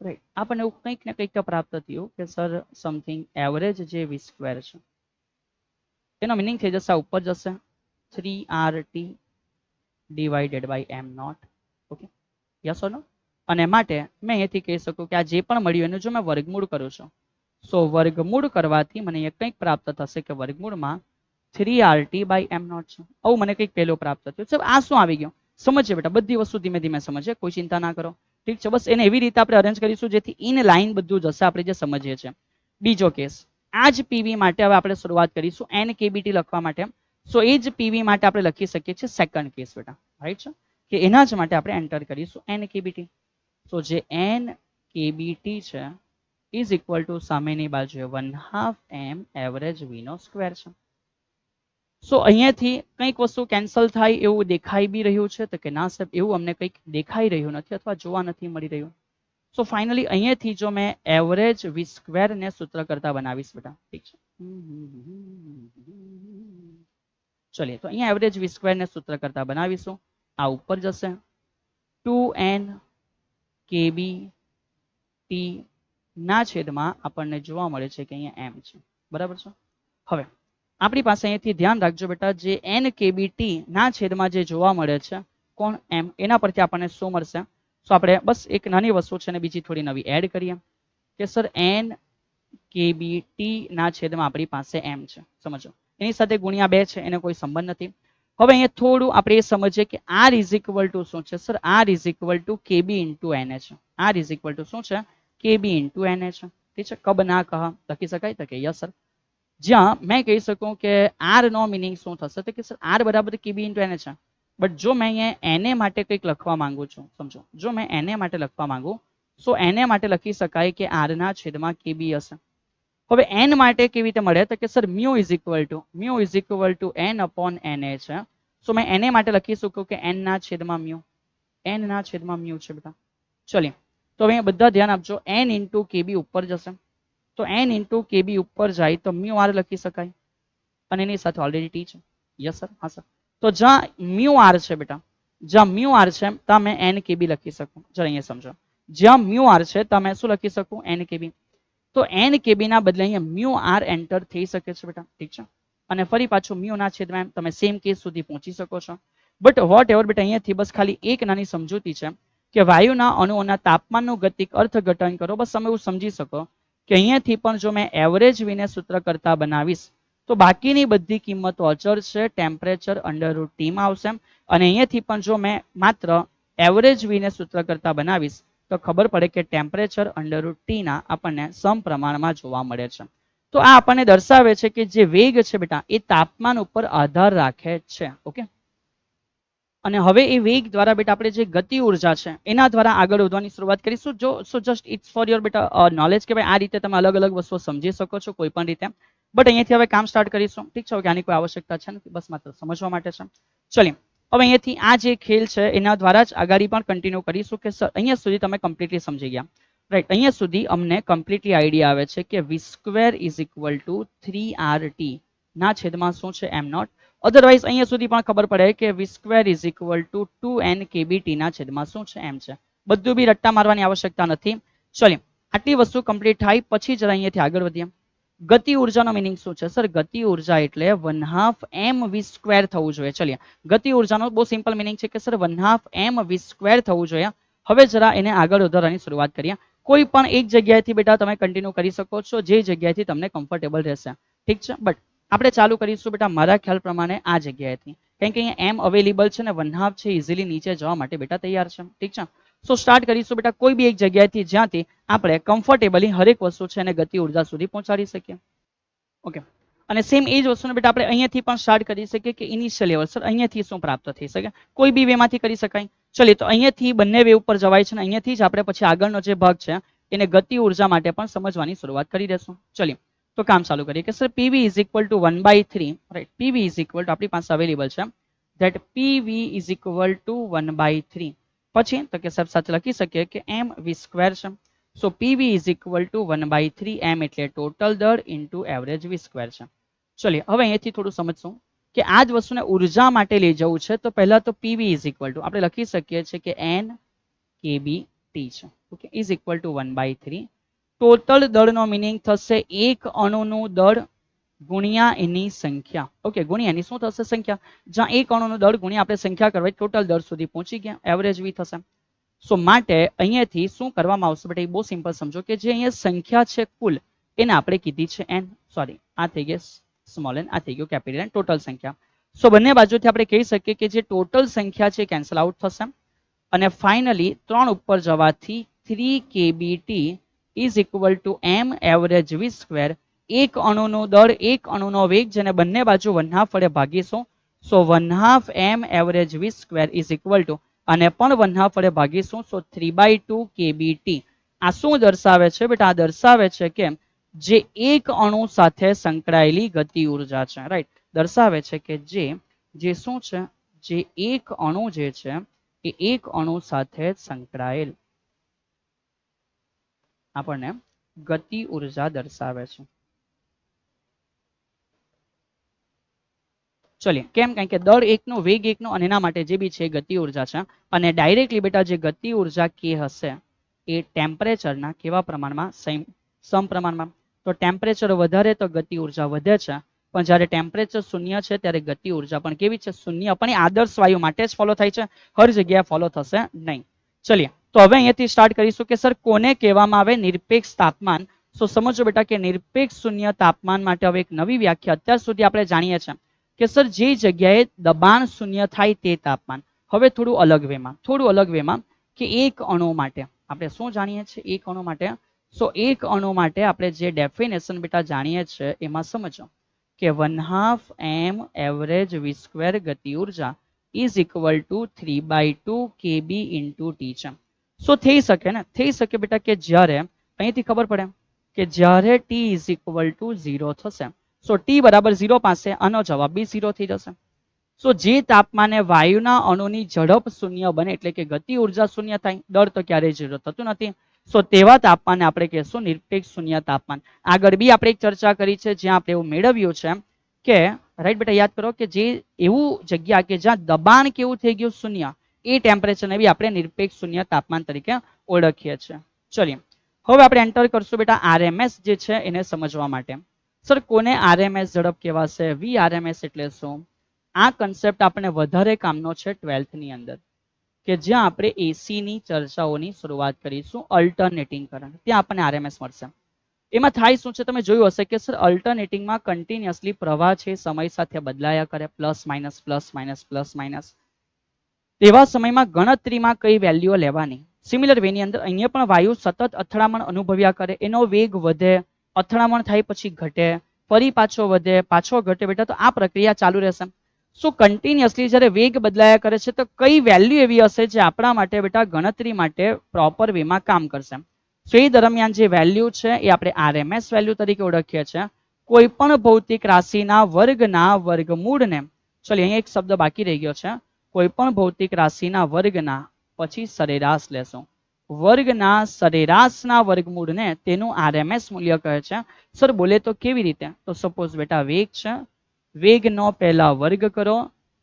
રાઈટ આપણને એવું કંઈક ને કંઈક પ્રાપ્ત થયું કે સર સમથિંગ એવરેજ જે V સ્ક્વેર છે એનો મિનિંગ થઈ જશે આ ઉપર જશે 3RT divided by m note. Okay, yes or no? અને માટે મેં અહીંયાથી કહી શકું કે આ જે પણ મળ્યું એનું જો મેં વર્ગમૂળ કરું છું, સો વર્ગમૂળ કરવાથી મને એ કંઈક પ્રાપ્ત થશે કે વર્ગમૂળમાં 3RT બાય m નોટ છે. આવું મને કંઈક પહેલું પ્રાપ્ત થયું. સાહેબ આ શું આવી ગયું? સમજીએ બેટા, બધી વસ્તુ ધીમે ધીમે સમજીએ, કોઈ ચિંતા ના કરો. ઠીક છે, બસ એને એવી રીતે આપણે અરેન્જ કરીશું જેથી ઇન લાઈન બધું જશે આપણે જે સમજીએ છીએ. બીજો કેસ, આ જ PV માટે હવે આપણે શરૂઆત કરીશું NKBT લખવા માટે. સો એ જ PV માટે આપણે લખી શકીએ છીએ સેકન્ડ કેસ બેટા, રાઈટ છે, કે એના જ માટે આપણે એન્ટર કરીશું NKBT. સો જે કેબીટી છે ઇઝ ઇક્વલ ટુ સામેની બાજુએ 1/2 m એવરેજ વી નો સ્ક્વેર છે. સો અહીંયાથી કંઈક વસ્તુ કેન્સલ થાય એવું દેખાઈ બી રહ્યું છે તો કે ના સાહેબ એવું અમને કંઈક દેખાઈ રહ્યું નથી અથવા જોવા નથી મળી રહ્યું. સો ફાઇનલી અહીંયાથી જો મેં એવરેજ વી સ્ક્વેર ને સૂત્ર કરતા બનાવીશ બેટા, ઠીક છે. ચલિए તો અહીંયા એવરેજ વી સ્ક્વેર ને સૂત્ર કરતા બનાવીશું. આ ઉપર જશે 2n કેબી ટી ના છેદમાં આપણને જોવા મળે છે કે અહીંયા m છે, બરાબર છે. હવે આપણી પાસે અહીંયાથી ધ્યાન રાખજો બેટા, જે n કેબી ટી ના છેદમાં જે જોવા મળે છે કોણ m, એના પરથી આપણને શું મળશે? તો આપણે બસ એક નાની વસ્તુ છે ને બીજી થોડી નવી એડ કરીએ કે સર n કેબી ટી ના છેદમાં આપણી પાસે m છે, સમજો એની સાથે ગુણ્યા 2 છે, એને કોઈ સંબંધ નથી. હવે અહીંયા થોડું આપણે એ સમજીએ કે r ઇઝ ઇક્વલ ટુ શું છે? Sir r is equal to કેબી into n છે. r ઇઝ ઇક્વલ ટુ શું છે? કેબી ઇન્ટુ n છે, ઠીક છે. કબ ના કહ લખી શકાય તો કે યસ સર. જ્યાં મેં કહી શકું કે r નો મિનિંગ શું થશે તો કે સર r બરાબર કેબી ઇન્ટુ n છે. બટ જો મેં અહીંયા na માટે કંઈક લખવા માંગુ છું, સમજો જો મેં na માટે લખવા માંગુ સો na માટે લખી શકાય કે r ના છેદમાં કેબી હશે. હવે n માટે કેવી રીતે મળે તો કે sir mu is equal two n upon na છે. સો મેં na માટે લખી શકું કે n ના છેદમાં મ્યુ, n ના છેદમાં મ્યુ છે બેટા. ચલિए તો હવે બધા ધ્યાન આપજો, n ઇન્ટુ કેબી ઉપર જશે તો n ઇન્ટુ કેબી ઉપર જાય તો મ્યુ આર લખી શકાય અને એની સાથે ઓલરેડી ટી છે. યસ સર, હા સર. તો જ્યાં મ્યુ આર છે બેટા, જ્યાં મ્યુ આર છે ત્યાં મેં n કેબી લખી શકું. જરા અહીંયા સમજો, જ્યાં મ્યુ આર છે ત્યાં મેં શું લખી શકું? n કેબી. તો n કેબી ના બદલે અહીંયા મ્યુ આર એન્ટર થઈ શકે છે બેટા, ઠીક છે. અને ફરી પાછું મ્યુ ના છેદમાં એમ તમે સેમ કેસ સુધી પહોંચી શકો છો. બટ વોટ એવર બેટા, અહીંયાથી બસ ખાલી એક નાની સમજૂતી છે કે વાયુના અણુઓના તાપમાનનું ગતિક અર્થઘટન કરો. બસ તમે એવું સમજી શકો કે અહીંયાથી પણ જો મેં એવરેજ વીને સૂત્ર કરતા બનાવીશ તો બાકીની બધી કિંમતો અચળ છે, ટેમ્પરેચર અંડર રૂટ ટીમાં આવશે. અને અહીંયાથી પણ જો મેં માત્ર એવરેજ વીને સૂત્ર કરતા બનાવીશ તો ખબર પડે કે ટેમ્પરેચર અંડર રૂટ ટી ના આપણને સમપ્રમાણમાં જોવા મળે છે. તો આ આપણને દર્શાવે છે કે જે વેગ છે બેટા એ તાપમાન ઉપર આધાર રાખે છે. ઓકે, અને હવે એ વેગ દ્વારા બેટા આપણે જે ગતિ ઉર્જા છે એના દ્વારા આગળ વધવાની શરૂઆત કરીશું. જો so just it's for your બેટા નોલેજ કે ભાઈ આ રીતે તમે અલગ અલગ વસ્તુઓ સમજી શકો છો કોઈ પણ રીતે. બટ અહીંયાથી હવે કામ સ્ટાર્ટ કરીશું, ઠીક છે. કે આની કોઈ આવશ્યકતા છે નથી, બસ માત્ર સમજવા માટે છે. ચલીએ હવે અહીંયાથી આ જે ખેલ છે એના દ્વારા જ આગળ પણ કન્ટિન્યુ કરીશું કે સર અહીંયા સુધી તમે કમ્પ્લીટલી સમજી ગયા, રાઈટ. અહીંયા સુધી અમને કમ્પ્લીટલી આઈડિયા આવે છે કે V square is equal to 3RT ના છેદમાં શું છે? m not. અધરવાઇઝ અહીંયા સુધી પણ ખબર પડે કે V square is equal to 2n K B T ના છેદમાં શું છે? m છે. બધું બી રટ્ટા મારવાની આવશ્યકતા નથી. ચલીએ આટલી વસ્તુ કમ્પ્લીટ થાય પછી જરા અહીંયાથી આગળ વધીએ. ગતિ ઉર્જાનો મિનિંગ શું છે? સર ગતિ ઉર્જા એટલે 1/2 mv સ્ક્વેર થવું જોઈએ. ચલીએ ગતિ ઉર્જાનો બહુ સિમ્પલ મિનિંગ છે કે સર 1/2 mv સ્ક્વેર થવું જોઈએ. હવે જરા એને આગળ વધારવાની શરૂઆત કરીએ. કોઈ પણ એક જગ્યાએથી બેટા તમે કન્ટિન્યુ કરી શકો છો જે જગ્યાએથી તમને કમ્ફર્ટેબલ રહેશે, ઠીક છે. બટ આપણે ચાલુ કરીશું બેટા મારા ખ્યાલ પ્રમાણે આ જગ્યાએથી, કારણ કે અહીંયા m અવેલેબલ છે ને 1/2 છે, ઇઝીલી નીચે જવા માટે બેટા તૈયાર છે, ઠીક છે. સો સ્ટાર્ટ કરીશું બેટા કોઈ બી એક જગ્યાએથી જ્યાંથી આપણે કમ્ફર્ટેબલી હરેક વસ્તુ છે અને ગતિ ઉર્જા સુધી પહોંચાડી શકીએ. ઓકે, અને સેમ એ જ વસ્તુને બેટા આપણે અહીંયાથી પણ સ્ટાર્ટ કરી શકીએ કે ઇનિશિયલ લેવલ સર અહીંયાથી શું પ્રાપ્ત થઈ શકે? કોઈ બી વેમાંથી કરી શકાય. ચલીએ તો અહીંયાથી બંને વે ઉપર જવાય છે અને અહીંયાથી જ આપણે પછી આગળનો જે ભાગ છે એને ગતિ ઉર્જા માટે પણ સમજવાની શરૂઆત કરી દેશું. ચલીએ તો કામ ચાલુ કરીએ કે sir PV is equal to 1/3, right. PV is equal two આપણી પાસે અવેલેબલ છે that PV is equal to 1/3. પછી તો કે સર સાથે લખી શકીએ કે m v સ્ક્વેર છે. So PV is equal to 1/3 m એટલે ટોટલ દળ ઇન્ટુ એવરેજ વી સ્ક્વેર છે. ચલીએ હવે અહીંયાથી થોડું સમજશું કે આ જ વસ્તુને ઉર્જા માટે લઈ જવું છે તો પહેલા તો પીવી ઇઝ ઇક્વલ ટુ આપણે લખી શકીએ છીએ કે n કેબી ટી છે. Okay, is equal to 1/3. Total દળનો મિનિંગ થશે એક અણુનું દળ ગુણ્યા એની સંખ્યા. ઓકે, ગુણ્યા એની શું થશે? સંખ્યા. જ્યાં એક અણુનું દળ ગુણ્યા આપણે સંખ્યા કરવા ટોટલ દળ સુધી પહોંચી ગયા, એવરેજ વી થશે. સો માટે અહીંયાથી શું કરવામાં આવશે બેટા? એ બહુ સિમ્પલ સમજો કે જે અહીંયા સંખ્યા છે કુલ એને આપણે કીધી છે n, સોરી આ થઈ ગઈ સ્મોલ n, આ થઈ ગયું કેપિટલ n, ટોટલ સંખ્યા. સો બંને બાજુથી આપણે કહી શકીએ કે જે ટોટલ સંખ્યા છે કેન્સલ આઉટ થશે અને ફાઇનલી 3 ઉપર જવાથી 3 K B T is equal to m average V square. એક અણુનું દળ, એક અણુનો વેગ જેને બંને બાજુ 1/2 વડે ભાગીશું. So 1/2 m average V square is equal to અને પણ 1/2 વડે ભાગીશું સો 3/2 કેબીટી. આ શું દર્શાવે છે બેટા? આ દર્શાવે છે કે જે એક અણુ સાથે સંકળાયેલી ગતિ ઉર્જા છે, રાઈટ. દર્શાવે છે કે જે શું છે, જે એક અણુ જે છે એ એક અણુ સાથે સંકળાયેલ આપણને ગતિ ઉર્જા દર્શાવે છે. ચલિए કેમ? કારણ કે દળ એકનો, વેગ એકનો અને એના માટે જે બી છે ગતિ ઉર્જા છે. અને ડાયરેક્ટલી બેટા જે ગતિ ઉર્જા કે હશે એ ટેમ્પરેચરના કેવા પ્રમાણમાં? સમપ્રમાણમાં. તો ટેમ્પરેચર વધારે તો ગતિ ઉર્જા વધે છે, પણ જ્યારે ટેમ્પરેચર શૂન્ય છે ત્યારે ગતિ ઉર્જા પણ કેવી છે? શૂન્ય. પણ એ આદર્શ વાયુ માટે જ ફોલો થાય છે, હર જગ્યાએ ફોલો થશે નહીં. ચલિए તો હવે અહીંયાથી સ્ટાર્ટ કરીશું કે સર કોને કહેવામાં આવે નિરપેક્ષ તાપમાન? તો સમજો બેટા કે નિરપેક્ષ શૂન્ય તાપમાન માટે હવે એક નવી વ્યાખ્યા અત્યાર સુધી આપણે જાણીએ છીએ કે સર જે જગ્યાએ દબાણ શૂન્ય થાય તે તાપમાન. હવે થોડું અલગ વેમાં કે એક અણુ માટે આપણે શું જાણીએ છીએ? એક અણુ માટે એક અણુ માટે આપણે જે ડેફિનેશન બેટા જાણીએ છીએ એમાં સમજો કે 1/2 m એવરેજ v સ્ક્વેર ગતિ ઉર્જા is equal to 3/2 kb into t છે. સો થઈ શકે ને? થઈ શકે બેટા કે જ્યારે અહીંથી ખબર પડે કે જ્યારે t ઇઝ ઇક્વલ ટુ 0 થશે, સો t બરાબર 0 પાસે આનો જવાબ બી 0 થઈ જશે. સો જે તાપમાને વાયુના અણુની ઝડપ શૂન્ય બને એટલે કે ગતિ ઉર્જા શૂન્ય થાય, દળ તો ક્યારેય 0 થતું નથી, સો તેવા તાપમાને આપણે કહેશું નિરપેક્ષ શૂન્ય તાપમાન. આગળ બી આપણે એક ચર્ચા કરી છે જ્યાં આપણે એવું મેળવ્યું છે કે રાઈટ બેટા યાદ કરો કે જે એવું જગ્યા કે જ્યાં દબાણ કેવું થઈ ગયું? શૂન્ય. એ ટેમ્પરેચરને બી આપણે નિરપેક્ષ શૂન્ય તાપમાન તરીકે ઓળખીએ છીએ. ચલીએ હવે આપણે એન્ટર કરશું બેટા આરએમએસ જે છે એને સમજવા માટે. સર કોને આરએમએસ ઝડપ કહેવાશે? વી આરએમએસ એટલે શું? આ કન્સેપ્ટ આપણે વધારે કામનો છે 12th ની અંદર, કે જ્યાં આપણે એસી ની ચર્ચાઓની શરૂઆત કરીશું. અલ્ટરનેટિંગ કરંટ, ત્યાં આપણને આરએમએસ મળશે. એમાં થાય શું છે? તમે જોયું હશે કે સર અલ્ટરનેટિંગમાં કન્ટિન્યુઅસલી પ્રવાહ છે સમય સાથે બદલાયા કરે, plus minus plus minus plus minus. તેવા સમયમાં ગણતરીમાં કઈ વેલ્યુઓ લેવાની? સિમિલર વેની અંદર અહીંયા પણ વાયુ સતત અથડામણ અનુભવ્યા કરે, એનો વેગ વધે, અથડામણ થાય પછી ઘટે, ફરી પાછો વધે, પાછો ઘટે બેટા, તો આ પ્રક્રિયા ચાલુ રહેશે. શું કન્ટિન્યુઅસલી જ્યારે વેગ બદલાયા કરે છે તો કઈ વેલ્યુ એવી હશે જે આપણા માટે બેટા ગણતરી માટે પ્રોપર વેમાં કામ કરશે? સો એ દરમિયાન જે વેલ્યુ છે એ આપણે આરએમએસ વેલ્યુ તરીકે ઓળખીએ છીએ. કોઈ પણ ભૌતિક રાશિના વર્ગના વર્ગમૂળને, ચલો અહીંયા એક શબ્દ બાકી રહી ગયો છે, કોઈ પણ ભૌતિક રાશિના વર્ગના, પછી સરેરાશ લેશું, વર્ગના સરેરાશના વર્ગમૂળને તેનું આરએમએસ મૂલ્ય કહે છે. સર બોલે તો કેવી રીતે? તો સપોઝ બેટા વેગ છે, વેગનો પહેલા વર્ગ કરો,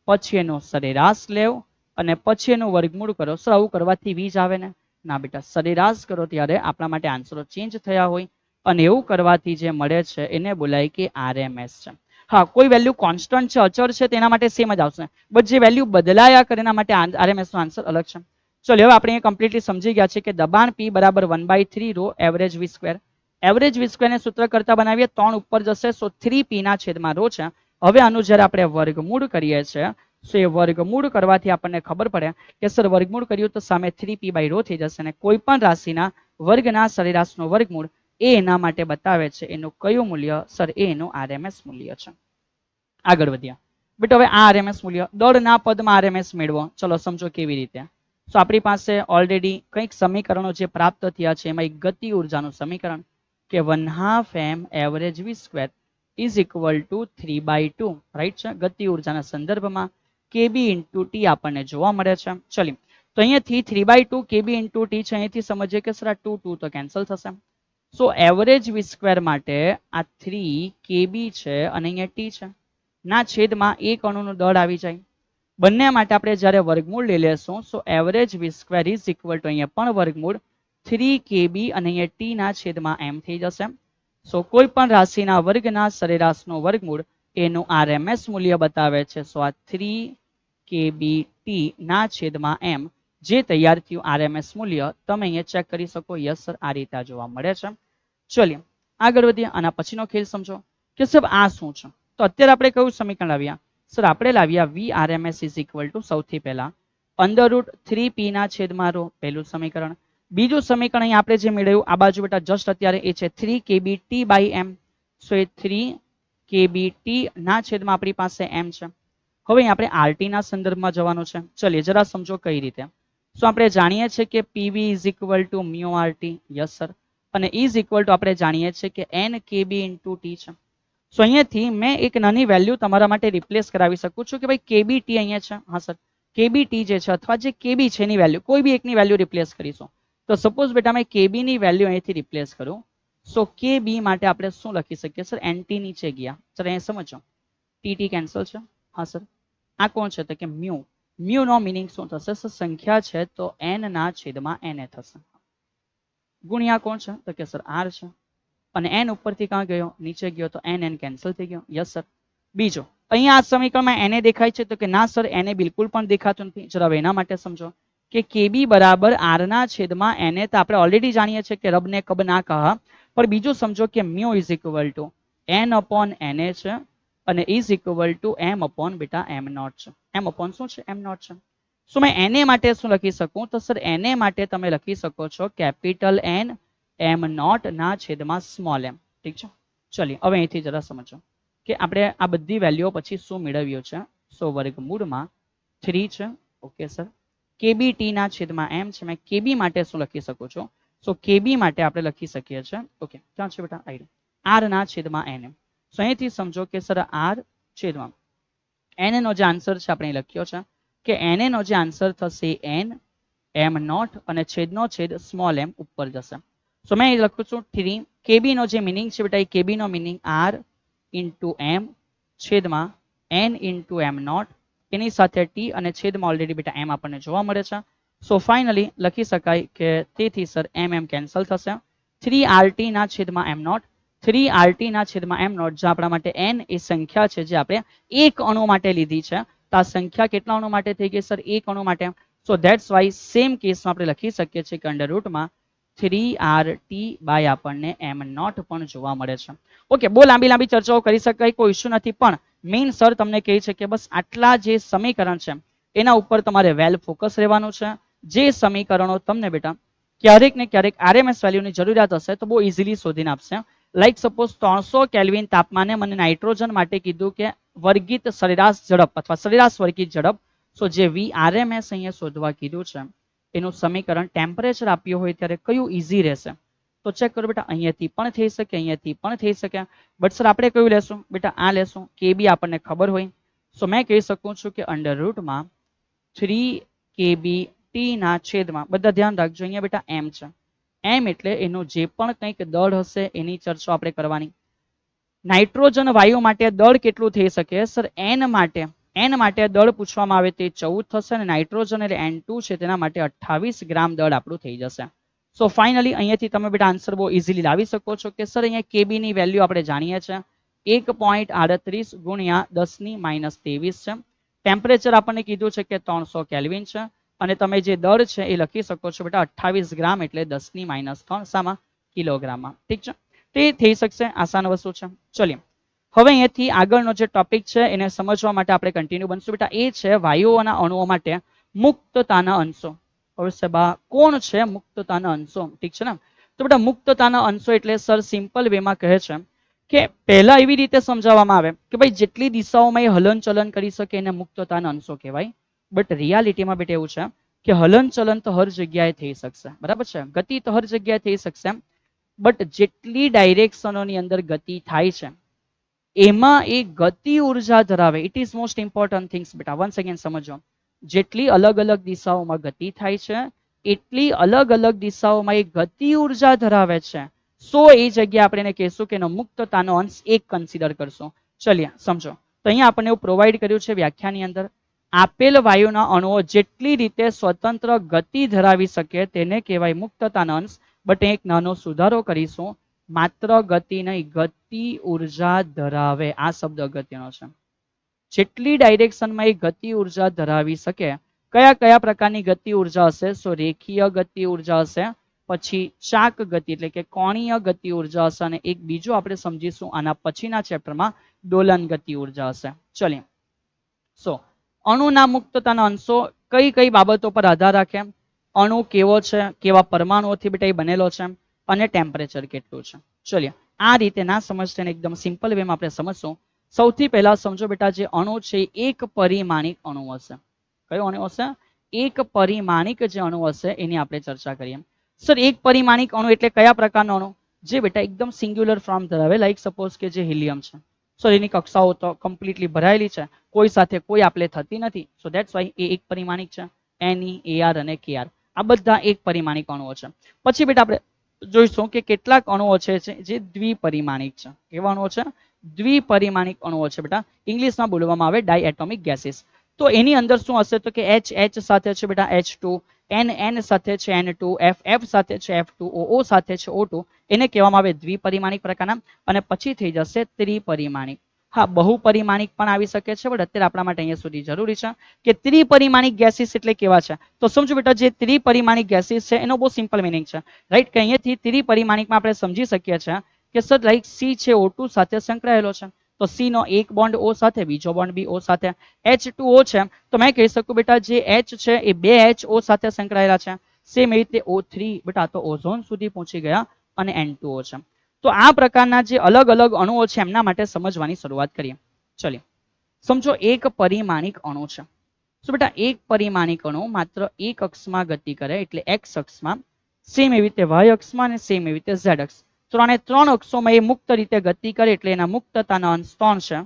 પછી એનો સરેરાશ લેવ અને પછી એનું વર્ગમૂળ કરો. સર આવું કરવાથી વીજ આવે ને? ના બેટા, સરેરાશ કરો ત્યારે આપણા માટે આન્સરો ચેન્જ થયા હોય અને એવું કરવાથી જે મળે છે એને બોલાય કે આરએમએસ છે. હા, કોઈ વેલ્યુ કોન્સ્ટન્ટ છે, અચળ છે, તેના માટે સેમ જ આવશે, બટ જે વેલ્યુ બદલાયા કરે એના માટે આરએમએસ નો આન્સર અલગ છે. ચલો હવે આપણે કમ્પ્લીટલી સમજી ગયા છે કે દબાણ P બરાબર 1/3 rho average V square. Average V square ને સૂત્ર કરતા બનાવીએ, 3 ઉપર જશે, સો 3p ના છેદમાં રો છે. હવે આનું જ્યારે આપણે વર્ગમૂળ કરીએ છીએ, સો એ વર્ગમૂળ કરવાથી આપણને ખબર પડે કે સર વર્ગમૂળ કર્યું તો સામે 3p/ρ થઈ જશે અને કોઈ પણ રાશિના વર્ગના સરેરાશનો વર્ગમૂળ એ એના માટે બતાવે છે એનું કયું મૂલ્ય? સર એ એનું આરએમએસ મૂલ્ય છે. આગળ વધ્યા બેટા, હવે આ આરએમએસ મૂલ્ય દળના પદમાં આરએમએસ મેળવો. ચલો સમજો કેવી રીતે. તો આપણી પાસે ઓલરેડી કંઈક સમીકરણો જે પ્રાપ્ત થયા છે, એમાં એક ગતિ ઉર્જાનું સમીકરણ કે 1/2 m average V square is equal to 3/2, right છે, ગતિ ઉર્જાના સંદર્ભમાં kb ઇન્ટુ ટી આપણને જોવા મળે છે. ચલી તો અહીંયાથી 3/2 kb ઇન્ટુ ટી છે, અહીંથી સમજીએ કે સર આ 2 તો કેન્સલ થશે. સો એવરેજ વી સ્ક્વેર માટે આ 3 kb છે અને અહીંયા ટી છે, ના છેદમાં એક અણુનું દળ આવી જાય. બંને માટે આપણે જ્યારે વર્ગમૂળ લઈ લેશું, so average V square is equal to અહીંયા પણ વર્ગમૂળ 3 kb અને અહીંયા ટી ના છેદમાં m થઈ જશે. સો કોઈ પણ રાશિના વર્ગના સરેરાશનો વર્ગમૂળ એનું આરએમએસ મૂલ્ય બતાવે છે. સો આ 3 kb t ના છેદમાં m જે તૈયાર થયું આરએમએસ મૂલ્ય તમે અહીંયા ચેક કરી શકો. યસ સર, આ રીતે જોવા મળે છે. ચલિએ આગળ વધીએ. આના પછીનો ખેલ સમજો કે સાહેબ આ શું છે. તો અત્યારે આપણે કયું સમીકરણ લાવ્યા? સર આપણે લાવ્યા વી આરએમએસ ઇઝ ઇક્વલ ટુ સૌથી પહેલા √3p ના છેદમાં રો, પહેલું સમીકરણ. બીજું સમીકરણ અહીં આપણે જે મેળવ્યું આ બાજુ બેટા જસ્ટ અત્યારે એ છે 3 kb t/m. સો એ 3 kb t ના છેદમાં આપણી પાસે m છે. હવે અહીં આપણે RT ના સંદર્ભમાં જવાનું છે. ચલિએ જરા સમજો કઈ રીતે. સો આપણે જાણીએ છીએ કે PV is equal to mu RT, yes sir, અને ઇઝ ઇક્વલ ટુ આપણે જાણીએ છીએ કે એન કેબી ઇન્ટુ ટી છે. સો અહીંયાથી મેં એક નાની વેલ્યુ તમારા માટે રિપ્લેસ કરાવી શકું છું કે ભાઈ કેબી ટી અહીંયા છે, હા સર, કેબી ટી જે છે અથવા જે કેબી છે એની વેલ્યુ કોઈ બી એકની વેલ્યુ રિપ્લેસ કરીશું. તો સપોઝ બેટા મેં કેબી ની વેલ્યુ અહીંથી રિપ્લેસ કરું, સો કેબી માટે આપણે શું લખી શકીએ સર, એનટી નીચે ગયા, સર અહીંયા સમજો, ટી કેન્સલ છે, હા સર, આ કોણ છે તો કે મ્યુ, મ્યુ નો મિનિંગ શું થશે સર, સંખ્યા છે તો એન ના છેદમાં એને થશે, ગુણ્યા કોણ છે તો કે સર આર છે, અને એન ઉપરથી ક્યાં ગયો, નીચે ગયો, તો એન એન કેન્સલ થઈ ગયો, યસ સર. બીજો અહીંયા આ સમીકરણમાં એને દેખાય છે તો કે ના સર, એને બિલકુલ પણ દેખાતું નથી. જરા એના માટે સમજો કે કેબી બરાબર આર ના છેદમાં એને, તો આપણે ઓલરેડી જાણીએ છીએ કે રબ ને કબ ના કહા, પણ બીજું સમજો કે mu is equal to N upon એને છે, અને is equal to M upon બેટા એમ નોટ છે. એમ અપોન શું છે, એમ નોટ છે. શું મેં એને માટે શું લખી શકું તો સર, એને માટે તમે લખી શકો છો કેપિટલ એન એમ નોટ ના છેદમાં સ્મોલ એમ. ઠીક છે, ચલિए હવે અહીંથી જરા સમજો કે આપણે આ બધી વેલ્યુઓ પછી શું મેળવ્યું છે. સો વર્ગમૂળમાં 3 છે, ઓકે સર, કેબી ટી ના છેદમાં એમ છે. મેં કેબી માટે શું લખી શકું છું, સો કેબી માટે આપણે લખી શકીએ છીએ, ઓકે ક્યાં છે બેટા, આઈ આર ના છેદમાં એન એમ. સો અહીંથી સમજો કે સર આર છેદમાં એન નો જે આન્સર છે આપણે લખ્યો છે કે એન નો જે આન્સર થશે એન એમ નોટ અને છેદનો છેદ સ્મોલ એમ ઉપર જશે. સો મેં અહીં લખું છું 3, કેબી નો જે મિનિંગ છે બેટા, એ કેબી નો મિનિંગ આર ઇન્ટુ એમ છેદમાં એન ઇન્ટુ એમ નોટ, એની સાથે ટી અને છેદમાં ઓલરેડી બેટા એમ આપણને જોવા મળે છે. સો ફાઇનલી લખી શકાય કે તેથી સર એમ એમ કેન્સલ થશે, 3RT ના છેદમાં એમ નોટ, 3RT ના છેદમાં એમ નોટ, જે આપણા માટે n એ સંખ્યા છે જે આપણે એક અણુ માટે લીધી છે, તો આ સંખ્યા કેટલા અણુ માટે થઈ ગઈ સર, એક અણુ માટે. સો ધેટ્સ વાય સેમ કેસમાં આપણે લખી શકીએ છીએ કે અંડર રૂટમાં 3RT બાય આપણને એમ નોટ પણ જોવા મળે છે. ઓકે, બહુ લાંબી લાંબી ચર્ચાઓ કરી શકાય, કોઈ ઇશ્યુ નથી, પણ મેઇન સર તમને કહે છે કે બસ આટલા જે સમીકરણ છે એના ઉપર તમારે વેલ ફોકસ રહેવાનું છે. જે સમીકરણો તમને બેટા ક્યારેક ને ક્યારેક આરએમએસ વેલ્યુની જરૂરિયાત હશે તો બહુ ઇઝીલી શોધીને આપશે. લાઈક સપોઝ 300 કેલ્વિન તાપમાને મને નાઇટ્રોજન માટે કીધું કે વર્ગિત સરેરાશ ઝડપ અથવા સરેરાશ વર્ગિત ઝડપ, સો જે વી આરએમએસ અહીંયા શોધવા કીધું છે એનું સમીકરણ ટેમ્પરેચર આપ્યું હોય ત્યારે કયું ઈઝી રહેશે, તો ચેક કરો બેટા, અહીંયાથી પણ થઈ શકે, અહીંયાથી પણ થઈ શકે, બટ સર આપણે કયું લેશું બેટા, આ લેશું, કેબી આપણને ખબર હોય. સો મેં કહી શકું છું કે અંડર રૂટમાં 3 કેબી ટી ના છેદમાં, બધા ધ્યાન રાખજો અહીંયા બેટા એમ છે, એમ એટલે એનું જે પણ કંઈક દળ હશે એની ચર્ચા આપણે કરવાની. નાઇટ્રોજન વાયુ માટે દળ કેટલું થઈ શકે સર, એન માટે દળ પૂછવામાં આવે તે 14 થશે, અને નાઇટ્રોજન એટલે N2 છે તેના માટે 28 ગ્રામ દળ આપણું થઈ જશે. સો ફાઇનલી અહીંયાથી તમે બેટા આન્સર બહુ ઇઝીલી લાવી શકો છો કે સર અહીંયા કેબી ની વેલ્યુ આપણે જાણીએ છીએ 1.38 ગુણ્યા 10 - 23 છે. ટેમ્પરેચર આપણને કીધું છે કે 300 કેલ્વિન છે, અને તમે જે દળ છે એ લખી શકો છો બેટા 28 ગ્રામ એટલે 10 - 3 સામાં કિલોગ્રામમાં. ઠીક છે, તે થઈ શકશે, આસાન વસ્તુ છે. ચલિए હવે અહીંયાથી આગળનો જે ટોપિક છે એને સમજવા માટે આપણે કન્ટિન્યુ બનશું બેટા, એ છે વાયુઓના અણુઓ માટે મુક્તતાના અંશો. હવે સાહેબ કોણ છે મુક્તતાના અંશો, ઠીક છે ને. તો બેટા મુક્તતાના અંશો એટલે સર સિમ્પલ વેમાં કહે છે કે પહેલા એવી રીતે સમજાવવામાં આવે કે ભાઈ જેટલી દિશાઓમાં એ હલન ચલન કરી શકે એને મુક્તતાના અંશો કહેવાય. બટ રિયાલિટીમાં બેટા એવું છે કે હલન ચલન તો હર જગ્યાએ થઈ શકશે, બરાબર છે, ગતિ તો હર જગ્યાએ થઈ શકશે, બટ જેટલી ડાયરેક્શનોની અંદર ગતિ થાય છે એમાં એ ગતિ ઉર્જા ધરાવે. It is most important things બેટા, વન્સ અગેન સમજો, જેટલી અલગ અલગ દિશાઓમાં ગતિ થાય છે એટલી અલગ અલગ દિશાઓમાં એ ગતિ ઉર્જા ધરાવે છે. સો એ જગ્યા આપણે એને કહેશું કે એનો મુક્તતાનો અંશ 1 કન્સિડર કરશું. ચલિए સમજો, તો અહીંયા આપણને એવું પ્રોવાઈડ કર્યું છે વ્યાખ્યાની અંદર, આપેલ વાયુના અણુઓ જેટલી રીતે સ્વતંત્ર ગતિ ધરાવી શકે તેને કહેવાય મુક્તતાનો અંશ. બટ એક નાનો સુધારો કરીશું, માત્ર ગતિ નહીં, ગતિ ઉર્જા ધરાવે, આ શબ્દ અગત્યનો છે. જેટલી ડાયરેક્શનમાં એ ગતિ ઉર્જા ધરાવી શકે, કયા કયા પ્રકારની ગતિ ઉર્જા હશે, સો રેખીય ગતિ ઉર્જા હશે, પછી ચાક ગતિ એટલે કે કોણીય ગતિ ઉર્જા હશે, અને એક બીજું આપણે સમજીશું આના પછીના ચેપ્ટરમાં, દોલન ગતિ ઉર્જા હશે. ચલિए સો અણુના મુક્તતાના અંશો કઈ કઈ બાબતો પર આધાર રાખે, અણુ કેવો છે, કેવા પરમાણુઓથી બેટા એ બનેલો છે, અને ટેમ્પરેચર કેટલું છે. ચલિए આ રીતે ના સમજશે ને એકદમ સિમ્પલ વેમાં આપણે સમજશું. સૌથી પહેલા સમજો બેટા, જે અણુ છે એક પરિમાણિક અણુ હશે. કયો અણુ હશે, એક પરિમાણિક જે અણુ હશે એની આપણે ચર્ચા કરીએ. સર એક પરિમાણિક અણુ એટલે કયા પ્રકારનો અણુ? જે બેટા એકદમ સિંગ્યુલર ફોર્મ ધરાવે, લાઈક સપોઝ કે જે હિલિયમ છે. સો એની કક્ષાઓ તો કમ્પ્લીટલી ભરાયેલી છે, કોઈ સાથે કોઈ આપણે થતી નથી. સો ધેટ્સ વાય એ એક પરિમાણિક છે. Ne, Ar અને Kr આ બધા એક પરિમાણિક અણુઓ છે. પછી બેટા આપણે જોઈશું કે કેટલાક અણુઓ છે જે દ્વિપરિમાણિક છે. કેવા અણુઓ છે? દ્વિપરિમાણિક અણુઓ છે બેટા. ઇંગ્લિશમાં બોલવામાં આવે ડાયએટોમિક ગેસીસ. તો એની અંદર શું હશે તો કે H સાથે છે બેટા H2, N સાથે છે N2, F સાથે છે F2, O સાથે છે O2. એને કહેવામાં આવે દ્વિપરિમાણિક પ્રકારના. અને પછી થઈ જશે ત્રિપરિમાણિક. હા, બહુપરિમાણિક પણ આવી શકે છે, પણ અત્યારે આપણા માટે અહીંયા સુધી જરૂરી છે કે ત્રિપરિમાણિક ગેસીસ એટલે કેવા છે. તો સમજો બેટા જે ત્રિપરિમાણિક ગેસીસ છે એનો બહુ સિમ્પલ મિનિંગ છે, રાઈટ? કે અહીંયાથી ત્રિપરિમાણિકમાં આપણે સમજી શકીએ છીએ કે સર લાઈક C છે O2 સાથે સંકળાયેલો છે. તો C નો એક બોન્ડ O સાથે, બીજો બોન્ડ બી O સાથે. H2O છે તો મેં કહી શકું બેટા જે H છે એ બે HO સાથે સંકળાયેલા છે. સેમ એ રીતે O3 બેટા તો ઓઝોન સુધી પહોંચી ગયા અને N2O છે. તો આ પ્રકારના જે અલગ અલગ અણુઓ છે એમના માટે સમજવાની શરૂઆત કરીએ. ચલિએ સમજો એક પરિમાણિક અણુ છે. તો બેટા એક પરિમાણિક અણુ માત્ર એક અક્ષમાં ગતિ કરે એટલે x અક્ષમાં, સેમ એવી રીતે y અક્ષમાં અને સેમ એવી રીતે z અક્ષ. ત્રણ અક્ષોમાં એ મુક્ત રીતે ગતિ કરે એટલે એના મુક્તતાનો અંશ 3 છે.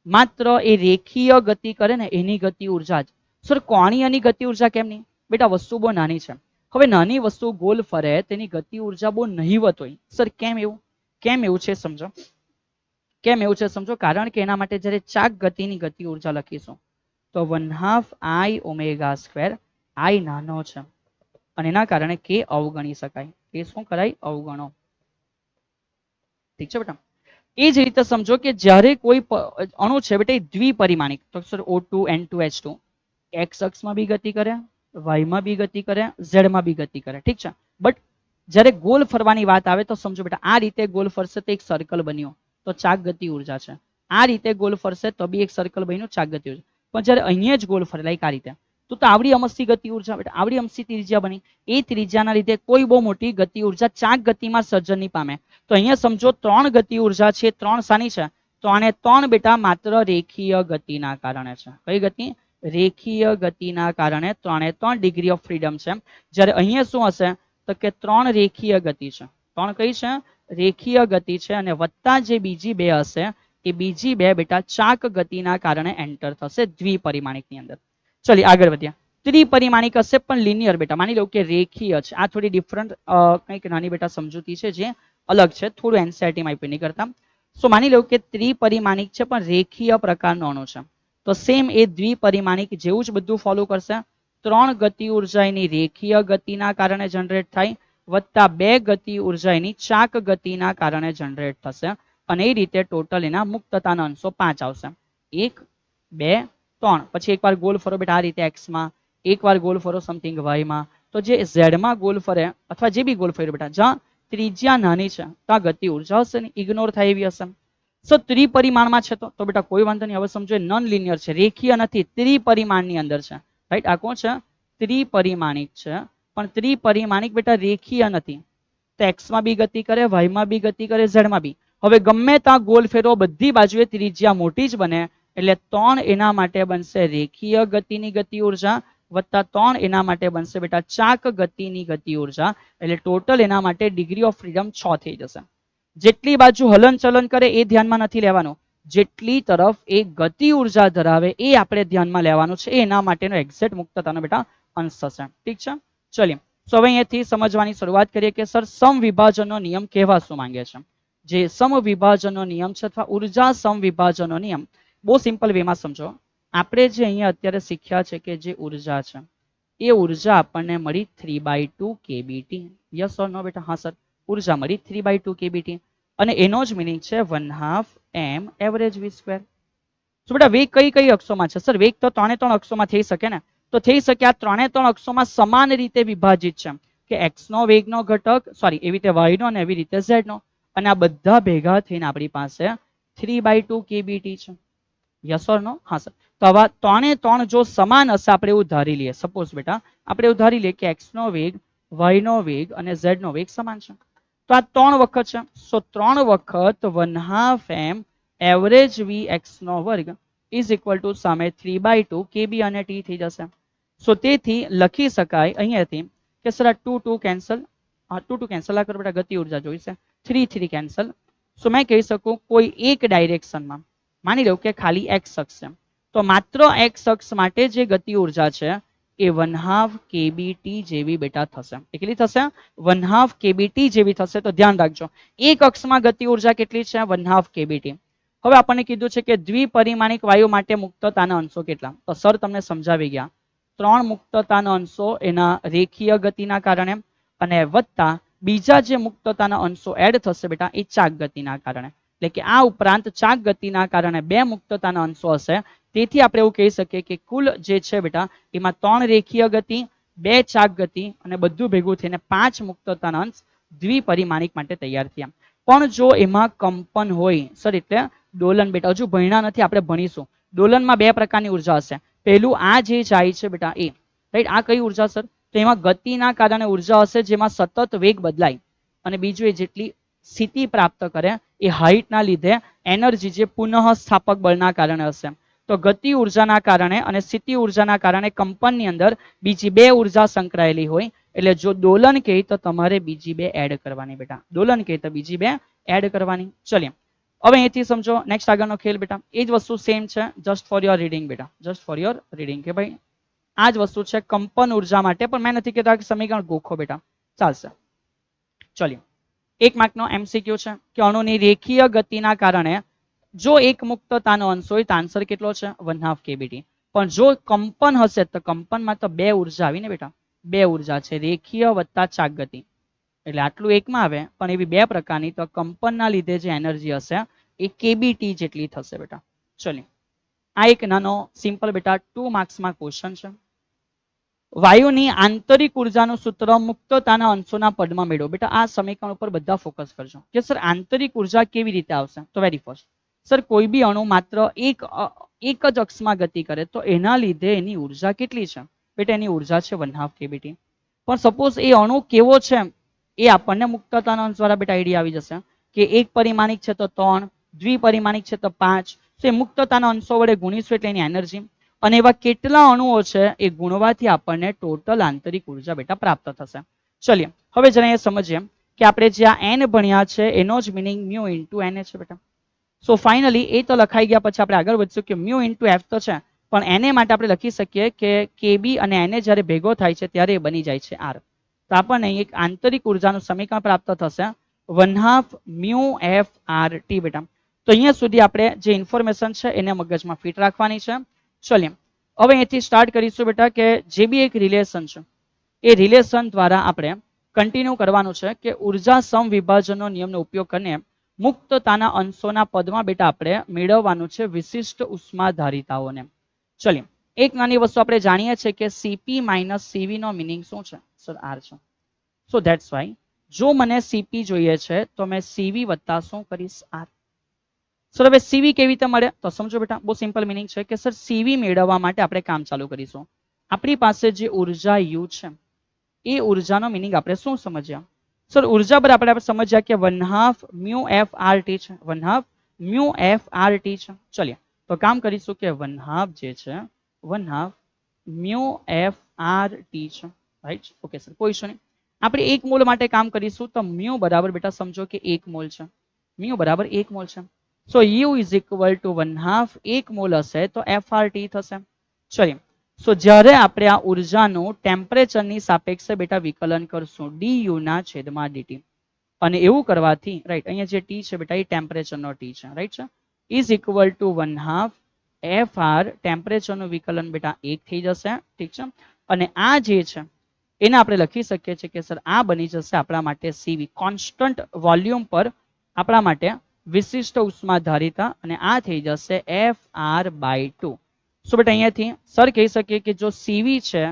માત્ર એ રેખીય ગતિ કરે ને એની ગતિ ઉર્જા જ. સર કોણીયની ગતિ ઉર્જા કેમ નહીં? બેટા વસ્તુ બહુ નાની છે. હવે નાની વસ્તુ ગોલ ફરે તેની ગતિ ઉર્જા બહુ નહીવત હોય. સર કેમ એવું? કેમ એવું છે સમજો. કેમ એવું છે સમજો. કારણ કે એના માટે જ્યારે ચાક ગતિની ગતિ ઉર્જા લખીશું તો 1/2 I ω². I નાનો છે અને એના કારણે k અવગણી શકાય. એ શું કરાય? અવગણો. ઠીક છે બેટા. એ જ રીતે સમજો કે જ્યારે કોઈ અણુ છે બેટા દ્વિપરિમાણિક, તો sir O2, N2, H2 x અક્ષમાં બી ગતિ કરે, y માં બી ગતિ કરે, z માં બી ગતિ કરે. ઠીક છે. બટ જ્યારે ગોલ ફરવાની વાત આવે તો સમજો બેટા આ રીતે ગોલ ફરશે તો એક સર્કલ બન્યો તો ચાક ગતિ ઉર્જા છે. આ રીતે ગોલ ફરશે તો બી એક સર્કલ બન્યું, ચાક ગતિ ઉર્જા. પણ જ્યારે અહીંયા જ ગોલ ફરે લાઈક આ રીતે તો આવડી અમસ્તી ગતિ ઉર્જા બેટા આવડી અમસ્તી ત્રિજ્યા બની. એ ત્રિજ્યાના લીધે કોઈ બહુ મોટી ગતિ ઉર્જા ચાક ગતિમાં સર્જન નહીં પામે. તો અહીંયા સમજો 3 ગતિ ઉર્જા છે. 3 શાની છે? તો આને 3 બેટા માત્ર રેખીય ગતિના કારણે છે. કઈ ગતિ? રેખીય ગતિના કારણે 3 ડિગ્રી ઓફ ફ્રીડમ છે. જ્યારે અહીંયા શું હશે તો કે 3 રેખીય ગતિ છે. 3 કઈ છે? રેખીય ગતિ છે. અને વત્તા જે બીજી બે હશે એ બીજી બે બેટા ચાક ગતિના કારણે એન્ટર થશે દ્વિપરિમાણિકની અંદર. ચલી આગળ વધ્યા. ત્રિપરિમાણિક હશે પણ લિનિયર બેટા. માની લો કે રેખીય છે. આ થોડી ડિફરન્ટ કંઈક નાની બેટા સમજૂતી છે જે અલગ છે, થોડું એનસીઈઆરટી માં આપ્યું નહીં કરતા. સો માની લો કે ત્રિપરિમાણિક છે પણ રેખીય પ્રકારનો અણુ છે. તો સેમ એ દ્વિપરિમાણિક જેવું જ બધું ફોલો કરશે. 3 ગતિ ઉર્જા એની રેખીય ગતિના કારણે જનરેટ થાય વત્તા 2 ગતિ ઉર્જા એની ચાક ગતિના કારણે જનરેટ થશે. અને એ રીતે ટોટલ એના મુક્તતાના અંશો 5 આવશે. 1, 2, 3. પછી એકવાર ગોલ ફરો બેટા આ રીતે x માં, એકવાર ગોલ ફરો સમથિંગ y માં. તો જે z માં ગોલ ફરે અથવા જે બી ગોલ ફરે બેટા જ્યાં ત્રિજ્યા નાની છે ત્યાં ગતિ ઉર્જા હશે ને ઇગ્નોર થાય એવી હશે. સો ત્રિપરિમાણમાં છે તો બેટા કોઈ વાંધો નહીં. હવે સમજો નોન લિનિયર છે, રેખીય નથી, ત્રિપરિમાણની અંદર છે. રાઈટ? આ કોણ છે? ત્રિપરિમાણિક છે પણ ત્રિપરિમાણિક બેટા રેખીય નથી. તો x માં બી ગતિ કરે, y માં બી ગતિ કરે, z માં બી. હવે ગમે ત્યાં ગોલ ફેરવો બધી બાજુએ ત્રિજ્યા મોટી જ બને એટલે 3 એના માટે બનશે રેખીય ગતિની ગતિ ઉર્જા વત્તા 3 એના માટે બનશે બેટા ચાક ગતિની ગતિ ઉર્જા. એટલે ટોટલ એના માટે ડિગ્રી ઓફ ફ્રીડમ 6 થઈ જશે. જેટલી બાજુ હલન ચલન કરે એ ધ્યાનમાં નથી લેવાનું, જેટલી તરફ એ ગતિ ઉર્જા ધરાવે એ આપણે ધ્યાનમાં લેવાનું છે. એના માટેનો એક્ઝેક્ટ મુક્તતાનો બેટા અંશ થશે. ઠીક છે. ચલીએ તો હવે અહીંયાથી સમજવાની શરૂઆત કરીએ કે સર સમવિભાજનનો નિયમ કહેવા શું માંગે છે. જે સમવિભાજનનો નિયમ છે અથવા ઉર્જા સમવિભાજનનો નિયમ બહુ સિમ્પલ વેમાં સમજો. આપણે જે અહીંયા અત્યારે શીખ્યા છે કે જે ઉર્જા છે એ ઉર્જા આપણને મળી 3/2 kBT. યસ ઓર નો બેટા? હા સર, ઉર્જા મળી 3/2 kBT અને એનો જ મિનિંગ છે 1/2 m એવરેજ v². તો બેટા વેગ કઈ કઈ અક્ષોમાં છે? સર વેગ તો 3 અક્ષોમાં થઈ શકે ને. તો થઈ શકે આ 3 અક્ષોમાં સમાન રીતે વિભાજિત છે કે x નો વેગનો ઘટક સોરી એવી રીતે y નો અને એવી રીતે z નો. અને આ બધા ભેગા થઈને આપણી પાસે 3/2 kBT છે. યસ ઓર નો? હા સર. તો આવા 3 જો સમાન હશે આપણે એવું ધારી લઈએ. સપોઝ બેટા આપણે એવું ધારી લઈએ કે x નો વેગ, y નો વેગ અને z નો વેગ સમાન છે. તો આ 3 વખત છે. સો 3 વખત 1/2 m એવરેજ v x નો વર્ગ ઇઝ ઇક્વલ ટુ સામે 3/2 kb અને t થઈ જશે. સો તેથી લખી શકાય અહીંયાથી કે સર આ 2 2 કેન્સલ, 2 2 કેન્સલ આ કરો બેટા, ગતિ ઉર્જા જોઈશે 3 3 કેન્સલ. સો મેં કહી શકું કોઈ એક ડાયરેક્શનમાં માની લો કે ખાલી એક્સ અક્ષ છે, તો માત્ર એક્સ અક્ષ માટે જે ગતિ ઉર્જા છે એ 1/2 kBt જેવી બેટા થશે. એ કેટલી થશે? 1/2 kBt જેવી થશે. તો ધ્યાન રાખજો એક અક્ષમાં ગતિ ઉર્જા કેટલી છે? 1/2 kBt. હવે આપણને કીધું છે કે દ્વિપરિમાણિક વાયુ માટે મુક્તતાના અંશો કેટલા? તો સર તમને સમજાવી ગયા. 3 મુક્તતાના અંશો એના રેખીય ગતિના કારણે અને વત્તા બીજા જે મુક્તતાના અંશો એડ થશે બેટા એ ચાક ગતિના કારણે. એટલે કે આ ઉપરાંત ચાક ગતિના કારણે 2 મુક્તતાના અંશો હશે. તેથી આપણે એવું કહી શકીએ કે કુલ જે છે બેટા એમાં 3 રેખીય ગતિ, 2 ચાક ગતિ અને બધું ભેગું થઈને 5 મુક્તતાના અંશ દ્વિપરિમાણિક માટે તૈયાર થયા. પણ જો એમાં કંપન હોય સર એટલે દોલન બેટા હજુ ભણ્યા નથી, આપણે ભણીશું. દોલનમાં 2 પ્રકારની ઉર્જા હશે. પહેલું આ જે જાય છે બેટા એ રાઈટ, આ કઈ ઉર્જા સર? તો એમાં ગતિના કારણે ઉર્જા હશે જેમાં સતત વેગ બદલાય, અને બીજું એ જેટલી સ્થિતિ પ્રાપ્ત કરે એ હાઇટના લીધે એનર્જી જે પુનઃ સ્થાપક બળના કારણે હશે. તો ગતિ ઉર્જાના કારણે અને સ્થિતિ ઉર્જાના કારણે કંપનની અંદર બીજી 2 ઉર્જા સંકળાયેલી હોય. એટલે જો દોલન કહે તો તમારે બીજી 2 એડ કરવાની બેટા, દોલન કહે તો બીજી 2 એડ કરવાની. ચલિए હવે અહીંથી સમજો નેક્સ્ટ આગળનો ખેલ બેટા. એ જ વસ્તુ સેમ છે, જસ્ટ ફોર યોર રીડિંગ બેટા, જસ્ટ ફોર યોર રીડિંગ કે ભાઈ આ જ વસ્તુ છે કંપન ઉર્જા માટે, પણ મેં નથી કહેતા કે સમીકરણ ગોખો બેટા, ચાલશે. ચલિए એક માર્કનો એમસીક્યુ છે કે અણુની રેખીય ગતિના કારણે જો એક મુક્તતાનો અંશ હોય તો આન્સર કેટલો છે? 1/2 kBt. પણ જો કંપન હશે તો કંપનમાં તો 2 ઉર્જા આવી ને બેટા, 2 ઉર્જા છે રેખીય વત્તા ચાક ગતિ, એટલે આટલું એકમાં આવે પણ એવી 2 પ્રકારની. તો કંપનના લીધે જે એનર્જી હશે એ kBt જેટલી થશે બેટા. ચલો આ એક નાનો સિમ્પલ બેટા 2 માર્ક્સમાં ક્વેશ્ચન છે. વાયુની આંતરિક ઉર્જાનું સૂત્ર મુક્તતાના અંશોના પદમાં મેળવો. બેટા આ સમીકરણ ઉપર બધા ફોકસ કરજો કે સર આંતરિક ઉર્જા કેવી રીતે આવશે. તો વેરી ફર્સ્ટ સર કોઈ બી અણુ માત્ર એક જ અક્ષમાં ગતિ કરે તો એના લીધે એની ઉર્જા કેટલી છે? બેટા એની ઉર્જા છે 1/2 kBt. પણ સપોઝ એ અણુ કેવો છે એ આપણને મુક્તતાના અંશ દ્વારા બેટા આઈડિયા આવી જશે કે એક પરિમાણિક છે તો 3, દ્વિપરિમાણિક છે તો 5. તો એ મુક્તતાના અંશો વડે ગુણીશું એટલે એની એનર્જી, અને એવા કેટલા અણુઓ છે એ ગુણવાથી આપણને ટોટલ આંતરિક ઉર્જા બેટા પ્રાપ્ત થશે. ચલિએ હવે જરા એ સમજીએ કે આપણે જે આ n ભણ્યા છે એનો જ મિનિંગ મ્યુ ઇન્ટુ n છે બેટા. સો ફાઇનલી એ તો લખાઈ ગયા, પછી આપણે આગળ વધશું કે મ્યુ ઇન્ટુ f તો છે, પણ એને માટે આપણે લખી શકીએ કે kb અને na જ્યારે ભેગો થાય છે ત્યારે એ બની જાય છે r. તો આપણને એક આંતરિક ઉર્જાનું સમીકરણ પ્રાપ્ત થશે 1/2 મ્યુ f r t બેટા. તો અહીંયા સુધી આપણે જે ઇન્ફોર્મેશન છે એને મગજમાં ફિટ રાખવાની છે. ચલિએ હવે અહીંથી સ્ટાર્ટ કરીશું બેટા કે જે બી એક રિલેશન છે એ રિલેશન દ્વારા આપણે કન્ટિન્યુ કરવાનું છે કે ઉર્જા સમવિભાજનનો નિયમનો ઉપયોગ કરીને મુક્તતાના અંશોના પદમાં બેટા આપણે મેળવવાનું છે વિશિષ્ટ ઉષ્માધારિતાઓને. ચલિએ એક નાની વસ્તુ આપણે જાણીએ છીએ કે Cp - Cv નો મિનિંગ શું છે? સર r છે. સો ધેટ્સ વાય જો મને Cp જોઈએ છે તો મેં Cv વત્તા શું કરીશ? r. સર હવે સીવી કેવી રીતે મળે? તો સમજો બેટા બહુ સિમ્પલ મિનિંગ છે કે સર સીવી મેળવવા માટે આપણે કામ ચાલુ કરીશું. આપણી પાસે જે ઉર્જા યુ છે એ ઉર્જાનો મિનિંગ આપણે શું સમજ્યા? સર ઉર્જા બરાબર આપણે સમજ્યા કે 1/2 મ્યુ એફ આર ટી છે, 1/2 મ્યુ એફ આર ટી છે. ચલિએ તો કામ કરીશું કે 1/2 જે છે 1/2 મ્યુ એફ આર ટી છે. રાઈટ, ઓકે સર કોઈ ઇશ્યુ નહીં. આપણે 1 મોલ માટે કામ કરીશું તો મ્યુ બરાબર બેટા સમજો કે 1 મોલ છે, મ્યુ બરાબર 1 મોલ છે. So U is equal to 1/2 1 mall હશે તો FRT થશે. ચલિએ સો જ્યારે આપણે આ ઉર્જાનું ટેમ્પરેચરની સાપેક્ષે બેટા વિકલન કરશું du ના છેદમાં dt, અને એવું કરવાથી રાઈટ અહીંયા જે t છે બેટા એ ટેમ્પરેચરનો t છે, રાઈટ છે, is equal to 1/2 FR ટેમ્પરેચરનું વિકલન બેટા 1 થઈ જશે. ઠીક છે, અને આ જે છે એને આપણે લખી શકીએ છીએ કે સર આ બની જશે આપણા માટે CV કોન્સ્ટન્ટ વોલ્યુમ પર આપણા માટે વિશિષ્ટ ઉષ્માધારિતા, અને આ થઈ જશે FR/2. સો બેટા અહીંયાથી સર કહી શકીએ કે જો CV છે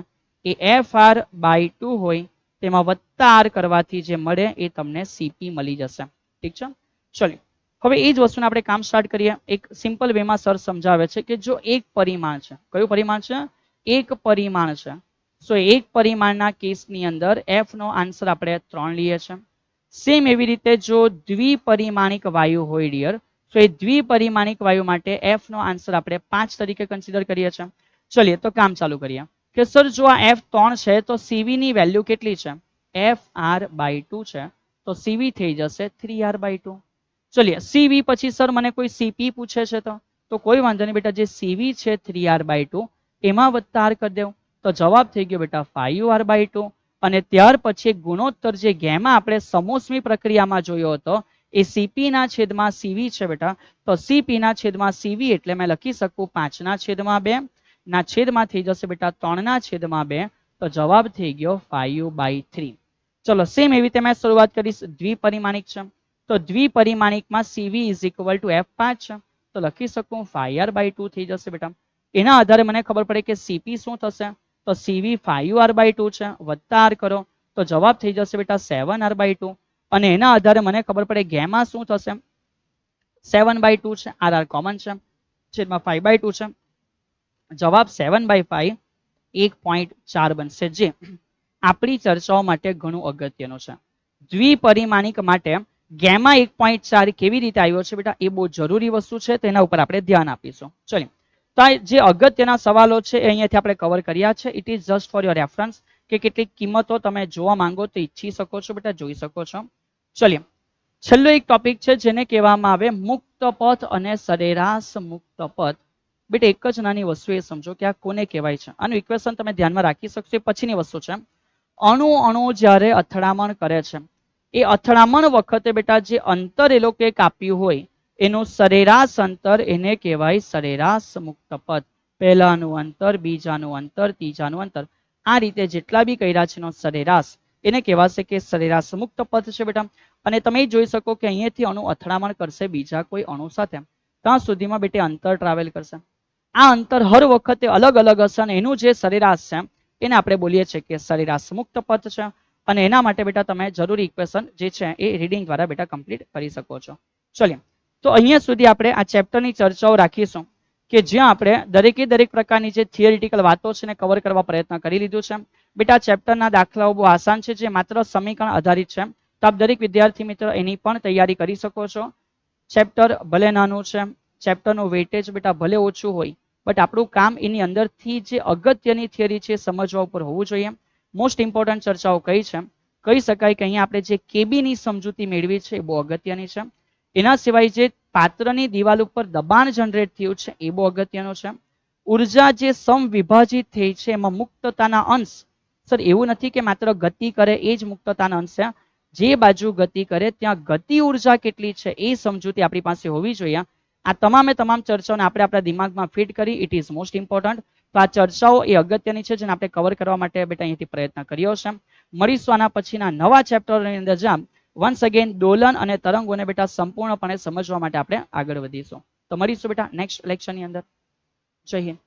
એ FR/2 હોય તેમાં વત્તા R કરવાથી જે મળે એ તમને CP મળી જશે. ઠીક છે, ચલો હવે એ જ વસ્તુને આપણે કામ સ્ટાર્ટ કરીએ. એક સિમ્પલ વેમાં સર સમજાવે છે કે જો એક પરિમાણ છે, કયું પરિમાણ છે? એક પરિમાણ છે. સો એક પરિમાણના કેસની અંદર F નો આન્સર આપણે 3 લઈએ છીએ. સેમ એવી રીતે જો દ્વિપરિમાણિક વાયુ હોય ડિયર, તો એ દ્વિપરિમાણિક વાયુ માટે F નો આન્સર આપણે 5 તરીકે કન્સિડર કરીએ છીએ. ચલિए તો કામ ચાલુ કરીએ કે સર જો આ F3 છે તો CV ની વેલ્યુ કેટલી છે? FR/2 છે, તો CV થઈ જશે 3R/2. ચલિए CV પછી સર મને કોઈ CP પૂછે છે તો કોઈ વાંધો નહીં બેટા, જે CV છે 3R/2 એમાં વત્તા R કરી દેવું, તો જવાબ થઈ ગયો બેટા 5R/2. અને ત્યાર પછી ગુણોત્તર જે ગેમા આપણે સમોષ્મી પ્રક્રિયામાં જોયો હતો એ CP ના છેદમાં CV છે બેટા, તો CP ના છેદમાં CV એટલે મેં લખી શકું 5/2 ના છેદમાં થઈ જશે બેટા 3/2, તો જવાબ થઈ ગયો 5/3. ચલો સેમ એવી રીતે મેં શરૂઆત કરીશ. દ્વિપરિમાણિક છે તો દ્વિપરિમાણિકમાં CV = F5 છે, તો લખી શકું 5R/2 થઈ જશે બેટા. એના આધારે મને ખબર પડે કે CP શું થશે, તો CV 5R/2 છે, વત્તા R કરો તો જવાબ થઈ જશે બેટા 7R/2. અને એના આધારે મને ખબર પડે ગેમા શું થશે, 7/2 છે, RR કોમન છે, છેદમાં 5/2 છે, જવાબ 7/5 1.4 બનશે, જે આપણી ચર્ચાઓ માટે ઘણું અગત્યનું છે. દ્વિપરિમાણિક માટે ગેમા 1.4 કેવી રીતે આવ્યો છે બેટા, એ બહુ જરૂરી વસ્તુ છે, તેના ઉપર આપણે ધ્યાન આપીશું. ચલો તો આ જે અગત્યના સવાલો છે એ અહીંયાથી આપણે કવર કર્યા છે. It is just for your reference કે કેટલીક કિંમતો તમે જોવા માંગો તો ઈચ્છી શકો છો બેટા, જોઈ શકો છો. ચલિએ છેલ્લો એક ટોપિક છે જેને કહેવામાં આવે મુક્ત પથ અને સરેરાશ મુક્ત પથ. બેટા એક જ નાની વસ્તુ એ સમજો કે આ કોને કહેવાય છે. આનું ઇક્વેશન તમે ધ્યાનમાં રાખી શકશો. એ પછીની વસ્તુ છે. અણુ અણુ જ્યારે અથડામણ કરે છે એ અથડામણ વખતે બેટા જે અંતર એ લોકોએ કાપ્યું હોય એનું સરેરાશ અંતર એને કહેવાય સરેરાશ મુક્ત પથ. પહેલાનું અંતર, બીજાનું અંતર, ત્રીજાનું અંતર, આ રીતે જેટલા બી કર્યા છે એનો સરેરાશ એને કહેવાશે કે સરેરાશ મુક્ત પથ છે બેટા. અને તમે જોઈ શકો કે અહીંયાથી અણુ અથડામણ કરશે બીજા કોઈ અણુ સાથે, ત્યાં સુધીમાં બેટા અંતર ટ્રાવેલ કરશે. આ અંતર હર વખતે અલગ અલગ હશે અને એનું જે સરેરાશ છે એને આપણે બોલીએ છીએ કે સરેરાશ મુક્ત પથ છે. અને એના માટે બેટા તમે જરૂરી ઇક્વેશન જે છે એ રીડિંગ દ્વારા બેટા કમ્પ્લીટ કરી શકો છો. ચલિએ તો અહીંયા સુધી આપણે આ ચેપ્ટરની ચર્ચાઓ રાખીશું કે જ્યાં આપણે દરેકે દરેક પ્રકારની જે થિયરિટિકલ વાતો છે એને કવર કરવા પ્રયત્ન કરી લીધું છે. બેટા ચેપ્ટરના દાખલાઓ બહુ આસાન છે, જે માત્ર સમીકરણ આધારિત છે, તો આપ દરેક વિદ્યાર્થી મિત્રો એની પણ તૈયારી કરી શકો છો. ચેપ્ટર ભલે નાનું છે, ચેપ્ટરનું વેઇટેજ બેટા ભલે ઓછું હોય, બટ આપણું કામ એની અંદરથી જે અગત્યની થિયરી છે સમજવા ઉપર હોવું જોઈએ. મોસ્ટ ઇમ્પોર્ટન્ટ ચર્ચાઓ કઈ છે, કહી શકાય કે અહીંયા આપણે જે કેબીની સમજૂતી મેળવી છે એ બહુ અગત્યની છે. એના સિવાય જે પાત્રની દિવાલ ઉપર દબાણ જનરેટ થયું છે એ બહુ અગત્યનું છે. ઉર્જા જે સમવિભાજિત થઈ છે એમાં મુક્તતાના અંશ, સર એવું નથી કે માત્ર ગતિ કરે એ જ મુક્તતાના અંશ છે, જે બાજુ ગતિ કરે ત્યાં ગતિ ઉર્જા કેટલી છે એ સમજૂતી આપણી પાસે હોવી જોઈએ. આ તમામે તમામ ચર્ચાઓને આપણે આપણા દિમાગમાં ફિટ કરી, ઇટ ઇઝ મોસ્ટ ઇમ્પોર્ટન્ટ. તો આ ચર્ચાઓ એ અગત્યની છે જેને આપણે કવર કરવા માટે બેટા અહીંથી પ્રયત્ન કર્યો છે. મળીશું આના પછીના નવા ચેપ્ટરની અંદર જ્યાં વન્સ અગેન દોલન અને તરંગોને બેટા સંપૂર્ણપણે સમજવા માટે આપણે આગળ વધીશું. તો મળીશું બેટા નેક્સ્ટ લેક્ચરની અંદર. જય હિન્દ.